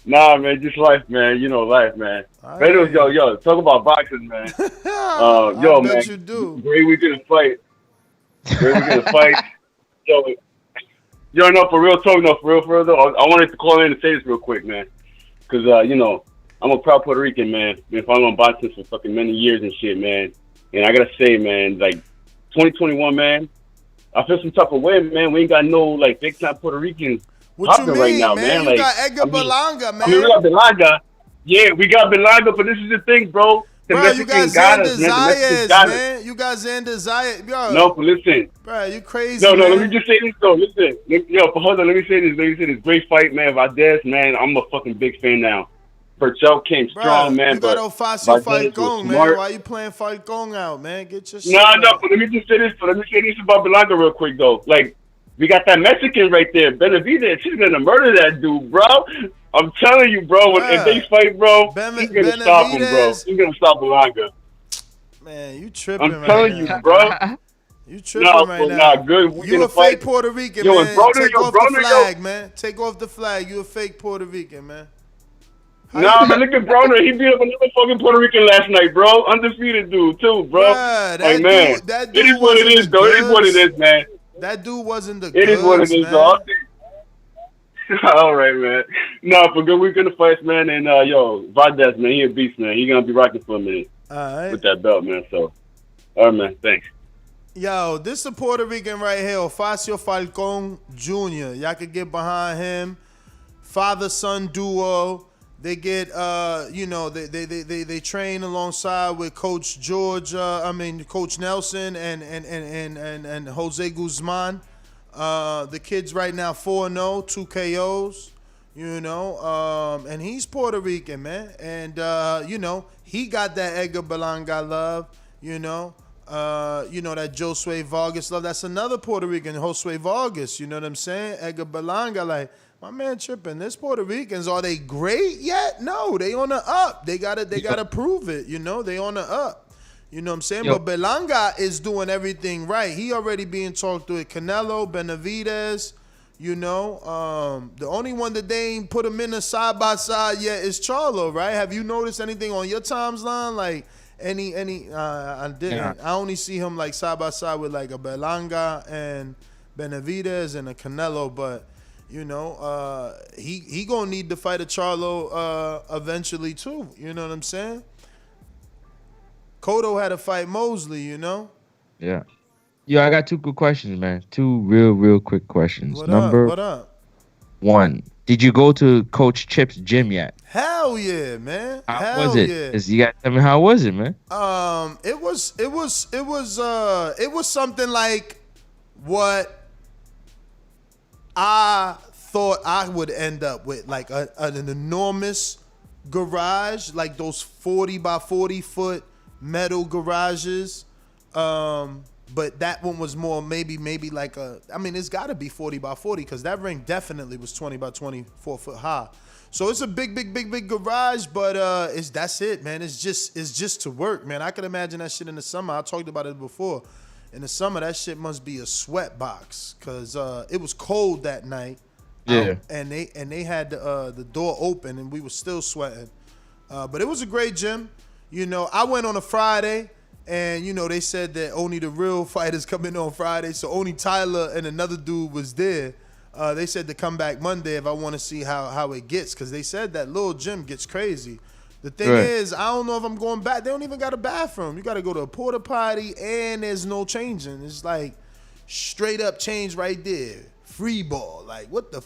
Nah, just life, man. You know, life, man. But anyways, yo, talk about boxing, man. Yo, I bet man. you do. Great weekend of fight. Great weekend of fight. Yo, no, for real talk, no, for real, though. I wanted to call in and say this real quick, man. Because, you know, I'm a proud Puerto Rican, man. Been following boxing for fucking many years and shit, man. And I gotta say, man, like, 2021, man, I feel some type of way, man. We ain't got no, like, big-time Puerto Ricans popping right now, man. You Like, got Edgar Berlanga, man. I mean, we got Berlanga. Yeah, we got Berlanga, but this is the thing, bro. The Bro, you got Mexicans got Xander us, man. The Mexicans Zayas, got us. man. You got Xander Zayas. Yo, No, but listen. bro, you crazy, No, man. let me just say this, though. Listen. Yo, but hold on. Let me say this. Great fight, man. Valdez, man, I'm a fucking big fan now. Burchell came strong, man. You got but Ofacio Valdez was Falcon, man. smart. Why you playing Falcon out, man? Get your shit No, back. but let me just say this. About Berlanga real quick, though. Like, we got that Mexican right there, Benavidez. She's gonna murder that dude, bro. I'm telling you, bro. If they fight, bro, he's gonna stop him, bro. He's gonna stop Berlanga. Man, you tripping I'm telling right now. you, bro. You tripping right now. Nah, good. We You gonna a fake fight. Puerto Rican, Yo, man. and Broner, Take off the Broner, flag, man. Take off the flag. You a fake Puerto Rican, man. Nah, man, look at Broner. He beat up another fucking Puerto Rican last night, bro. Undefeated dude, too, bro. Bruh, like, man, that it is dude what it wasn't is, the though. It is what it goods. is, man. That dude wasn't the It is what it goods, is, man. though. All right, man. No, for good weekend of fights, man. And, yo, Valdez, man, he a beast, man. He gonna be rocking for a minute All right. with that belt, man. So, all right, man. Thanks. Yo, this is a Puerto Rican right here, Ofacio Falcon Jr. Y'all could get behind him. Father-son duo. They get, they train alongside with Coach Coach Nelson and Jose Guzman. The kid's right now 4-0, 2 KOs, and he's Puerto Rican, man. And, he got that Edgar Berlanga love, that Josue Vargas love. That's another Puerto Rican, Josue Vargas, you know what I'm saying? Edgar Berlanga, like, my man tripping. This Puerto Ricans, are they great yet? No, they on the up. They gotta prove it, They on the up. You know what I'm saying? Yo. But Berlanga is doing everything right. He already being talked to with Canelo, Benavidez, The only one that they ain't put him in a side by side yet is Charlo, right? Have you noticed anything on your timeline? Like I didn't. Yeah. I only see him like side by side with like a Berlanga and Benavidez and a Canelo, but he gonna need to fight a Charlo eventually too. You know what I'm saying? Cotto had to fight Mosley, Yeah. Yo, I got two quick questions, man. Two real quick questions. What Number up? one, did you go to Coach Chip's gym yet? Hell yeah, man. How was it? You got to tell me how was it, man? It was something like what I thought I would end up with, like an enormous garage, like those 40 by 40 foot metal garages. But that one was more maybe like it's got to be 40 by 40 because that ring definitely was 20 by 24 foot high. So it's a big garage, but that's it, man. It's just to work, man. I can imagine that shit in the summer. I talked about it before. In the summer, that shit must be a sweat box because it was cold that night. Yeah. And they had the door open and we were still sweating. But it was a great gym. I went on a Friday and, they said that only the real fighters come in on Friday. So only Tyler and another dude was there. They said to come back Monday if I want to see how it gets because they said that little gym gets crazy. The thing is, I don't know if I'm going back. They don't even got a bathroom. You got to go to a porta potty and there's no changing. It's like straight up change right there. Free ball. Like, what the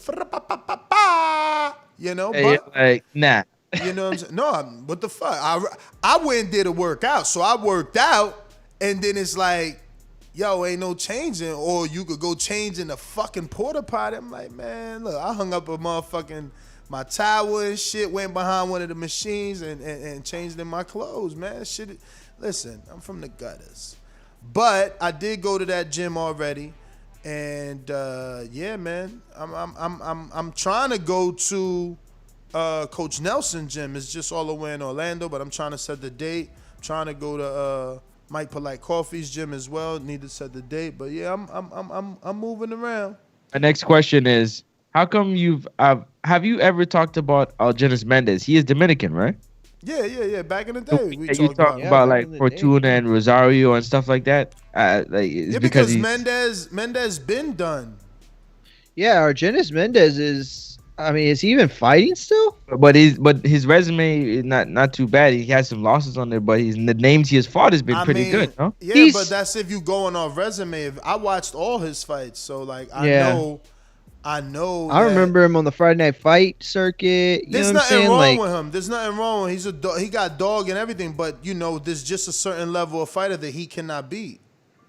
Hey, like, nah. You know what I'm saying? No, what the fuck? I went and did a workout. So I worked out and then it's like, yo, ain't no changing. Or you could go change in the fucking porta potty. I'm like, man, look, I hung up a motherfucking my towel and shit, went behind one of the machines and changed in my clothes, man. Shit, listen, I'm from the gutters. But I did go to that gym already. And yeah, man, I'm trying to go to Coach Nelson gym. It's just all the way in Orlando, but I'm trying to set the date. I'm trying to go to Mike Polite Coffee's gym as well. Need to set the date, but yeah, I'm moving around. My next question is, how come have you ever talked about Algenis Mendez? He is Dominican, right? Yeah. Back in the day, we you talk about like Fortuna and Rosario and stuff like that. It's because Mendez been done. Yeah, Argenis Mendez is. I mean, is he even fighting still? But his resume is not too bad. He has some losses on there, but the names he has fought has been pretty good, no? Yeah, but that's if you going off resume. I watched all his fights, so like I know. I remember him on the Friday Night Fight circuit. There's nothing wrong with him. There's nothing wrong with him. He got dog and everything, but there's just a certain level of fighter that he cannot beat.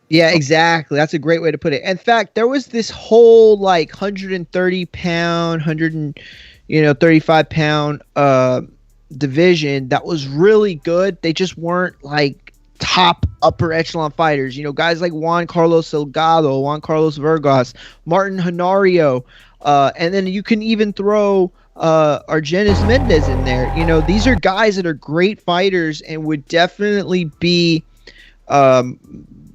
Yeah, exactly. That's a great way to put it. In fact, there was this whole like 130 pound, 35 pound division that was really good. They just weren't like top upper echelon fighters. Guys like Juan Carlos Delgado, Juan Carlos Vargas, Martin Honorio, and then you can even throw Argenis Mendez in there. These are guys that are great fighters and would definitely be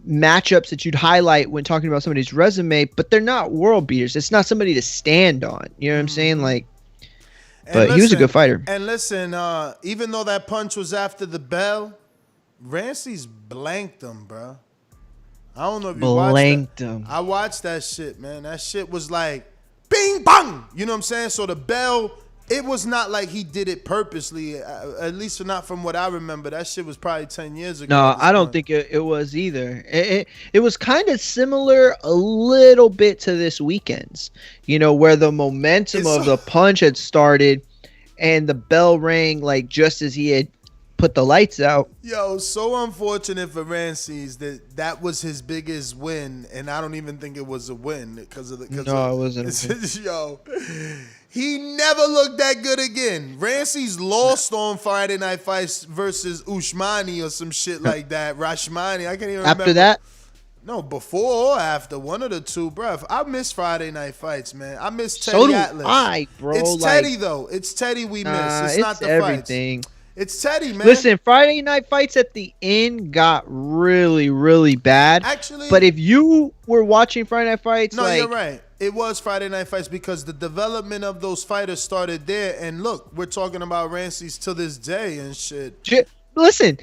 matchups that you'd highlight when talking about somebody's resume, but they're not world beaters. It's not somebody to stand on. You know what I'm saying? Like, but he was a good fighter. And listen, even though that punch was after the bell, Rancie's blanked him, bro. I don't know if you watched him. I watched that shit, man. That shit was like bing bang. You know what I'm saying? So the bell, it was not like he did it purposely. At least not from what I remember. That shit was probably 10 years ago. No, I don't think it was either. It was kind of similar a little bit to this weekend's, where the momentum of the punch had started and the bell rang like just as he had put the lights out. Yo, so unfortunate for Rancies that was his biggest win, and I don't even think it was a win because of the. No, it wasn't. Yo, he never looked that good again. Rancies lost on Friday Night Fights versus Ushmani or some shit like that. Rashmani, I can't even remember. After that? No, before or after, one of the two, bruh. I miss Friday Night Fights, man. I miss Teddy Atlas. So do I, bro. It's Teddy though. It's Teddy we miss. It's not the everything. Fights. It's Teddy, man. Listen, Friday Night Fights at the end got really, really bad. Actually, but if you were watching Friday Night Fights, no, you're right. It was Friday Night Fights because the development of those fighters started there. And look, we're talking about Rancies to this day and shit. Listen.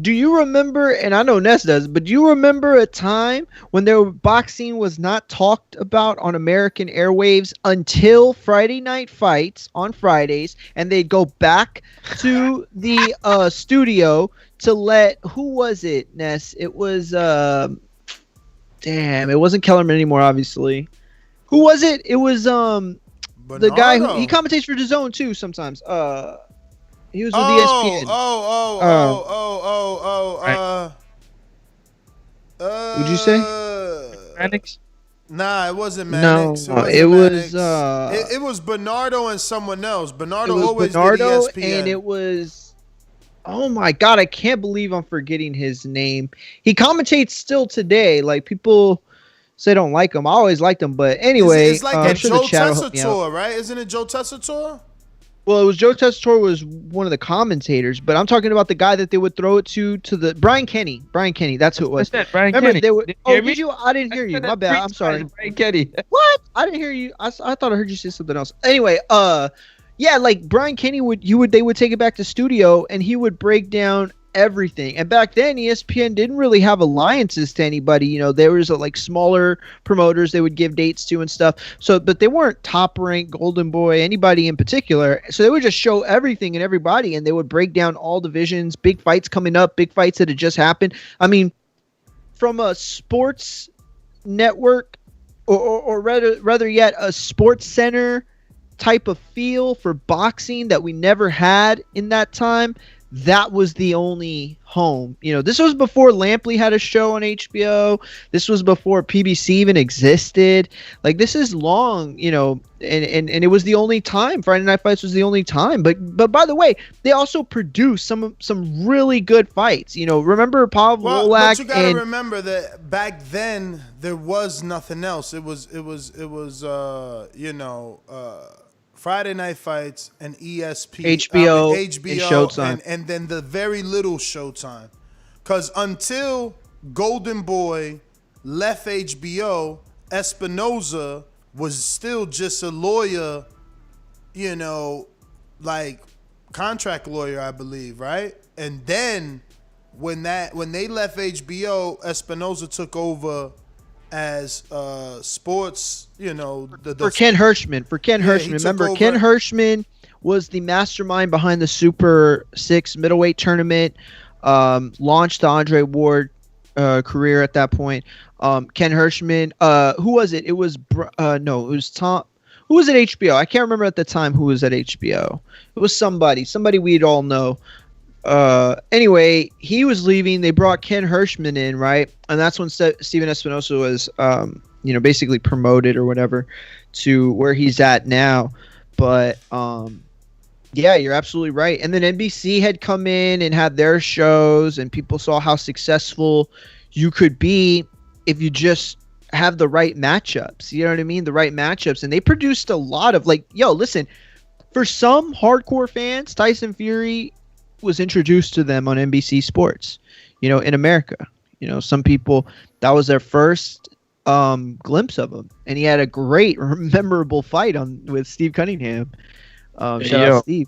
Do you remember? And I know Ness does, but do you remember a time when boxing was not talked about on American airwaves until Friday Night Fights on Fridays, and they'd go back to the studio to let who was it, Ness? It was it wasn't Kellerman anymore, obviously. Who was it? It was the guy who he commentates for DAZN too sometimes. He was with ESPN. What'd you say? Mannix? Nah, it wasn't Mannix. No, it was it was Bernardo and someone else. Bernardo always did ESPN. And it was, oh my God, I can't believe I'm forgetting his name. He commentates still today. Like, people say don't like him. I always liked him, but anyway. It's like a Joe Tessitore, right? Isn't it Joe Tessitore? Well, it was Joe Tessitore was one of the commentators, but I'm talking about the guy that they would throw it to the Brian Kenny. Brian Kenny, that's who it was. Brian Kenny. Did you? I didn't hear you. My bad. I'm sorry. Brian Kenny. What? I didn't hear you. I thought I heard you say something else. Anyway, yeah, like Brian Kenny they would take it back to studio and he would break down everything. And back then ESPN didn't really have alliances to anybody. There was like smaller promoters they would give dates to and stuff. So, but they weren't top ranked, Golden Boy, anybody in particular. So they would just show everything and everybody, and they would break down all divisions, big fights coming up, big fights that had just happened. I mean, from a sports network or rather yet a sports center type of feel for boxing that we never had in that time. that was the only home. You know, this was before Lampley had a show on HBO. This was before PBC even existed. Like, this is long, you know, and it was the only time. Friday Night Fights was the only time. But by the way, they also produced some really good fights. You know, remember Paul Volak? But you gotta remember that back then there was nothing else. It was Friday Night Fights and HBO and Showtime. And then the very little Showtime. Because until Golden Boy left HBO, Espinoza was still just a lawyer, you know, like contract lawyer, I believe, right? And then when they left HBO, Espinoza took over as sports, you know, for Ken Hirschman. Remember, Ken Hirschman was the mastermind behind the Super 6 middleweight tournament, launched the Andre Ward career at that point. Ken Hirschman, who was it? It was it was Tom. Who was at HBO? I can't remember at the time who was at HBO. It was somebody we'd all know. Anyway, he was leaving. They brought Ken Hirschman in, right? And that's when Steven Espinosa was, basically promoted or whatever to where he's at now. But, yeah, you're absolutely right. And then NBC had come in and had their shows, and people saw how successful you could be if you just have the right matchups. You know what I mean? The right matchups. And they produced a lot of, like, listen, for some hardcore fans, Tyson Fury was introduced to them on NBC Sports, you know, in America. You know, some people, that was their first glimpse of him, and he had a great, memorable fight with Steve Cunningham. Shout out Steve.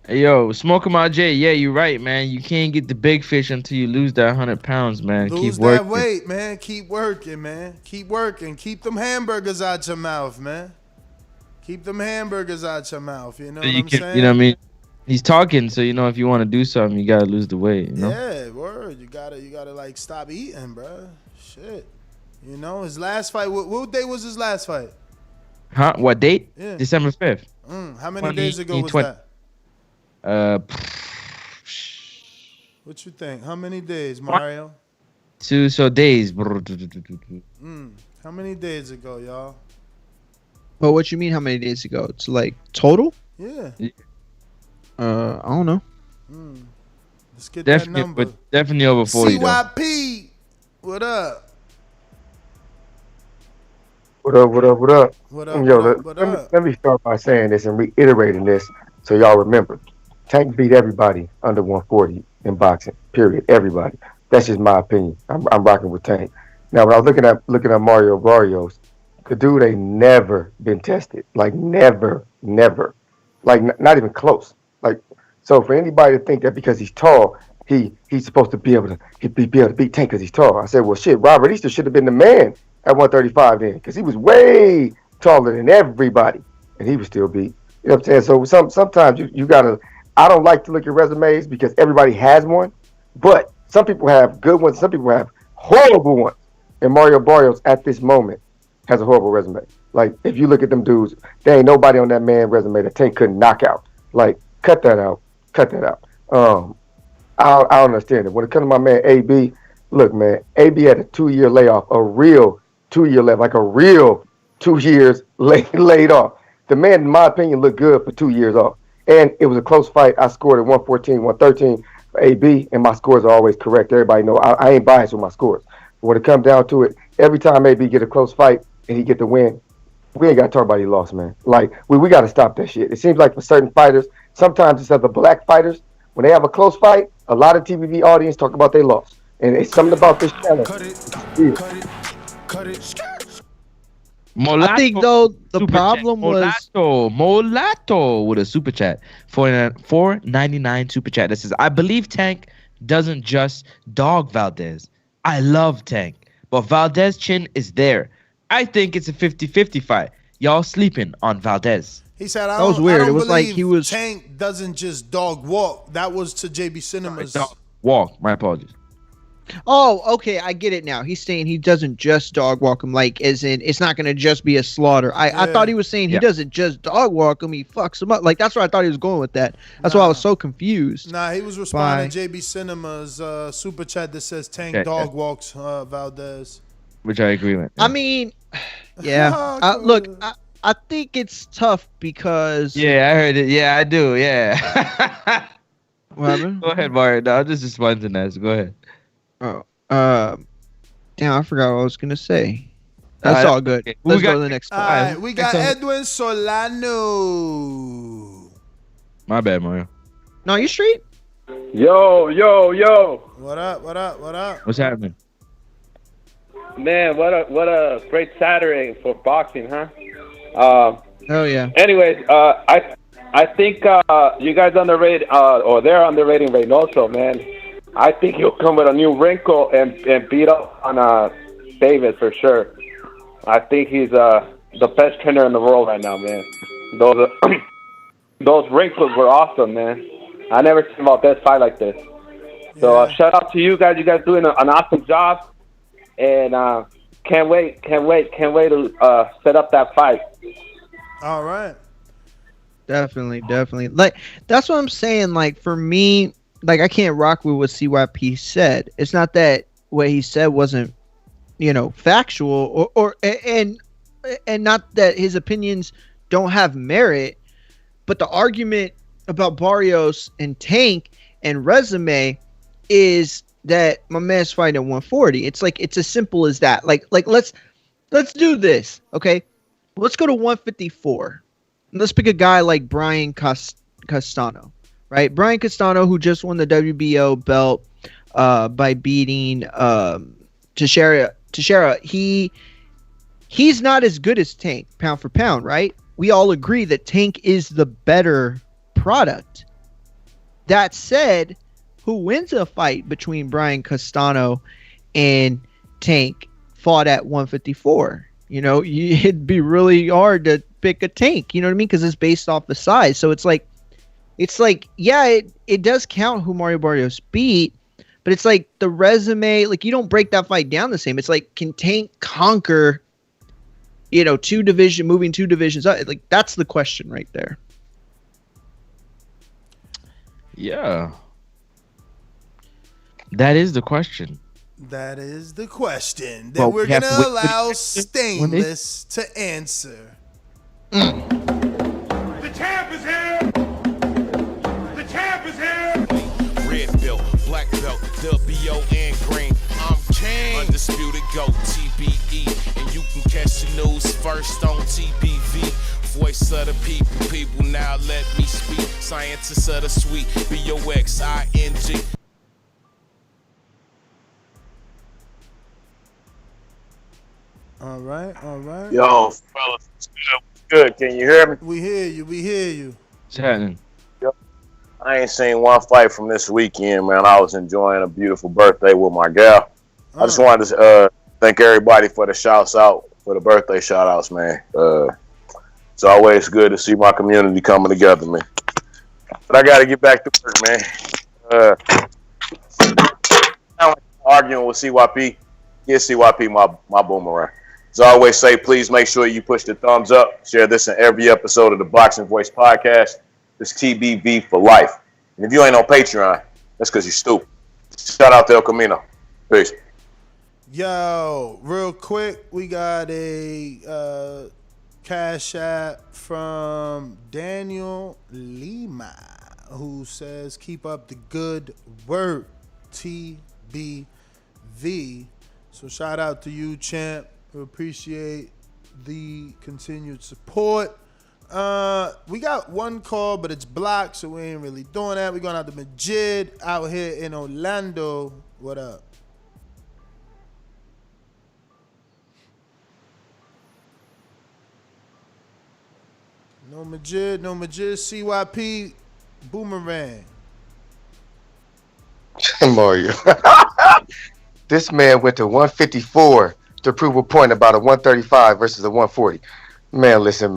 Hey, yo, Smoke 'em out, Jay. Yeah, you're right, man. You can't get the big fish until you lose that 100 pounds, man. Lose Keep working. that weight, man. Keep working, man. Keep working. Keep them hamburgers out your mouth, man. Keep them hamburgers out your mouth. You know what I'm saying? You know what I mean? He's talking, so you know if you want to do something, you gotta lose the weight. You know? Yeah, word. You gotta like stop eating, bro. Shit. You know his last fight. What day was his last fight? Huh? What date? Yeah. December 5th. How many days ago was that? What you think? How many days, Mario? 2 days. How many days ago, y'all? Well, what you mean? How many days ago? It's like total? Yeah. I don't know. Let's get that number. But definitely over 40. CYP, what up? What up? Let me start by saying this and reiterating this so y'all remember. Tank beat everybody under 140 in boxing, period. Everybody. That's just my opinion. I'm rocking with Tank. Now, when I was looking at Mario Barrios, the dude ain't never been tested. Like, never. Like, not even close. Like, so for anybody to think that because he's tall, he's supposed to be able to beat Tank because he's tall. I said, well, shit, Robert Easter should have been the man at 135 then, because he was way taller than everybody, and he was still beat. You know what I'm saying? So sometimes you gotta. I don't like to look at resumes because everybody has one, but some people have good ones, some people have horrible ones. And Mario Barrios at this moment has a horrible resume. Like, if you look at them dudes, there ain't nobody on that man resume that Tank couldn't knock out. Like, cut that out. I don't understand it. When it comes to my man AB, look, man, AB had a 2-year layoff, a real 2-year layoff, like a real 2 years laid off. The man, in my opinion, looked good for 2 years off. And it was a close fight. I scored at 114, 113 for AB, and my scores are always correct. Everybody know I ain't biased with my scores. But when it comes down to it, every time AB get a close fight and he get the win, we ain't got to talk about he lost, man. Like, we got to stop that shit. It seems like for certain fighters, sometimes it's other black fighters, when they have a close fight, a lot of TVV audience talk about they lost. And it's something about this channel. Molato, I think, though, the problem was... Molato with a super chat. $4.99 super chat that says, I believe Tank doesn't just dog Valdez. I love Tank. But Valdez chin is there. I think it's a 50-50 fight. Y'all sleeping on Valdez. He said, that was weird. It was like he was... Tank doesn't just dog walk. That was to JB Cinemas. Dog walk. My apologies. Oh, okay, I get it now. He's saying he doesn't just dog walk him, like as in it's not gonna just be a slaughter. I thought he was saying he doesn't just dog walk him, he fucks him up. Like that's where I thought he was going with that. That's why I was so confused. Nah, he was responding to JB Cinema's super chat that says Tank dog walks Valdez. Which I agree with. I mean, yeah. Look, I think it's tough because. Yeah, I heard it. Yeah, I do. Yeah. What happened? Go ahead, Mario. No, I'll just respond to that. So go ahead. Oh, damn! I forgot what I was gonna say. That's all good. Okay. Let's go to the next. All right, we got Edwin Solano. My bad, Mario. No, you straight? Yo. What up? What's happening? Man, what a great Saturday for boxing, huh? Oh yeah. Anyways, I think you guys underrated, or they're underrating Reynoso, man. I think he'll come with a new wrinkle and beat up on Davies for sure. I think he's the best trainer in the world right now, man. Those wrinkles were awesome, man. I never seen Valdez fight like this. So shout out to you guys. You guys doing an awesome job, and can't wait to set up that fight. All right. Definitely. Like that's what I'm saying. Like for me, like I can't rock with what CYP said. It's not that what he said wasn't, factual or not that his opinions don't have merit, but the argument about Barrios and Tank and resume is that my man's fighting at 140. It's like it's as simple as that. Like let's do this, okay? Let's go to 154. Let's pick a guy like Brian Castano, right? Brian Castano, who just won the WBO belt by beating Teixeira. He's not as good as Tank, pound for pound, right? We all agree that Tank is the better product. That said, who wins a fight between Brian Castano and Tank fought at 154? It'd be really hard to pick a Tank, you know what I mean? Because it's based off the size. So it's like, yeah, it does count who Mario Barrios beat, but it's like the resume, like you don't break that fight down the same. It's like, can Tank conquer, moving two divisions up? Like that's the question right there. Yeah. That is the question. That is the question that we're going to allow Stainless to answer. The champ is here! The champ is here! Red belt, black belt, WO and green. I'm king. Undisputed GOAT, TBE. And you can catch the news first on TBV. Voice of the people now let me speak. Scientists of the sweet, BOXING. All right. Yo, fellas, it's good. Can you hear me? We hear you. What's happening? I ain't seen one fight from this weekend, man. I was enjoying a beautiful birthday with my gal. I just wanted to thank everybody for the shouts out, for the birthday shout outs, man. It's always good to see my community coming together, man. But I got to get back to work, man. I'm arguing with CYP. Give CYP my boomerang. As I always say, please make sure you push the thumbs up. Share this in every episode of the Boxing Voice podcast. It's TBV for life. And if you ain't on Patreon, that's because you're stupid. Shout out to El Camino. Peace. Yo, real quick, we got a cash app from Daniel Lima, who says, keep up the good work, TBV. So shout out to you, champ. We appreciate the continued support. We got one call, but it's blocked, so we ain't really doing that. We're going out to Majid out here in Orlando. What up? No Majid, CYP, boomerang. Mario. This man went to 154 to prove a point about a 135 versus a 140. Man, listen.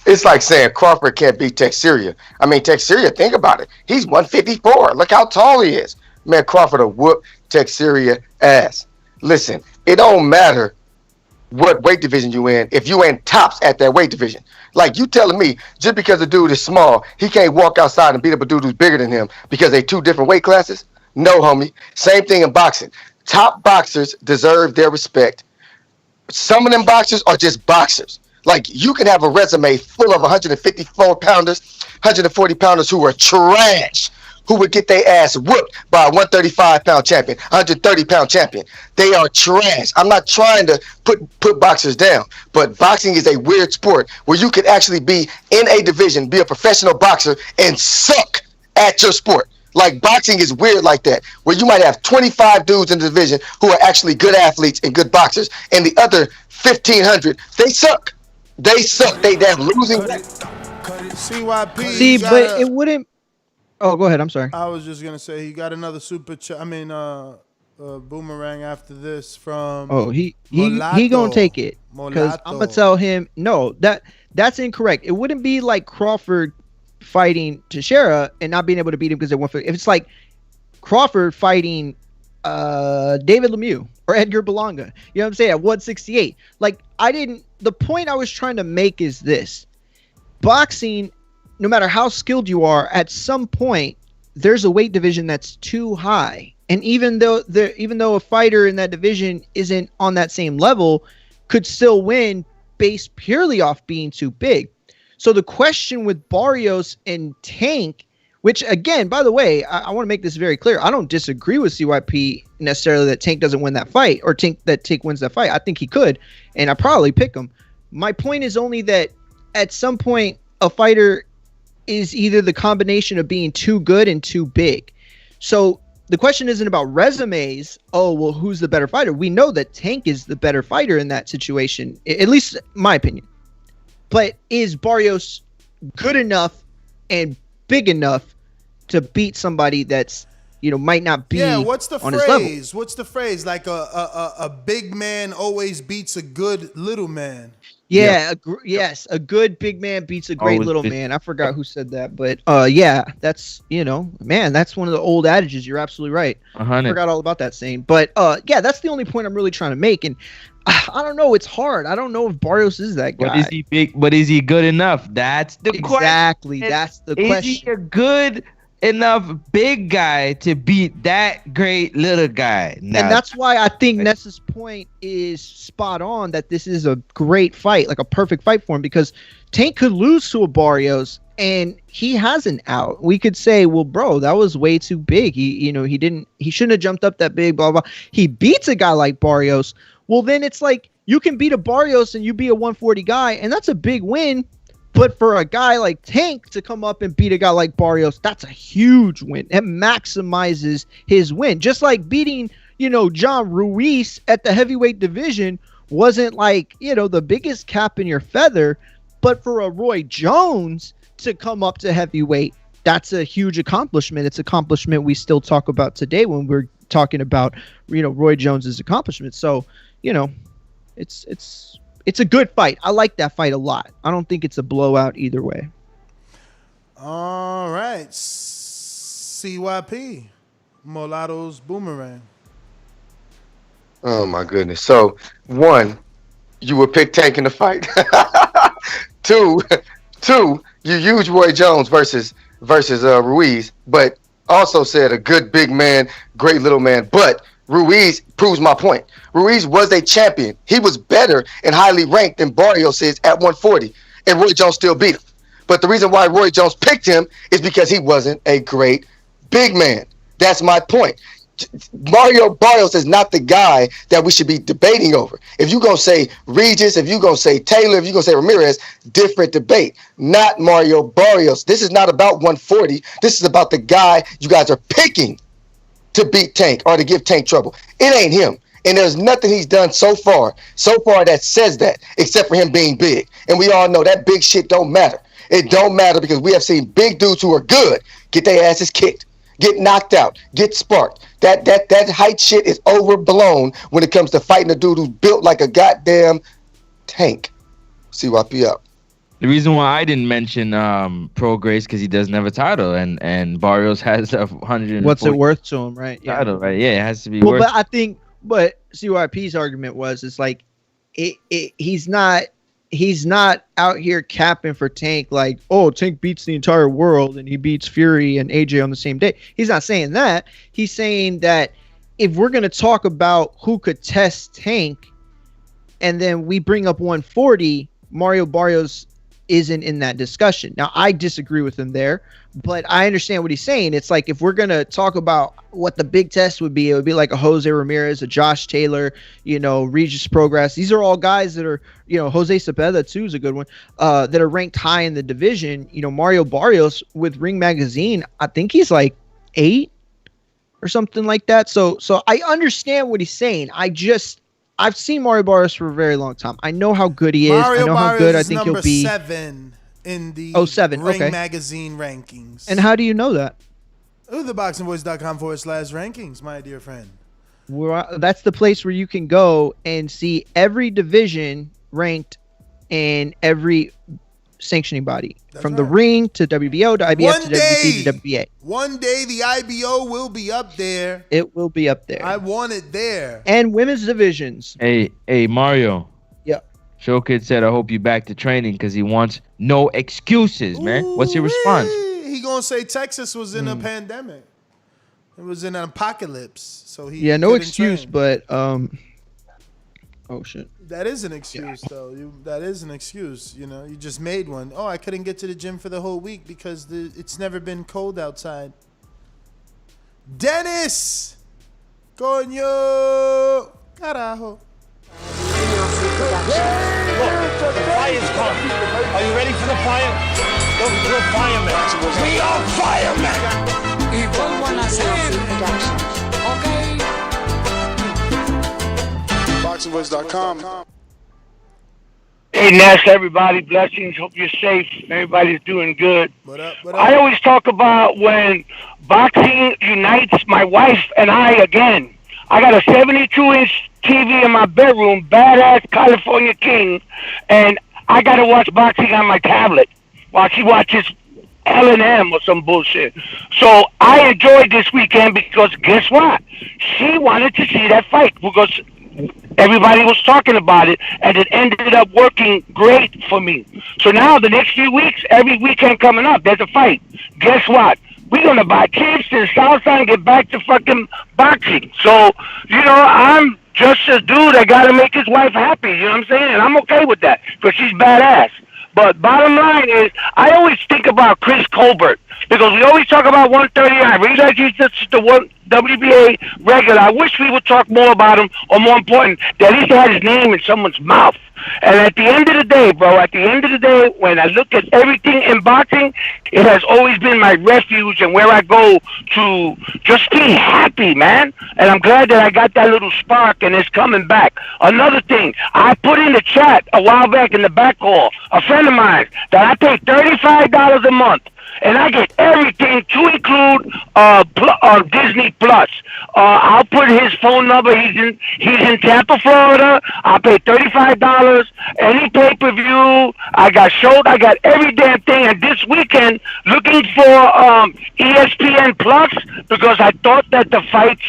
It's like saying Crawford can't beat Teixeira. I mean, Teixeira, think about it. He's 154. Look how tall he is. Man, Crawford will whoop Tech Syria ass. Listen, it don't matter what weight division you in if you ain't tops at that weight division. Like, you telling me just because a dude is small, he can't walk outside and beat up a dude who's bigger than him because they two different weight classes? No, homie. Same thing in boxing. Top boxers deserve their respect. Some of them boxers are just boxers. Like, you can have a resume full of 154 pounders, 140 pounders who are trash, who would get their ass whooped by a 135 pound champion, 130 pound champion. They are trash. I'm not trying to put boxers down, but boxing is a weird sport where you could actually be in a division, be a professional boxer, and suck at your sport. Like, boxing is weird like that, where you might have 25 dudes in the division who are actually good athletes and good boxers, and the other 1,500, they suck. They suck. They have losing. CYP. See, but it wouldn't. Oh, go ahead. I'm sorry. I was just gonna say he got another super chat. Boomerang after this from. Oh, he Molato. gonna take it because I'm gonna tell him no. That's incorrect. It wouldn't be like Crawford fighting Teixeira and not being able to beat him because they went for. If it's like Crawford fighting David Lemieux or Edgar Berlanga, you know what I'm saying, at 168. Like, the point I was trying to make is this: boxing, no matter how skilled you are, at some point there's a weight division that's too high. And even though a fighter in that division isn't on that same level, could still win based purely off being too big. So the question with Barrios and Tank, which again, by the way, I want to make this very clear. I don't disagree with CYP necessarily that Tank doesn't win that fight or Tank wins that fight. I think he could, and I probably pick him. My point is only that at some point a fighter is either the combination of being too good and too big. So the question isn't about resumes. Oh, well, who's the better fighter? We know that Tank is the better fighter in that situation, at least my opinion. But is Barrios good enough and big enough to beat somebody that's, might not be what's the on phrase? his level? What's the phrase? Like a big man always beats a good little man. Yes, a good big man beats a great Always little beats- man. I forgot who said that, but that's that's one of the old adages. You're absolutely right. I 100. forgot all about that saying, but that's the only point I'm really trying to make. And I don't know, it's hard. I don't know if Barrios is that guy. But is he big? But is he good enough? That's the Exactly, question. that's the Is question. he a good enough big guy to beat that great little guy? And that's why I think Ness's point is spot on, that this is a great fight, like a perfect fight for him, because Tank could lose to a Barrios and he has an out. We could say, well, bro, that was way too big. He shouldn't have jumped up that big, blah, blah. He beats a guy like Barrios. Well, then it's like you can beat a Barrios and you be a 140 guy, and that's a big win. But for a guy like Tank to come up and beat a guy like Barrios, that's a huge win. It maximizes his win. Just like beating, John Ruiz at the heavyweight division wasn't like, the biggest cap in your feather. But for a Roy Jones to come up to heavyweight, that's a huge accomplishment. It's an accomplishment we still talk about today when we're talking about, Roy Jones's accomplishments. So, it's a good fight. I like that fight a lot. I don't think it's a blowout either way. All right, CYP, Molato's Boomerang. Oh my goodness. So, one, you would pick Tank in the fight. Two, you use Roy Jones versus Ruiz, but also said a good big man, great little man. But Ruiz proves my point. Ruiz was a champion. He was better and highly ranked than Barrios is at 140, and Roy Jones still beat him. But the reason why Roy Jones picked him is because he wasn't a great big man. That's my point. Mario Barrios is not the guy that we should be debating over. If you're going to say Regis, if you're going to say Taylor, if you're going to say Ramirez, different debate. Not Mario Barrios. This is not about 140. This is about the guy you guys are picking to beat Tank or to give Tank trouble. It ain't him. And there's nothing he's done so far that says that, except for him being big. And we all know that big shit don't matter. It don't matter because we have seen big dudes who are good get their asses kicked, get knocked out, get sparked. That height shit is overblown when it comes to fighting a dude who's built like a goddamn tank. CYP up. The reason why I didn't mention Pro Grace because he doesn't have a title, and Barrios has a 100. What's it worth to him, right? Yeah. Title, right? Yeah, it has to be Well, worth. but I think, but CYP's argument was, it's like, he's not out here capping for Tank like, oh, Tank beats the entire world and he beats Fury and AJ on the same day. He's not saying that. He's saying that if we're gonna talk about who could test Tank, and then we bring up 140, Mario Barrios isn't in that discussion. Now, I disagree with him there, but I understand what he's saying. It's like, if we're going to talk about what the big test would be, it would be like a Jose Ramirez, a Josh Taylor, Regis Progress. These are all guys that are, Jose Cepeda too is a good one, that are ranked high in the division. Mario Barrios with Ring Magazine, I think he's like 8 or something like that. So I understand what he's saying. I've seen Mario Barrios for a very long time. I know how good he is. I know how good I think he'll be. 7 in the Ring Magazine rankings. And how do you know that? TheBoxingVoice.com/rankings, my dear friend. Well, that's the place where you can go and see every division ranked in every sanctioning body. From the Ring to WBO to IBF to WBC to WBA. One day the IBO will be up there. It will be up there. I want it there. And women's divisions. Hey, Mario. Yeah. Show Kid said, I hope you back to training because he wants no excuses, man. What's your response? He gonna say Texas was in a pandemic. It was in an apocalypse. So he no couldn't excuse, train. but oh shit. That is an excuse, though. That is an excuse. You just made one. Oh, I couldn't get to the gym for the whole week because it's never been cold outside. Dennis! Coño! Carajo. The fire's coming. Are you ready for the fire? We're firemen. We are firemen. Y vuelvo a nacer. Okay. BoxingVoice.com. Hey, Ness, everybody. Blessings. Hope you're safe. Everybody's doing good. What up? I always talk about when boxing unites my wife and I again. I got a 72-inch TV in my bedroom, badass California King, and I got to watch boxing on my tablet while she watches L&M or some bullshit. So I enjoyed this weekend because guess what? She wanted to see that fight because everybody was talking about it, and it ended up working great for me. So now the next few weeks, every weekend coming up, there's a fight. Guess what? We're going to buy chips and salsa and get back to fucking boxing. So, I'm just a dude that got to make his wife happy. You know what I'm saying? And I'm okay with that because she's badass. But bottom line is, I always think about Chris Colbert because we always talk about 130. I realize he's just the one WBA regular. I wish we would talk more about him, or more important, that at least he had his name in someone's mouth. And at the end of the day, bro, when I look at everything in boxing, it has always been my refuge and where I go to just be happy, man. And I'm glad that I got that little spark and it's coming back. Another thing, I put in the chat a while back in the back hall, a friend of mine, that I pay $35 a month. And I get everything to include Disney Plus. I'll put his phone number. He's in Tampa, Florida. I'll pay $35. Any pay-per-view. I got shows. I got every damn thing. And this weekend, looking for ESPN Plus because I thought that the fights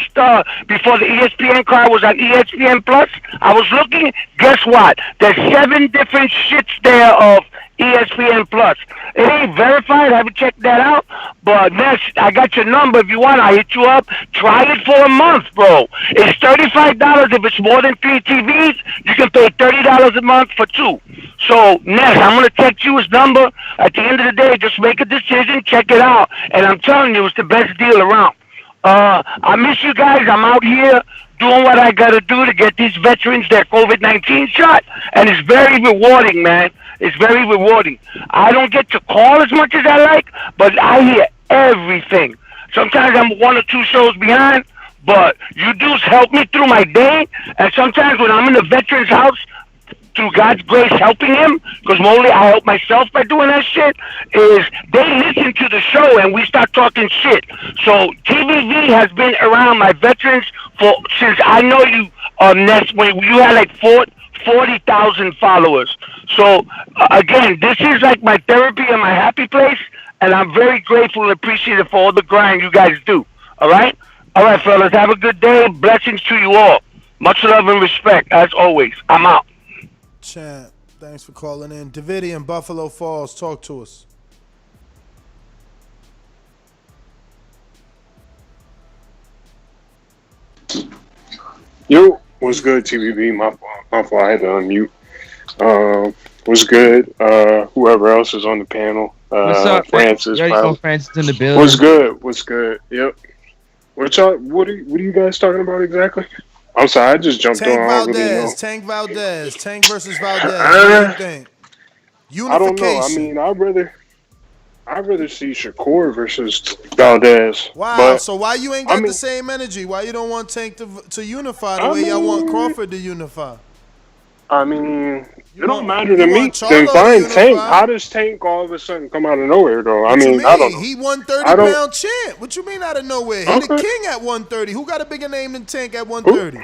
before the ESPN card was on ESPN Plus. I was looking. Guess what? There's 7 different shits there of ESPN Plus. It ain't verified. I haven't checked that out. But Ness, I got your number. If you want, I'll hit you up. Try it for a month, bro. It's $35. If it's more than 3 TVs, you can pay $30 a month for 2. So, Ness, I'm going to text you his number. At the end of the day, just make a decision, check it out. And I'm telling you, it's the best deal around. I miss you guys. I'm out here doing what I got to do to get these veterans their COVID-19 shot. And it's very rewarding, man. It's very rewarding. I don't get to call as much as I like, but I hear everything. Sometimes I'm 1 or 2 shows behind, but you dudes help me through my day. And sometimes when I'm in the veteran's house, through God's grace helping him, because mostly I help myself by doing that shit, is they listen to the show and we start talking shit. So TVV has been around my veterans since I know you, Ness, when you had like 40,000 followers. So again, this is like my therapy and my happy place, and I'm very grateful and appreciative for all the grind you guys do. All right, fellas, have a good day. Blessings to you all. Much love and respect as always. I'm out. Champ, thanks for calling in. Davidian, Buffalo Falls, talk to us. Yo, what's good, TVB? My fault. I had to unmute. What's good? Whoever else is on the panel. What's up, Francis? Francis in the building. What's good? What's good? Yep. What are you guys talking about exactly? I'm sorry, I just jumped Tank on. I don't really know. Tank versus Valdez. What do you think? Unification. I don't know. I mean, I'd rather see Shakur versus Valdez. Wow. But, so why you ain't got the same energy? Why you don't want Tank to unify the way y'all want Crawford to unify? I mean, it don't matter to me. Then fine, Tank. How does Tank all of a sudden come out of nowhere, though? What I mean, I don't know. He 130-pound champ. What you mean out of nowhere? He the king at 130. Who got a bigger name than Tank at 130?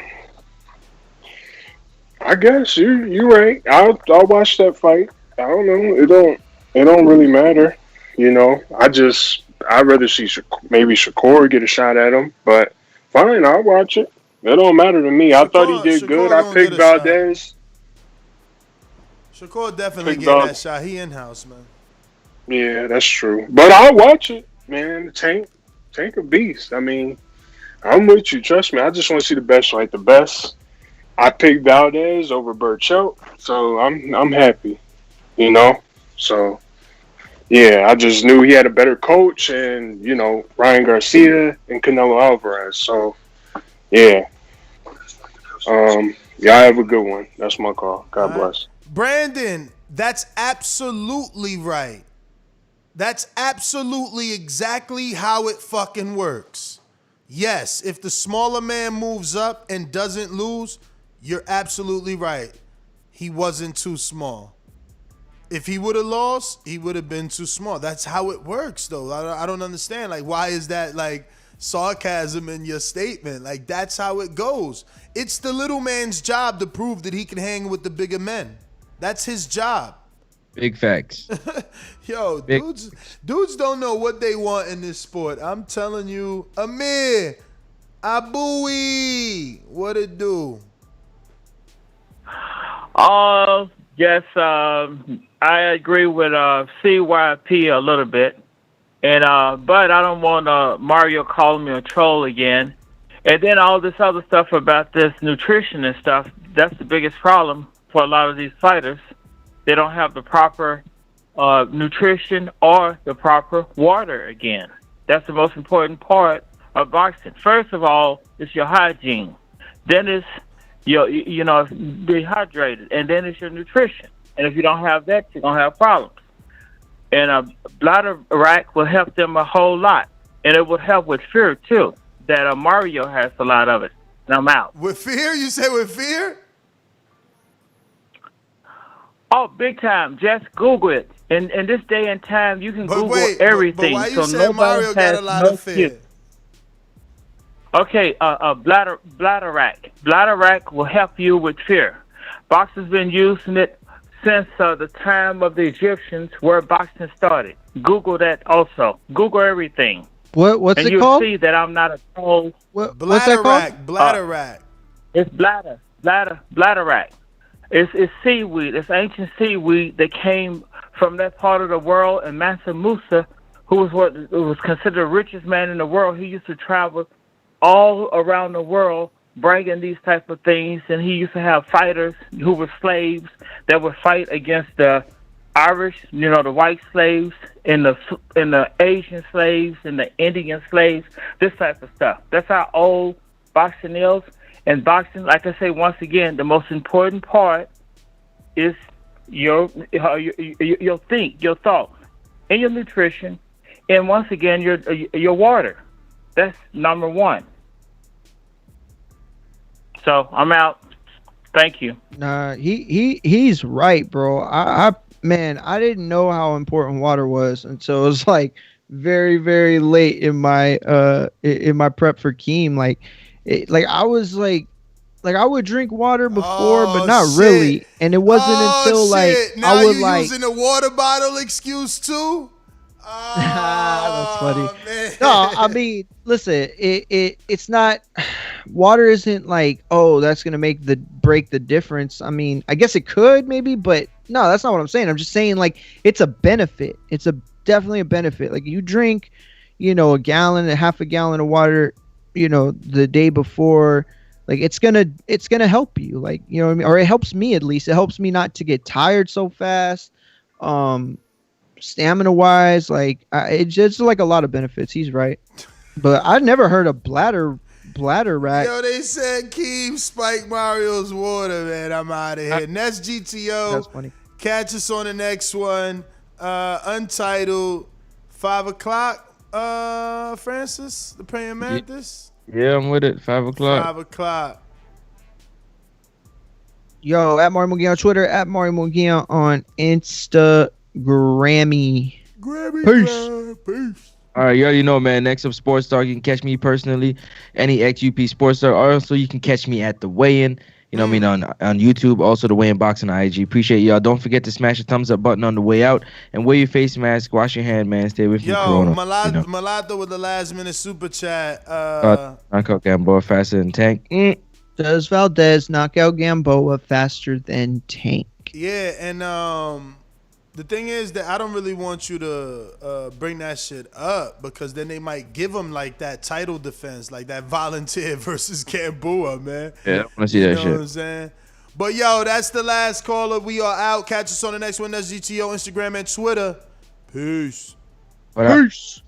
I guess you're right. I'll watch that fight. I don't know. It don't really matter. You know, I'd rather see maybe Shakur get a shot at him. But fine, I'll watch it. It don't matter to me. I thought he did good. I picked Valdez. Shakur definitely get that shot. He in-house, man. Yeah, that's true. But I'll watch it, man. Tank a beast. I mean, I'm with you. Trust me. I just want to see the best fight. The best. I picked Valdez over Burchell, so I'm happy. You know? So, yeah, I just knew he had a better coach and, you know, Ryan Garcia and Canelo Alvarez. So, yeah. Yeah, I have a good one. That's my call. God bless. Brandon, that's absolutely right. That's absolutely exactly how it fucking works. Yes, if the smaller man moves up and doesn't lose, you're absolutely right. He wasn't too small. If he would have lost, he would have been too small. That's how it works, though. I don't understand. Like, why is that, like, sarcasm in your statement? Like, that's how it goes. It's the little man's job to prove that he can hang with the bigger men. That's his job. Big facts. Yo, dudes don't know what they want in this sport. I'm telling you, Amir, Abui, what it do? Yes, I agree with CYP a little bit, and but I don't want Mario calling me a troll again. And then all this other stuff about this nutrition and stuff, that's the biggest problem for a lot of these fighters. They don't have the proper nutrition or the proper water again. That's the most important part of boxing. First of all, it's your hygiene. Then it's you know, dehydrated, and then it's your nutrition. And if you don't have that, you're going to have problems. And a bladder rack will help them a whole lot. And it would help with fear, too, that Mario has a lot of it. And I'm out. With fear? You say with fear? Oh, big time. Just Google it. In this day and time, you can Google everything. But why you say Mario got a lot of fear? Okay, bladder rack. Bladder rack will help you with fear. Boxers been using it since the time of the Egyptians, where boxing started. Google that also. Google everything. What's it called? And you'll see that I'm not a troll. What's that called? Bladder rack. It's bladder rack. It's seaweed. It's ancient seaweed that came from that part of the world. And Mansa Musa, who was considered the richest man in the world, he used to travel all around the world bringing these type of things, and he used to have fighters who were slaves that would fight against the Irish, you know, the white slaves, and the Asian slaves, and the Indian slaves, this type of stuff. That's how old boxing is. And boxing, like I say once again, the most important part is your thoughts, and your nutrition, and once again your water. That's number one. So I'm out. Thank you. Nah, he's right, bro. I didn't know how important water was until it was like very, very late in my prep for Keem. Like I was like like I would drink water before, but Oh, not shit. really. And it wasn't until like Now I would you like. using the water bottle excuse too? That's funny. Man. No, I mean, listen, it's not. Water isn't like, oh, that's gonna break the difference. I mean, I guess it could maybe, but no, that's not what I'm saying. I'm just saying like it's a benefit. It's definitely a benefit. Like you drink, a gallon and half a gallon of water, the day before. Like it's gonna help you. Like what I mean, or it helps me at least. It helps me not to get tired so fast. Stamina wise, like it's just like a lot of benefits. He's right, but I never heard of bladder rack. Yo, they said keep Spike Mario's water, man. I'm out of here. And that's GTO. That's funny. Catch us on the next one. Untitled 5 o'clock. Francis, the praying mantis. Yeah, I'm with it. 5 o'clock. 5 o'clock. Yo, at Mario Mugia on Twitter, at Mario Mugia on Instagrammy. Peace. All right, you already know, man. Next up, Sports Talk. You can catch me personally, any XUP Sports Talk. Also, you can catch me at the weigh-in. You know what I mean, on YouTube. Also, the weigh-in box on IG. Appreciate y'all. Don't forget to smash the thumbs up button on the way out. And wear your face mask. Wash your hand, man. Stay away from Corona. Malato with the last minute super chat. Knockout Gamboa faster than Tank. Does Valdez knock out Gamboa faster than Tank? Yeah, and the thing is that I don't really want you to bring that shit up because then they might give him like that title defense, like that volunteer versus Gamboa, man. Yeah, I want to see that shit. You know what I'm saying? But yo, that's the last caller. We are out. Catch us on the next one. That's GTO, Instagram, and Twitter. Peace. Peace.